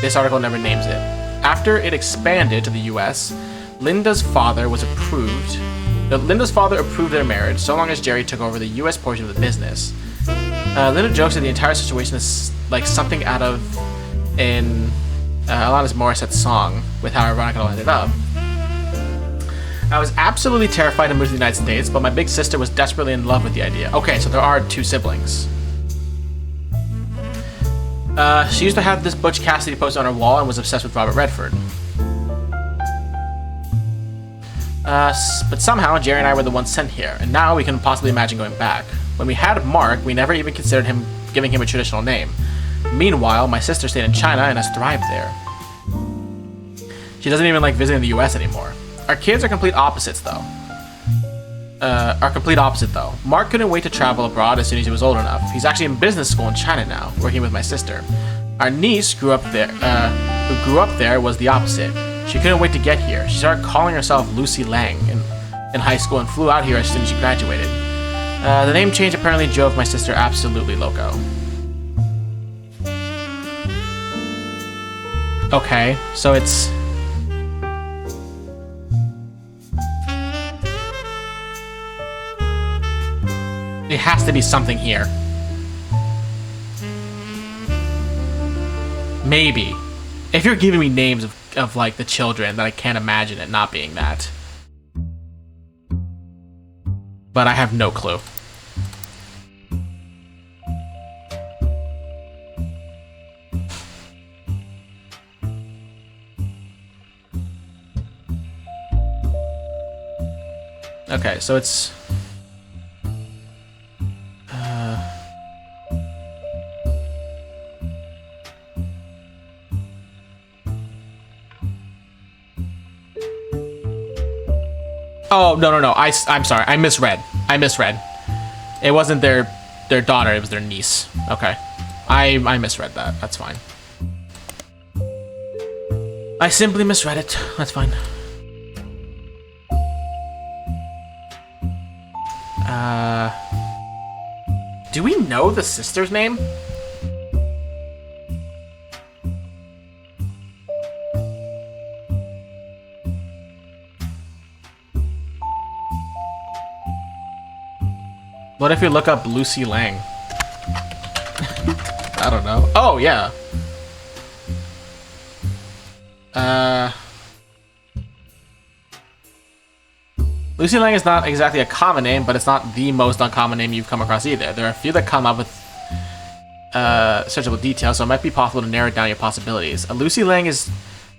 This article never names it. After it expanded to the US, Linda's father approved their marriage so long as Jerry took over the U.S. portion of the business. Linda jokes that the entire situation is like something out of an Alanis Morissette song, with how ironic it all ended up. I was absolutely terrified to move to the United States, but my big sister was desperately in love with the idea. Okay, so there are 2 siblings. She used to have this Butch Cassidy poster on her wall and was obsessed with Robert Redford. But somehow, Jerry and I were the ones sent here, and now we can possibly imagine going back. When we had Mark, we never even considered giving him a traditional name. Meanwhile, my sister stayed in China and has thrived there. She doesn't even like visiting the US anymore. Our kids are complete opposites, though. Mark couldn't wait to travel abroad as soon as he was old enough. He's actually in business school in China now, working with my sister. Our niece who grew up there, was the opposite. She couldn't wait to get here. She started calling herself Lucy Lang in high school and flew out here as soon as she graduated. The name change apparently drove my sister absolutely loco. Okay, so it's... It has to be something here. Maybe. If you're giving me names of like the children, then I can't imagine it not being that. But I have no clue. Okay, so it's... Oh, no. I'm sorry. I misread. It wasn't their daughter, it was their niece. Okay. I misread that. That's fine. I simply misread it. That's fine. Do we know the sister's name? What if you look up Lucy Lang? I don't know. Oh, yeah. Lucy Lang is not exactly a common name, but it's not the most uncommon name you've come across either. There are a few that come up with searchable details, so it might be possible to narrow down your possibilities. Lucy Lang is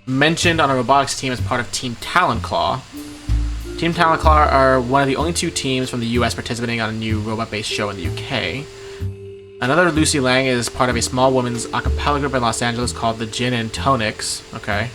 mentioned on a robotics team as part of Team Talon Claw. Team Talon Claw are one of the only 2 teams from the US participating on a new robot-based show in the UK. Another Lucy Lang is part of a small women's a cappella group in Los Angeles called the Gin and Tonics. Okay.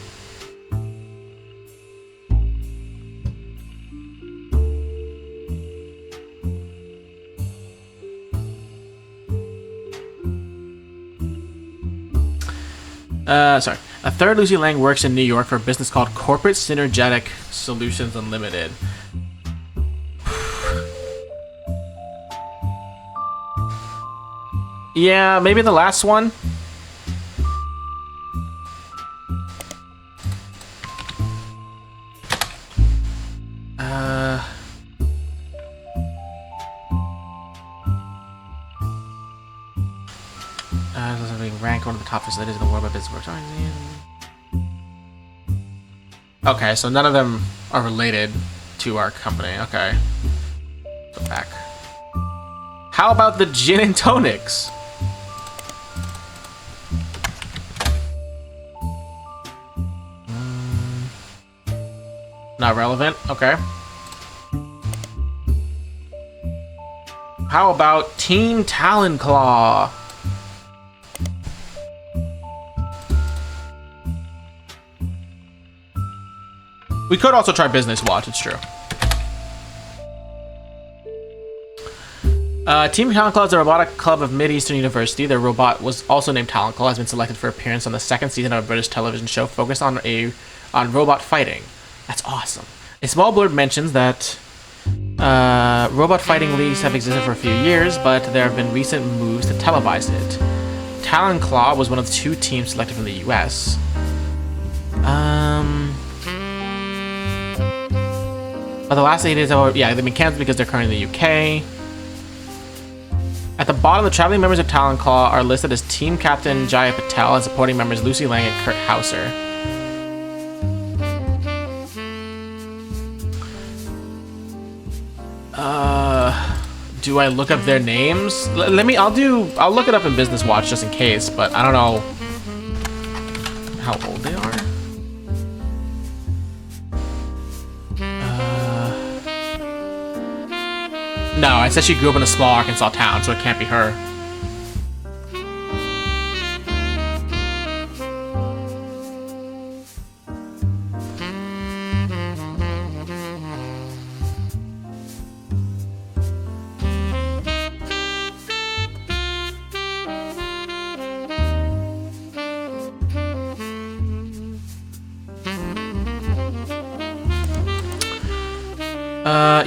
Sorry. A third Lucy Lang works in New York for a business called Corporate Synergetic Solutions Unlimited. Yeah, maybe the last one. Ranked one of the top facilities in the world by business work. Okay, so none of them are related to our company. Okay. Go back. How about the Gin and Tonics? Not relevant. Okay. How about Team Talon Claw? We could also try Business Watch, it's true. Team Talon Claw is a robotic club of Mid-Eastern University. Their robot was also named Talon Claw, has been selected for appearance on the 2nd season of a British television show focused on robot fighting. That's awesome. A small blurb mentions that robot fighting leagues have existed for a few years, but there have been recent moves to televise it. Talon Claw was one of the 2 teams selected from the US. But the last 8 days, they've been canceled because they're currently in the UK. At the bottom, the traveling members of Talon Claw are listed as Team Captain Jaya Patel and supporting members Lucy Lang and Kurt Hauser. Do I look up their names? I'll look it up in Business Watch just in case, but I don't know how old they are. No, I said she grew up in a small Arkansas town, so it can't be her.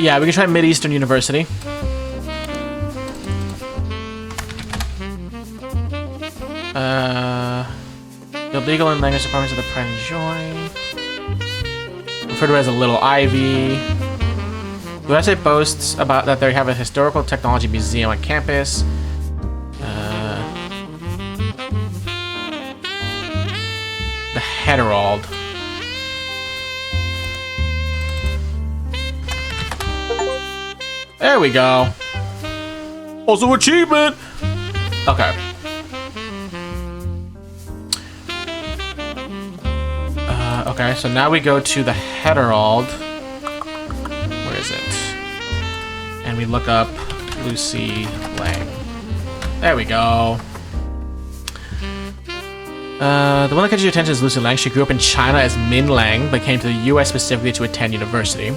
Yeah, we can try Mid-Eastern University. The legal and language departments of the Pride and Joy. Referred to as a Little Ivy. The website boasts about that they have a historical technology museum on campus. The Herald. There we go. Also achievement. Okay. Okay, so now we go to the Herald. Where is it? And we look up Lucy Lang. There we go. The one that catches your attention is Lucy Lang. She grew up in China as Min Lang, but came to the US specifically to attend university.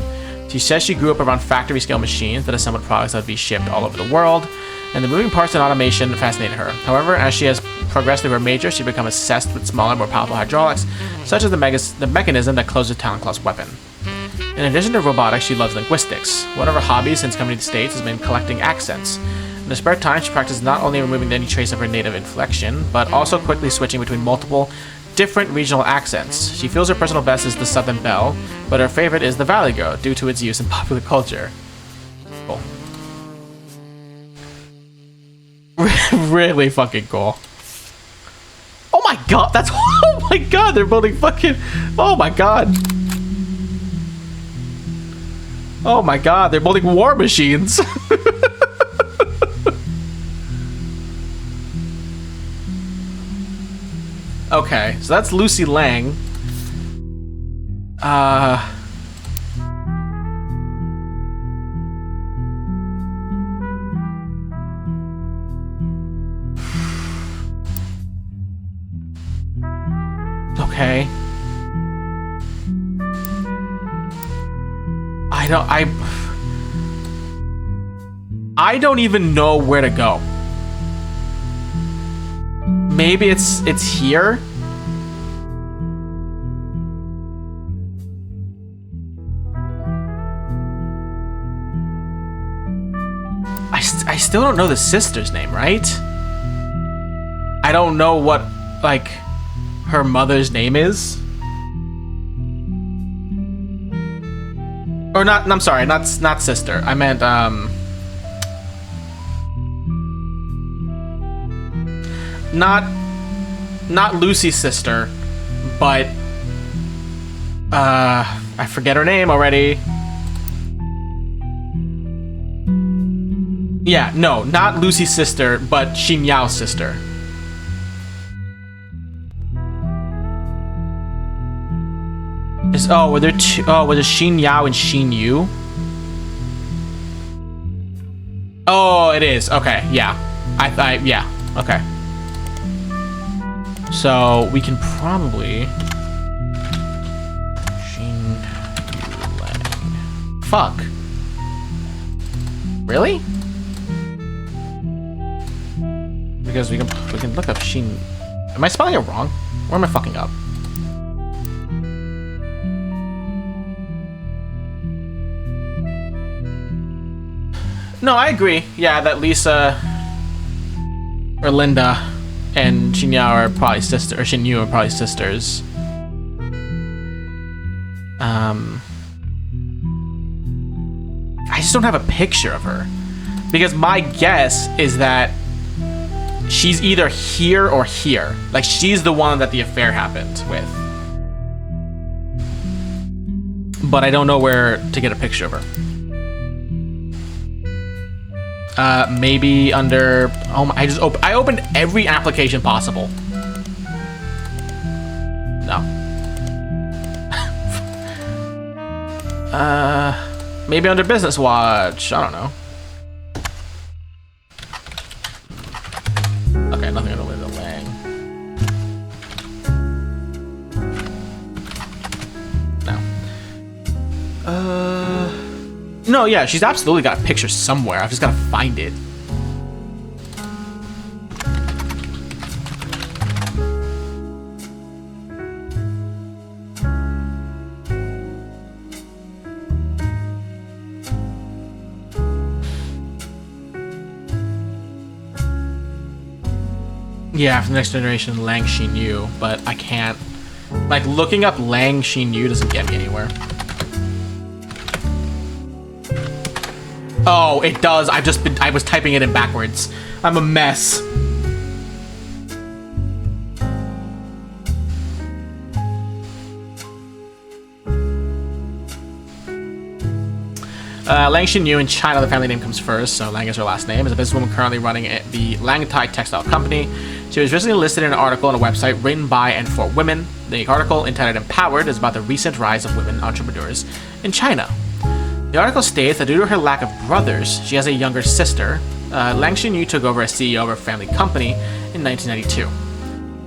She says she grew up around factory-scale machines that assembled products that would be shipped all over the world, and the moving parts and automation fascinated her. However, as she has progressed through her major, she's become obsessed with smaller, more powerful hydraulics, such as the mechanism that closes Talon Claw's weapon. In addition to robotics, she loves linguistics. One of her hobbies since coming to the States has been collecting accents. In her spare time, she practices not only removing any trace of her native inflection, but also quickly switching between multiple different regional accents. She feels her personal best is the Southern Belle, but her favorite is the Valley Girl due to its use in popular culture. Cool. Really fucking cool. Oh my god, that's... Oh my god, they're building fucking... Oh my god. Oh my god, they're building war machines. Okay, so that's Lucy Lang. Okay. I don't even know where to go. Maybe it's here. I still don't know the sister's name, right? I don't know what, like, her mother's name is. Or not, I'm sorry, not sister. I meant, not Lucy's sister, but I forget her name already. Yeah, no, not Lucy's sister, but Xin Yao's sister. Were there two? Oh, was it Xin Yao and Xin Yu? Oh, it is. Okay, yeah. Yeah. Okay. So we can probably Xin Yu Lang. Fuck. Really? Because we can look up Xin. Am I spelling it wrong? Or am I fucking up? No, I agree. Yeah, that Lisa or Linda and Xin Yao are probably sisters, or Xin Yu are probably sisters. just don't have a picture of her. Because my guess is that she's either here or here. Like, she's the one that the affair happened with. But I don't know where to get a picture of her. Maybe under... Oh my, I opened every application possible. No. Maybe under Business Watch. I don't know. Okay, nothing under Linda Lang. No. No, yeah, she's absolutely got a picture somewhere. I've just gotta find it. Yeah, from the Next Generation, Lang Xinyu, but I can't. Like, looking up Lang Xinyu doesn't get me anywhere. Oh, it does. I was typing it in backwards. I'm a mess. Lang Xinyu in China, the family name comes first, so Lang is her last name, is a businesswoman currently running the Langtai Textile Company. She was recently listed in an article on a website written by and for women. The article, entitled Empowered, is about the recent rise of women entrepreneurs in China. The article states that due to her lack of brothers, she has a younger sister. Lang Xinyu took over as CEO of her family company in 1992.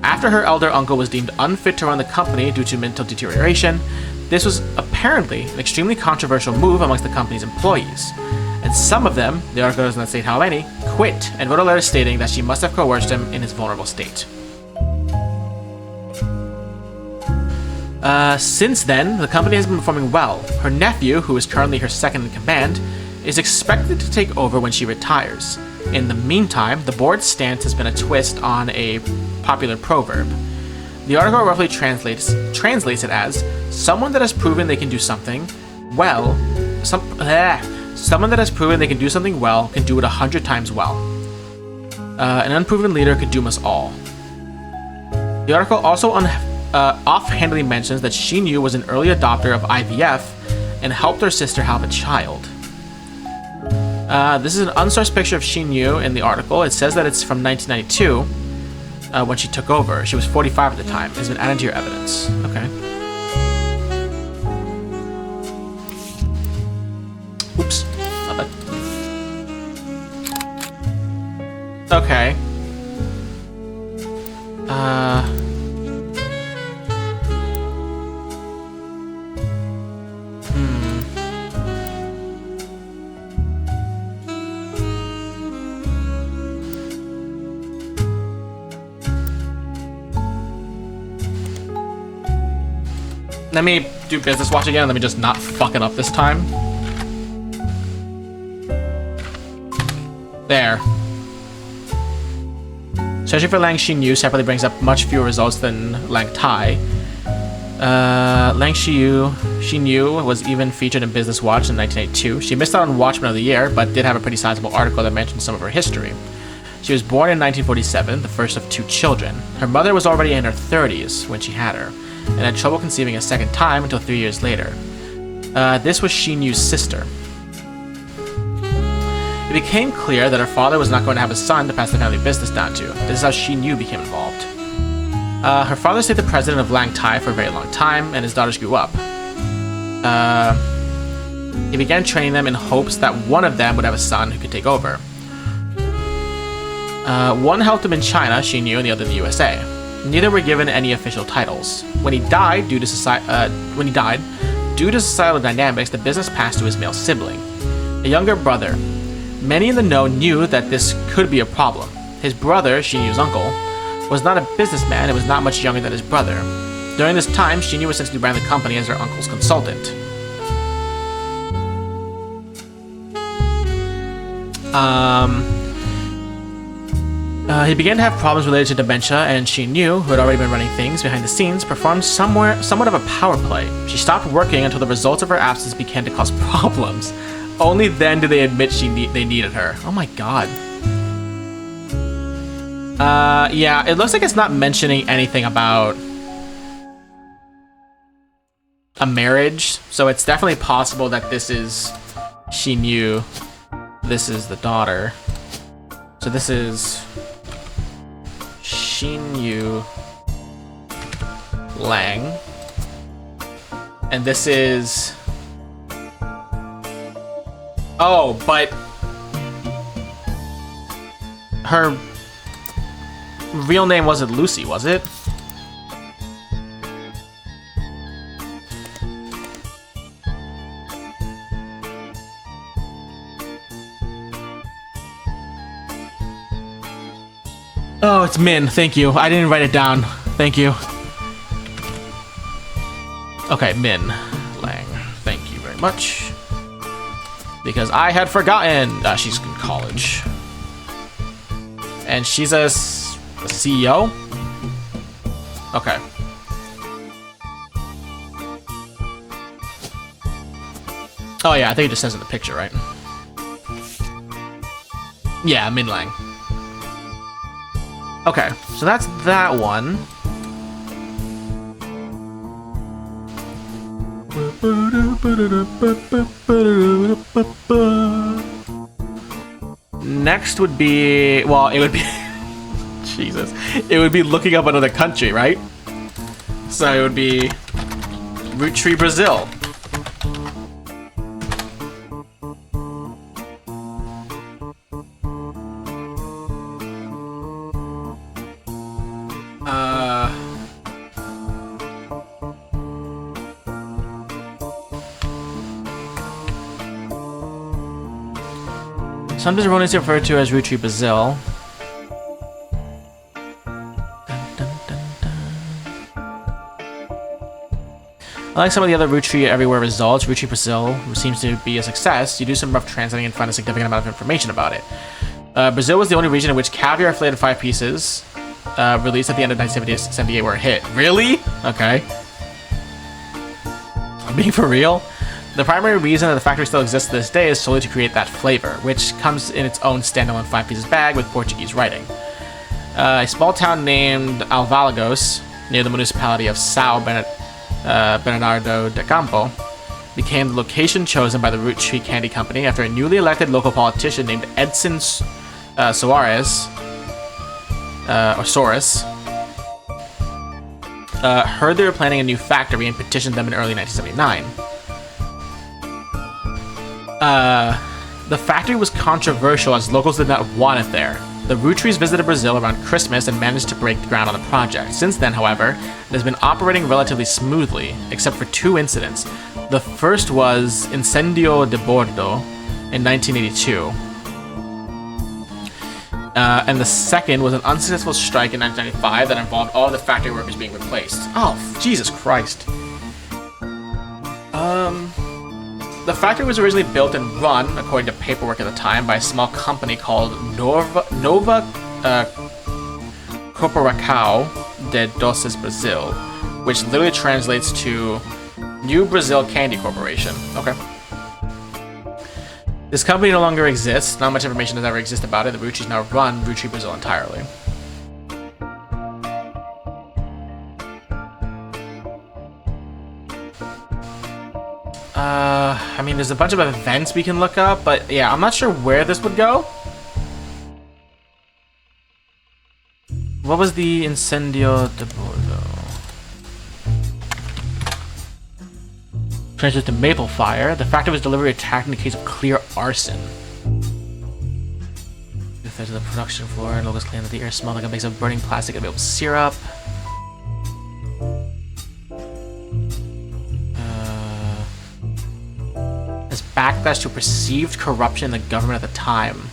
After her elder uncle was deemed unfit to run the company due to mental deterioration, this was apparently an extremely controversial move amongst the company's employees. And some of them, the article does not state how many, quit and wrote a letter stating that she must have coerced him in his vulnerable state. Since then, the company has been performing well. Her nephew, who is currently her second in command, is expected to take over when she retires. In the meantime, the board's stance has been a twist on a popular proverb. The article roughly translates it as, someone that has proven they can do something well, someone that has proven they can do something well can do it 100 times well. An unproven leader could doom us all. The article also offhandedly mentions that Xinyu was an early adopter of IVF and helped her sister have a child. This is an unsourced picture of Xinyu in the article. It says that it's from 1992 when she took over. She was 45 at the time. It has been added to your evidence. Okay. Oops. My bad. Okay. Let me do Business Watch again. Let me just not fuck it up this time. There. Searching for Lang Xinyu separately brings up much fewer results than Lang Tai. Lang Xinyu was even featured in Business Watch in 1982. She missed out on Watchman of the Year, but did have a pretty sizable article that mentioned some of her history. She was born in 1947, the first of 2 children. Her mother was already in her 30s when she had her, and had trouble conceiving a second time until 3 years later. This was Xinyu's sister. It became clear that her father was not going to have a son to pass the family business down to. This is how Xinyu became involved. Her father stayed the president of Lang Tai for a very long time, and his daughters grew up. He began training them in hopes that one of them would have a son who could take over. One helped him in China, Xinyu, and the other in the USA. Neither were given any official titles. When he died, due to societal dynamics, the business passed to his male sibling, a younger brother. Many in the know knew that this could be a problem. His brother, Xinyu's uncle, was not a businessman and was not much younger than his brother. During this time, Xinyu essentially ran the company as her uncle's consultant. He began to have problems related to dementia, and Xinyu, who had already been running things behind the scenes, performed somewhat of a power play. She stopped working until the results of her absence began to cause problems. Only then do they admit they needed her. Oh my god. Yeah, it looks like it's not mentioning anything about a marriage, so it's definitely possible that this is... She knew this is the daughter. So this is... Xinyu Lang. And this is... Oh, but... Her real name wasn't Lucy, was it? Oh, it's Min. Thank you. I didn't write it down. Thank you. Okay, Min Lang. Thank you very much. Because I had forgotten. She's in college. And she's a CEO? Okay. Oh yeah, I think it just says in the picture, right? Yeah, Min Lang. Okay, so that's that one. Next would be, well, it would be, Jesus, it would be looking up another country, right? So it would be Roottrees, Brazil. Sometimes everyone is referred to as Roottrees, Brazil. Unlike some of the other Roottrees Everywhere results, Roottrees, Brazil seems to be a success. You do some rough translating and find a significant amount of information about it. Brazil was the only region in which caviar-flavored 5 pieces released at the end of 1978 were a hit. Really? Okay. I'm being for real? The primary reason that the factory still exists to this day is solely to create that flavor, which comes in its own standalone 5 pieces bag with Portuguese writing. A small town named Alvalagos, near the municipality of São Bernardo de Campo, became the location chosen by the Roottrees Candy Company after a newly elected local politician named Edson Soares, heard they were planning a new factory and petitioned them in early 1979. The factory was controversial as locals did not want it there. The Roottrees visited Brazil around Christmas and managed to break ground on the project. Since then, however, it has been operating relatively smoothly, except for 2 incidents. The first was Incendio de Bordo in 1982. And the second was an unsuccessful strike in 1995 that involved all the factory workers being replaced. Oh, Jesus Christ. The factory was originally built and run, according to paperwork at the time, by a small company called Nova Corporação de Doces Brazil, which literally translates to New Brazil Candy Corporation. Okay. This company no longer exists. Not much information has ever existed about it. The Roottrees now run Roottrees Brazil entirely. I mean, there's a bunch of events we can look up, but yeah, I'm not sure where this would go. What was the Incendio de Bordo? Translated to Maple Fire. The factory was deliberately attacked in the case of clear arson. To the production floor, and locals claim that the air smelled like a mix of burning plastic and maple syrup. As backlash to perceived corruption in the government at the time.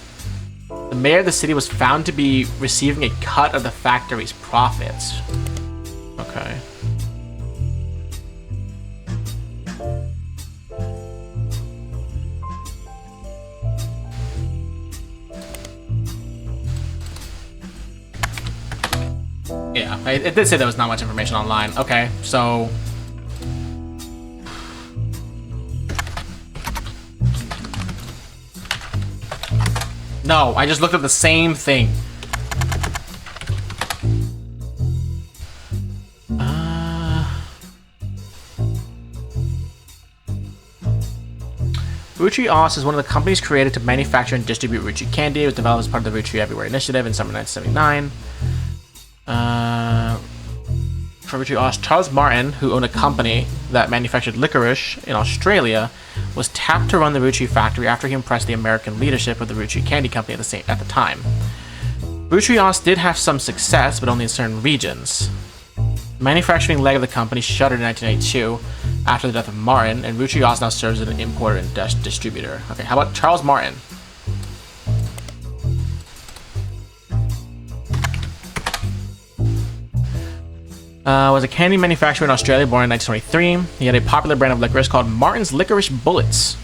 The mayor of the city was found to be receiving a cut of the factory's profits. Okay. Yeah, it did say there was not much information online. Okay, so... No, I just looked up the same thing. Roottrees is one of the companies created to manufacture and distribute Roottrees candy. It was developed as part of the Roottrees Everywhere initiative in summer 1979. For Roottrees, Charles Martin, who owned a company that manufactured licorice in Australia, was tapped to run the Roottrees factory after he impressed the American leadership of the Roottrees Candy Company at the time. Roottrees did have some success, but only in certain regions. The manufacturing leg of the company shuttered in 1982 after the death of Martin, and Roottrees now serves as an importer and distributor. Okay, how about Charles Martin? Was a candy manufacturer in Australia, born in 1923. He had a popular brand of licorice called Martin's Licorice Bullets.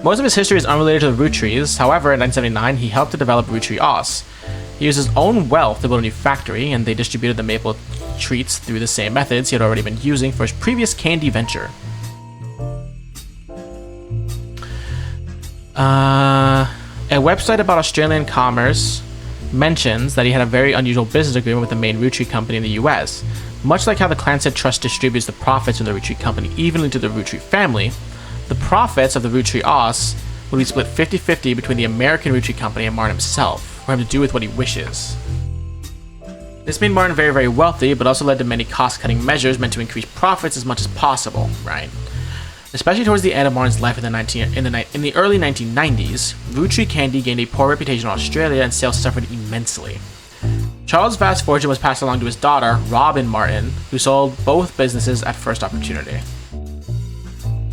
Most of his history is unrelated to the Roottrees. However, in 1979, he helped to develop Roottrees. He used his own wealth to build a new factory, and they distributed the maple treats through the same methods he had already been using for his previous candy venture. A website about Australian commerce mentions that he had a very unusual business agreement with the main Roottrees company in the US. Much like how the Clanset Trust distributes the profits from the Roottrees company evenly to the Roottrees family, the profits of the Roottrees would be split 50-50 between the American Roottrees company and Martin himself, for him to do with what he wishes. This made Martin very, very wealthy, but also led to many cost-cutting measures meant to increase profits as much as possible, right? Especially towards the end of Martin's life in the early 1990s, Roottrees candy gained a poor reputation in Australia and sales suffered immensely. Charles' vast fortune was passed along to his daughter, Robin Martin, who sold both businesses at first opportunity.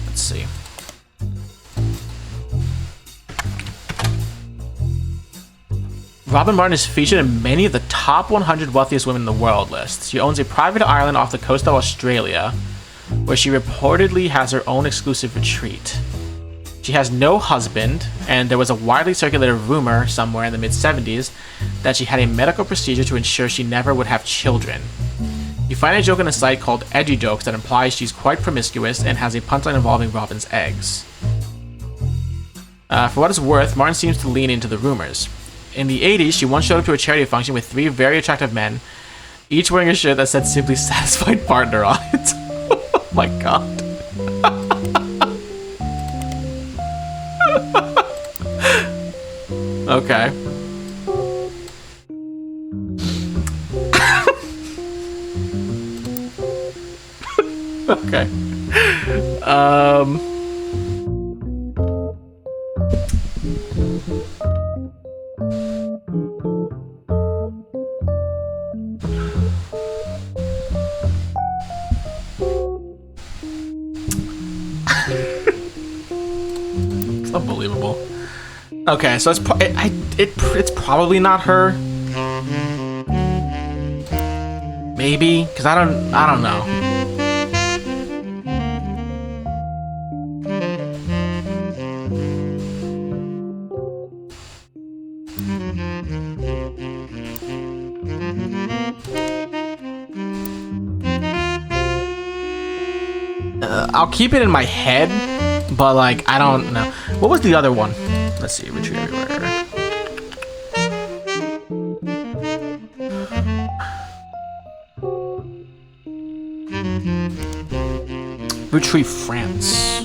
Let's see. Robin Martin is featured in many of the top 100 wealthiest women in the world lists. She owns a private island off the coast of Australia, where she reportedly has her own exclusive retreat. She has no husband, and there was a widely circulated rumor somewhere in the mid-70s that she had a medical procedure to ensure she never would have children. You find a joke on a site called Edgy Jokes that implies she's quite promiscuous and has a punchline involving Robin's eggs. For what it's worth, Martin seems to lean into the rumors. In the 80s, she once showed up to a charity function with 3 very attractive men, each wearing a shirt that said simply "Satisfied Partner" on it. Oh my god. Okay. Okay. It's unbelievable. Okay, so it's probably not her. Maybe, because I don't know. I'll keep it in my head, but like I don't know. What was the other one? Let's see, Roottrees Everywhere. Roottrees France.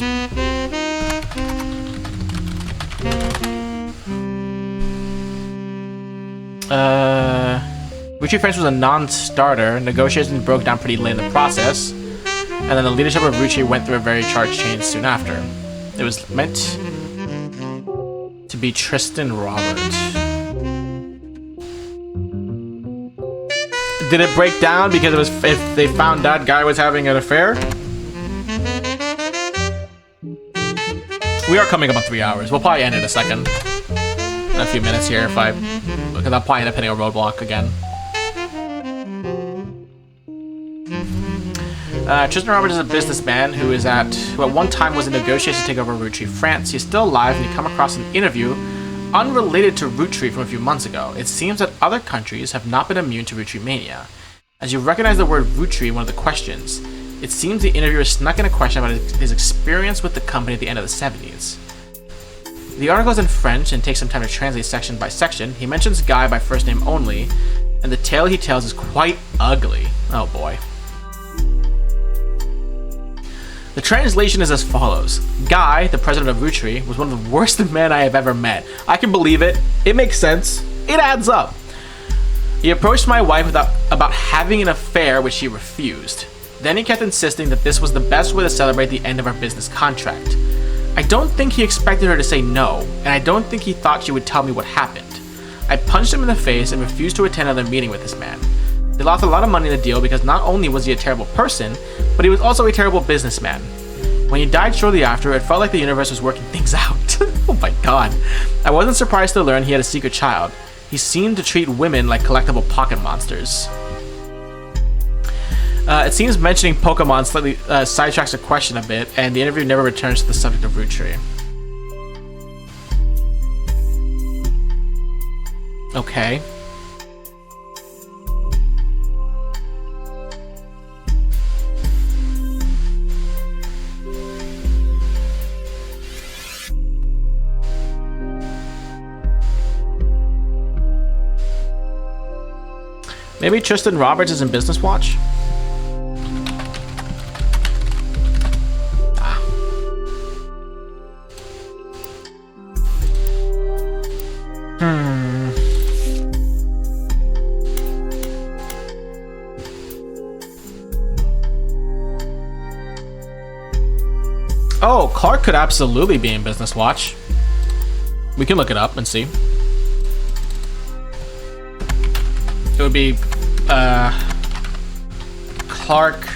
Roottrees France was a non-starter. Negotiations broke down pretty late in the process, and then the leadership of Roottrees went through a very charged change soon after. It was meant to be Tristan Robert. Did it break down because it was if they found that guy was having an affair? We are coming up on 3 hours. We'll probably end in a second. In a few minutes here because I'll probably end up hitting a roadblock again. Tristan Roberts is a businessman who at one time was in negotiations to take over Roottrees France. He's still alive, and you come across an interview unrelated to Roottrees from a few months ago. It seems that other countries have not been immune to Roottrees mania. As you recognize the word Roottrees in one of the questions, it seems the interviewer snuck in a question about his experience with the company at the end of the 70s. The article is in French and takes some time to translate section by section. He mentions Guy by first name only, and the tale he tells is quite ugly. Oh boy. The translation is as follows. Guy, the president of Roottrees, was one of the worst men I have ever met. I can believe it. It makes sense. It adds up. He approached my wife about having an affair, which she refused. Then he kept insisting that this was the best way to celebrate the end of our business contract. I don't think he expected her to say no, and I don't think he thought she would tell me what happened. I punched him in the face and refused to attend another meeting with this man. They lost a lot of money in the deal because not only was he a terrible person, but he was also a terrible businessman. When he died shortly after, it felt like the universe was working things out. Oh my god. I wasn't surprised to learn he had a secret child. He seemed to treat women like collectible pocket monsters. It seems mentioning Pokemon slightly sidetracks the question a bit, and the interview never returns to the subject of Roottrees. Okay. Maybe Tristan Roberts is in Business Watch? Oh, Clark could absolutely be in Business Watch. We can look it up and see. It would be Clark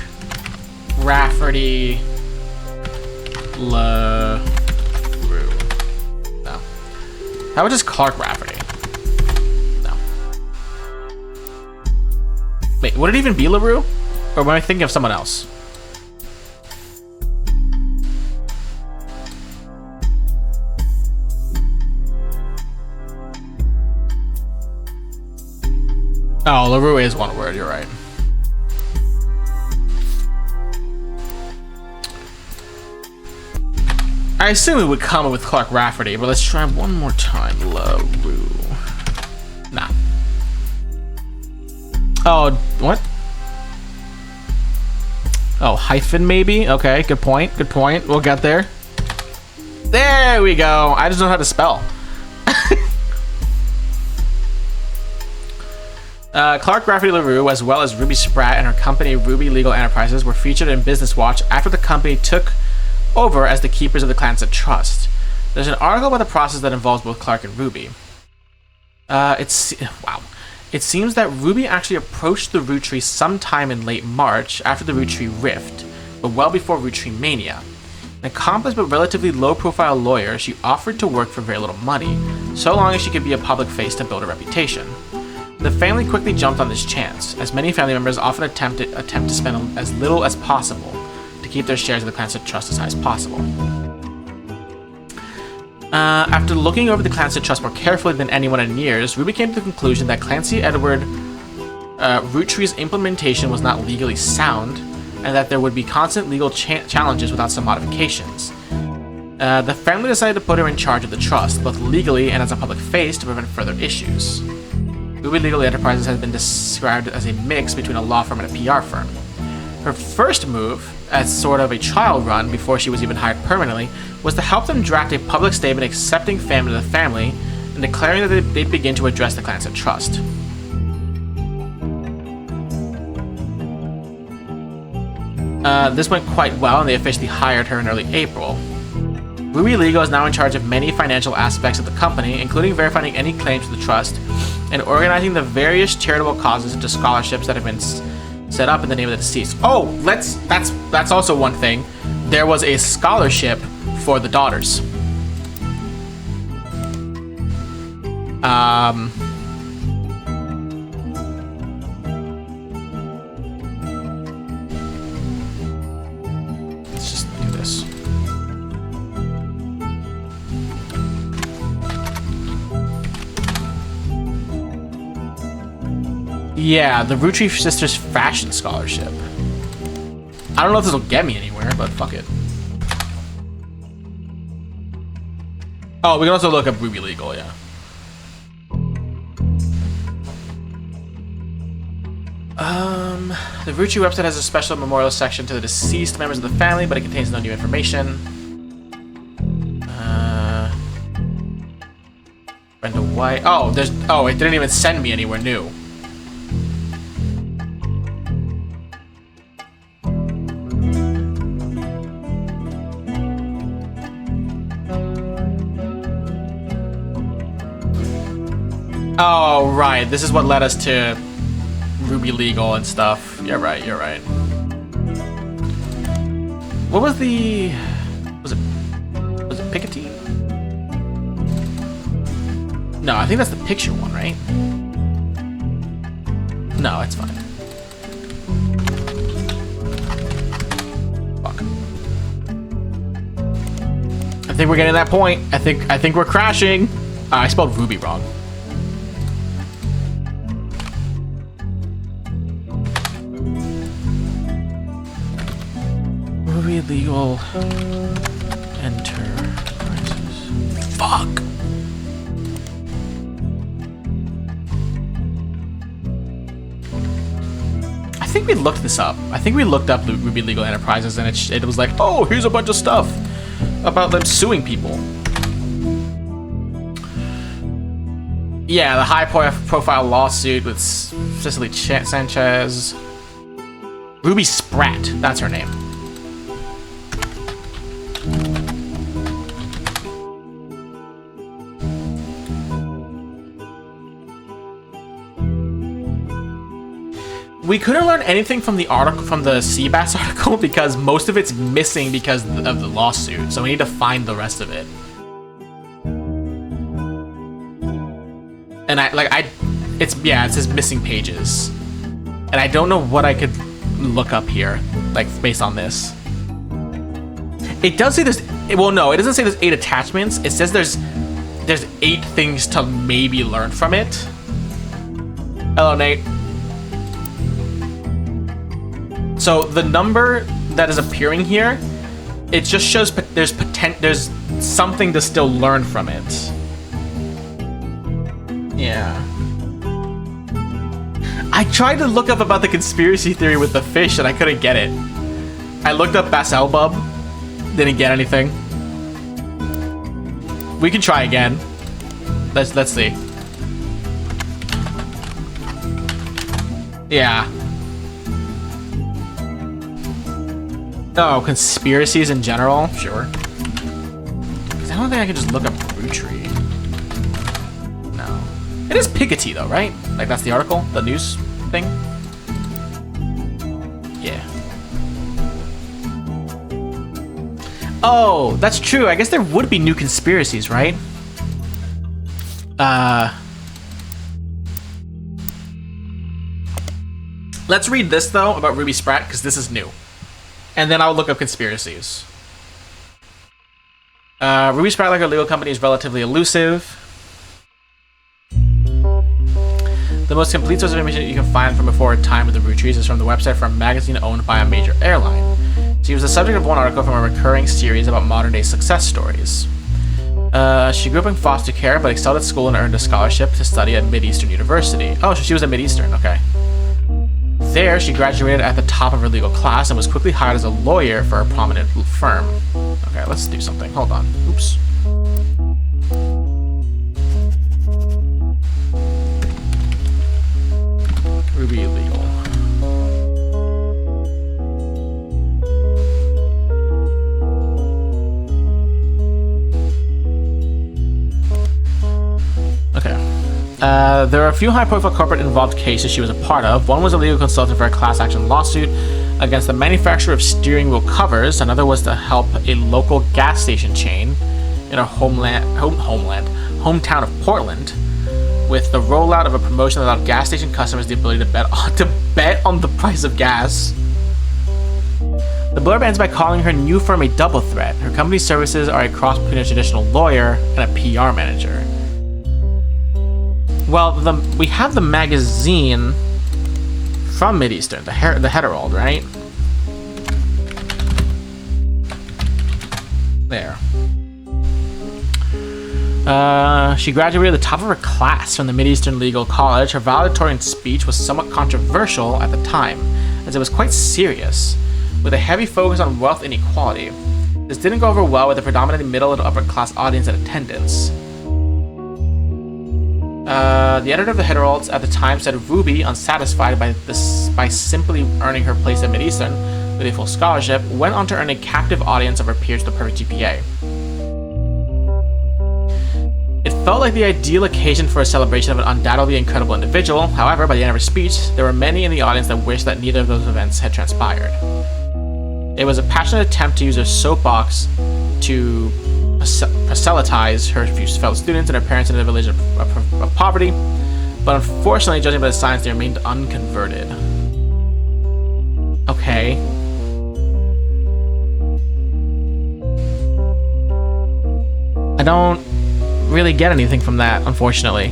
Rafferty LaRue. No. How about just Clark Rafferty? No. Wait, would it even be LaRue? Or am I thinking of someone else? Oh, LaRue is one word, you're right. I assume it would come with Clark Rafferty, but let's try one more time. LaRue. Nah. Oh, what? Oh, hyphen maybe? Okay, good point, good point. We'll get there. There we go. I just don't know how to spell. Clark Rafferty LaRue, as well as Ruby Spratt and her company Ruby Legal Enterprises, were featured in Business Watch after the company took over as the keepers of the Clanset Trust. There's an article about the process that involves both Clark and Ruby. It seems that Ruby actually approached the Roottrees sometime in late March after the Roottrees Rift, but well before Roottrees Mania. An accomplished but relatively low-profile lawyer, she offered to work for very little money, so long as she could be a public face to build a reputation. The family quickly jumped on this chance, as many family members often attempt to spend as little as possible to keep their shares of the Clanset Trust as high as possible. After looking over the Clanset Trust more carefully than anyone in years, Ruby came to the conclusion that Clancy Edward Roottrees' implementation was not legally sound, and that there would be constant legal challenges without some modifications. The family decided to put her in charge of the trust, both legally and as a public face, to prevent further issues. Ruby Legal Enterprises has been described as a mix between a law firm and a PR firm. Her first move, as sort of a trial run before she was even hired permanently, was to help them draft a public statement accepting Fam into the family and declaring that they'd begin to address the Clanset Trust. This went quite well, and they officially hired her in early April. Ruby Legal is now in charge of many financial aspects of the company, including verifying any claims to the trust and organizing the various charitable causes into scholarships that have been set up in the name of the deceased. Oh, that's also one thing. There was a scholarship for the daughters. Let's just do this. Yeah, the Roottrees Sisters Fashion Scholarship. I don't know if this will get me anywhere, but fuck it. Oh, we can also look up Ruby Legal, yeah. The Roottrees website has a special memorial section to the deceased members of the family, but it contains no new information. Brenda White. Oh, it didn't even send me anywhere new. Oh, right. This is what led us to Ruby Legal and stuff. You're right, you're right. What was the... Was it Piketty? No, I think that's the picture one, right? No, it's fine. Fuck. I think we're getting to that point. I think we're crashing. I spelled Ruby wrong. Ruby Legal Enterprises. Fuck. I think we looked this up. I think we looked up Ruby Legal Enterprises, and it was like, oh, here's a bunch of stuff about them suing people. Yeah, the high-profile lawsuit with Cicely Sanchez. Ruby Spratt, that's her name. We couldn't learn anything from the article, from the Seabass article, because most of it's missing because of the lawsuit. So we need to find the rest of it. And it says missing pages, and I don't know what I could look up here, like based on this. It does say there's, well, no, it doesn't say there's 8 attachments. It says there's 8 things to maybe learn from it. Hello, Nate. So the number that is appearing here, it just shows there's something to still learn from it. Yeah. I tried to look up about the conspiracy theory with the fish and I couldn't get it. I looked up Baselbub, didn't get anything. We can try again. Let's see. Yeah. Oh, conspiracies in general? Sure. Because I don't think I can just look up Roottrees. No. It is Piketty though, right? Like that's the article? The news thing? Yeah. Oh, that's true. I guess there would be new conspiracies, right? Let's read this though about Ruby Spratt, because this is new. And then I'll look up conspiracies. Ruby Spratt, like a legal company, is relatively elusive. The most complete source of information you can find from before time with the Roottrees is from the website from a magazine owned by a major airline. She was the subject of one article from a recurring series about modern-day success stories. She grew up in foster care, but excelled at school and earned a scholarship to study at Mid-Eastern University. Oh, so she was at Mid-Eastern, okay. There, she graduated at the top of her legal class and was quickly hired as a lawyer for a prominent firm. Okay, let's do something. Hold on. Oops. Ruby Legal. Okay. There are a few high-profile corporate-involved cases she was a part of. One was a legal consultant for a class-action lawsuit against the manufacturer of steering wheel covers. Another was to help a local gas station chain in her hometown of Portland with the rollout of a promotion that allowed gas station customers the ability to bet on the price of gas. The blurb ends by calling her new firm a double threat. Her company's services are a cross between a traditional lawyer and a PR manager. Well, we have the magazine from Mid-Eastern, the Herald, right? There. She graduated at the top of her class from the Mideastern Legal College. Her valedictorian speech was somewhat controversial at the time, as it was quite serious, with a heavy focus on wealth inequality. This didn't go over well with the predominantly middle and upper class audience in attendance. The editor of the Heralds at the time said Ruby, unsatisfied by simply earning her place at Mideastern with a full scholarship, went on to earn a captive audience of her peers with a perfect GPA. It felt like the ideal occasion for a celebration of an undoubtedly incredible individual. However, by the end of her speech, there were many in the audience that wished that neither of those events had transpired. It was a passionate attempt to use her soapbox to proselytize her fellow students and her parents into the religion of poverty, but unfortunately, judging by the signs, they remained unconverted. Okay. I don't really get anything from that, unfortunately.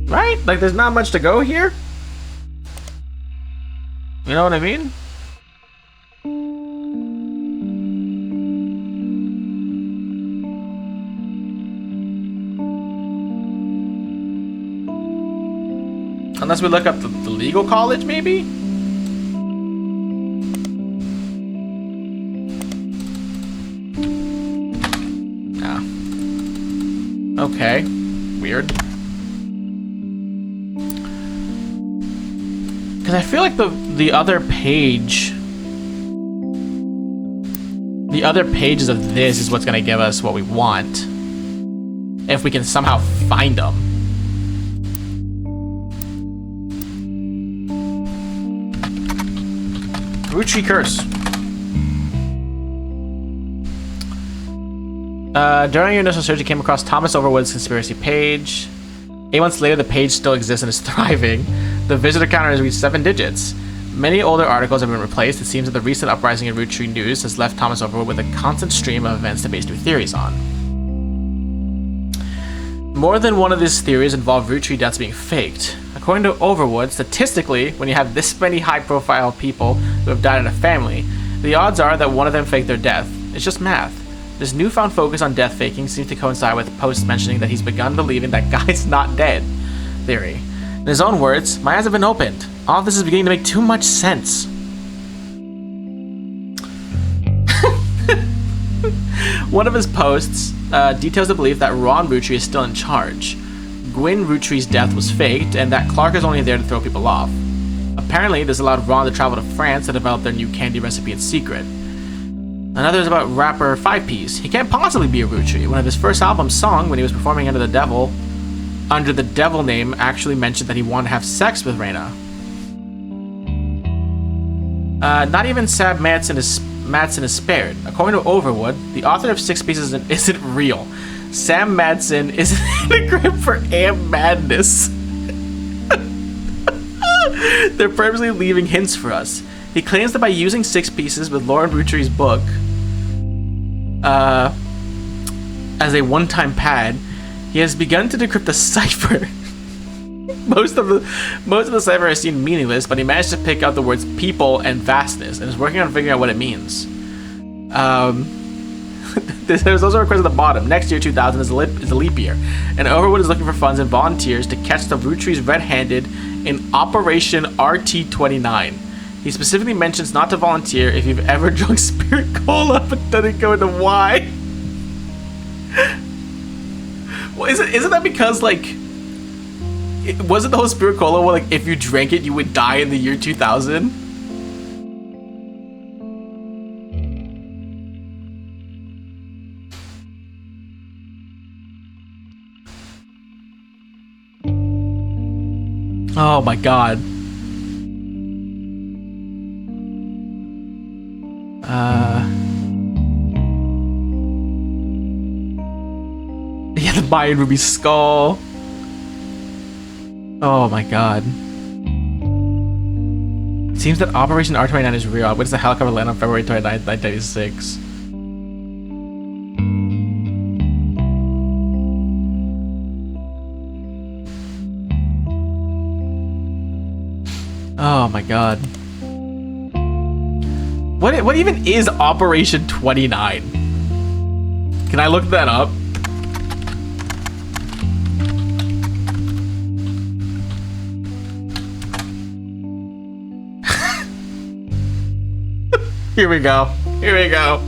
Right? Like, there's not much to go here? You know what I mean? Unless we look up the legal college, maybe? No. Okay. Weird. Because I feel like the other pages of this is what's going to give us what we want. If we can somehow find them. Roottrees curse. During your initial search, you came across Thomas Overwood's conspiracy page. 8 months later, the page still exists and is thriving. The visitor counter has reached 7 digits. Many older articles have been replaced. It seems that the recent uprising in Roottrees news has left Thomas Overwood with a constant stream of events to base new theories on. More than one of these theories involve Roottrees deaths being faked. According to Overwood, statistically, when you have this many high-profile people who have died in a family, the odds are that one of them faked their death. It's just math. This newfound focus on death faking seems to coincide with posts mentioning that he's begun believing that guy's not dead theory. In his own words, my eyes have been opened. All of this is beginning to make too much sense. One of his posts details the belief that Ron Roottrees is still in charge. Gwyn Roottrees' death was faked, and that Clark is only there to throw people off. Apparently, this allowed Ron to travel to France to develop their new candy recipe in secret. Another is about rapper 5Ps. He can't possibly be a Roottrees. One of his first album, Song, when he was performing under the devil name, actually mentioned that he wanted to have sex with Raina. Not even Sam Madsen is spared. According to Overwood, the author of 6 Pieces isn't real. Sam Madsen is an anagram for Am Madness. They're purposely leaving hints for us. He claims that by using 6 Pieces with Lauren Roottrees' book as a one-time pad, he has begun to decrypt the cipher. Most of the cipher has seemed meaningless, but he managed to pick out the words people and vastness and is working on figuring out what it means. There's also a request at the bottom. Next year, 2000, is a leap year, and Overwood is looking for funds and volunteers to catch the Roottrees red-handed in Operation RT-29. He specifically mentions not to volunteer if you've ever drunk Spirit Cola, but doesn't go into why. Well, isn't that because, like, wasn't the whole Spirit Cola, well, like, if you drank it, you would die in the year 2000? Oh my god. Mayan ruby skull. Oh my god. It seems that Operation R29 is real. When does the helicopter land on February 29th, 1996? Oh my god. What even is Operation 29? Can I look that up? Here we go. Here we go.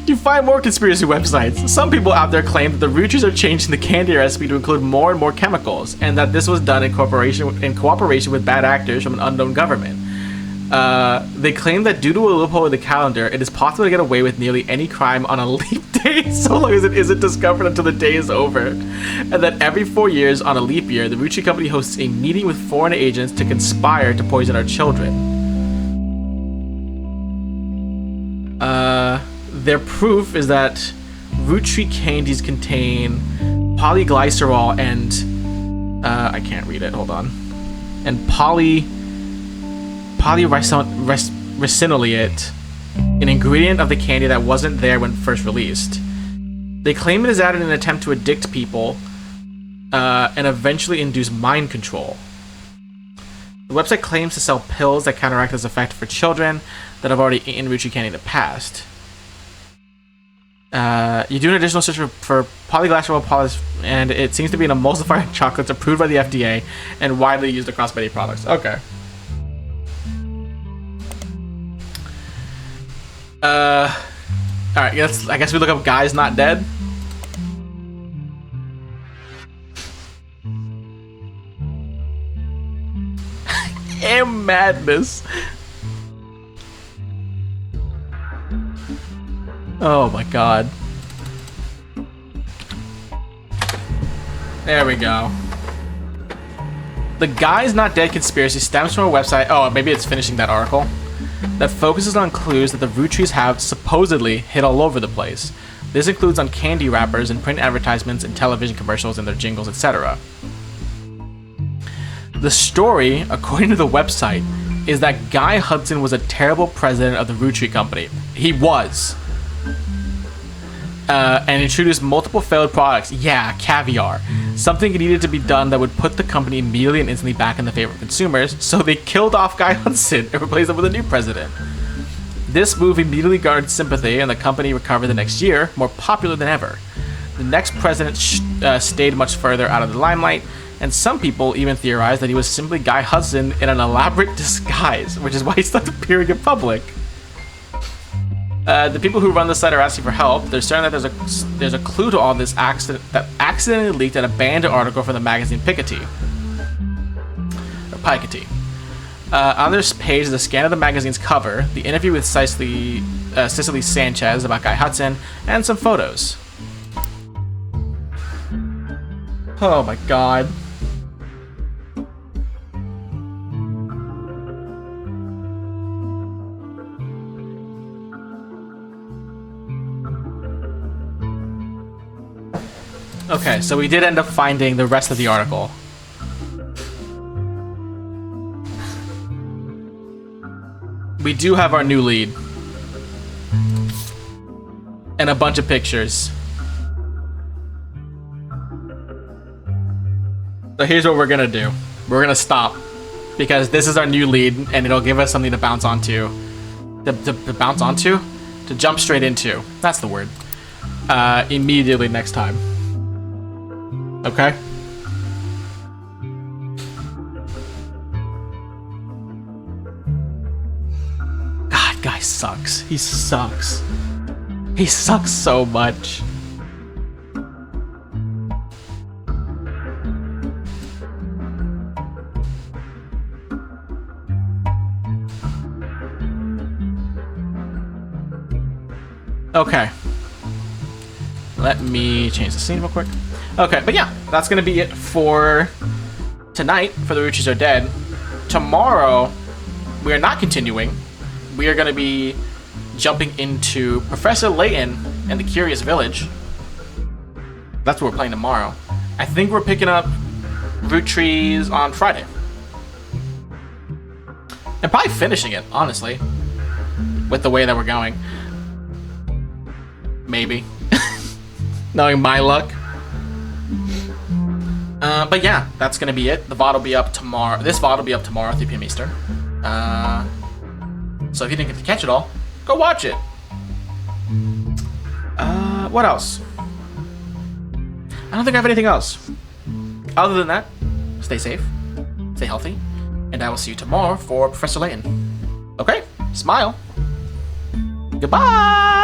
You find more conspiracy websites. Some people out there claim that the Roottrees are changing the candy recipe to include more and more chemicals, and that this was done in cooperation with bad actors from an unknown government. They claim that due to a loophole in the calendar, it is possible to get away with nearly any crime on a leap day, so long as it isn't discovered until the day is over. And that every 4 years on a leap year, the Roottrees company hosts a meeting with foreign agents to conspire to poison our children. Their proof is that Roottrees candies contain polyglycerol and I can't read it, hold on. And polyricinoleate, an ingredient of the candy that wasn't there when first released. They claim it is added in an attempt to addict people and eventually induce mind control. The website claims to sell pills that counteract this effect for children that have already eaten Roottrees candy in the past. You do an additional search for polyglycerol and it seems to be an emulsifier in chocolates approved by the FDA and widely used across many products. Okay. Alright, I guess we look up Guys Not Dead. And madness. Oh my god. There we go. The Guys Not Dead conspiracy stems from a website, oh, maybe it's finishing that article, that focuses on clues that the Roottrees have supposedly hid all over the place. This includes on candy wrappers and print advertisements and television commercials and their jingles, etc. The story, according to the website, is that Guy Hudson was a terrible president of the Roottrees company. He was. And introduced multiple failed products. Yeah, caviar. Something needed to be done that would put the company immediately and instantly back in the favor of consumers, so they killed off Guy Hudson and replaced him with a new president. This move immediately garnered sympathy, and the company recovered the next year, more popular than ever. The next president stayed much further out of the limelight, and some people even theorized that he was simply Guy Hudson in an elaborate disguise, which is why he stopped appearing in public. The people who run the site are asking for help. They're certain that there's a clue to all this that accidentally leaked an abandoned article from the magazine Piketty. On this page is a scan of the magazine's cover, the interview with Cicely Sanchez about Guy Hudson, and some photos. Oh my god. Okay, so we did end up finding the rest of the article. We do have our new lead. And a bunch of pictures. So here's what we're gonna do. We're gonna stop. Because this is our new lead, and it'll give us something to bounce onto. To bounce onto? To jump straight into. That's the word. Immediately next time. Okay? God, guy sucks. He sucks. He sucks so much. Okay. Let me change the scene real quick. Okay, but yeah, that's gonna be it for tonight for The Roottrees Are Dead. Tomorrow, we are not continuing. We are gonna be jumping into Professor Layton and the Curious Village. That's what we're playing tomorrow. I think we're picking up Roottrees on Friday. And probably finishing it, honestly. With the way that we're going. Maybe. Knowing my luck. But yeah, that's gonna be it. The VOD will be up tomorrow. This VOD will be up tomorrow, 3 p.m. Eastern. So if you didn't get to catch it all, go watch it. What else? I don't think I have anything else. Other than that, stay safe, stay healthy, and I will see you tomorrow for Professor Layton. Okay? Smile. Goodbye!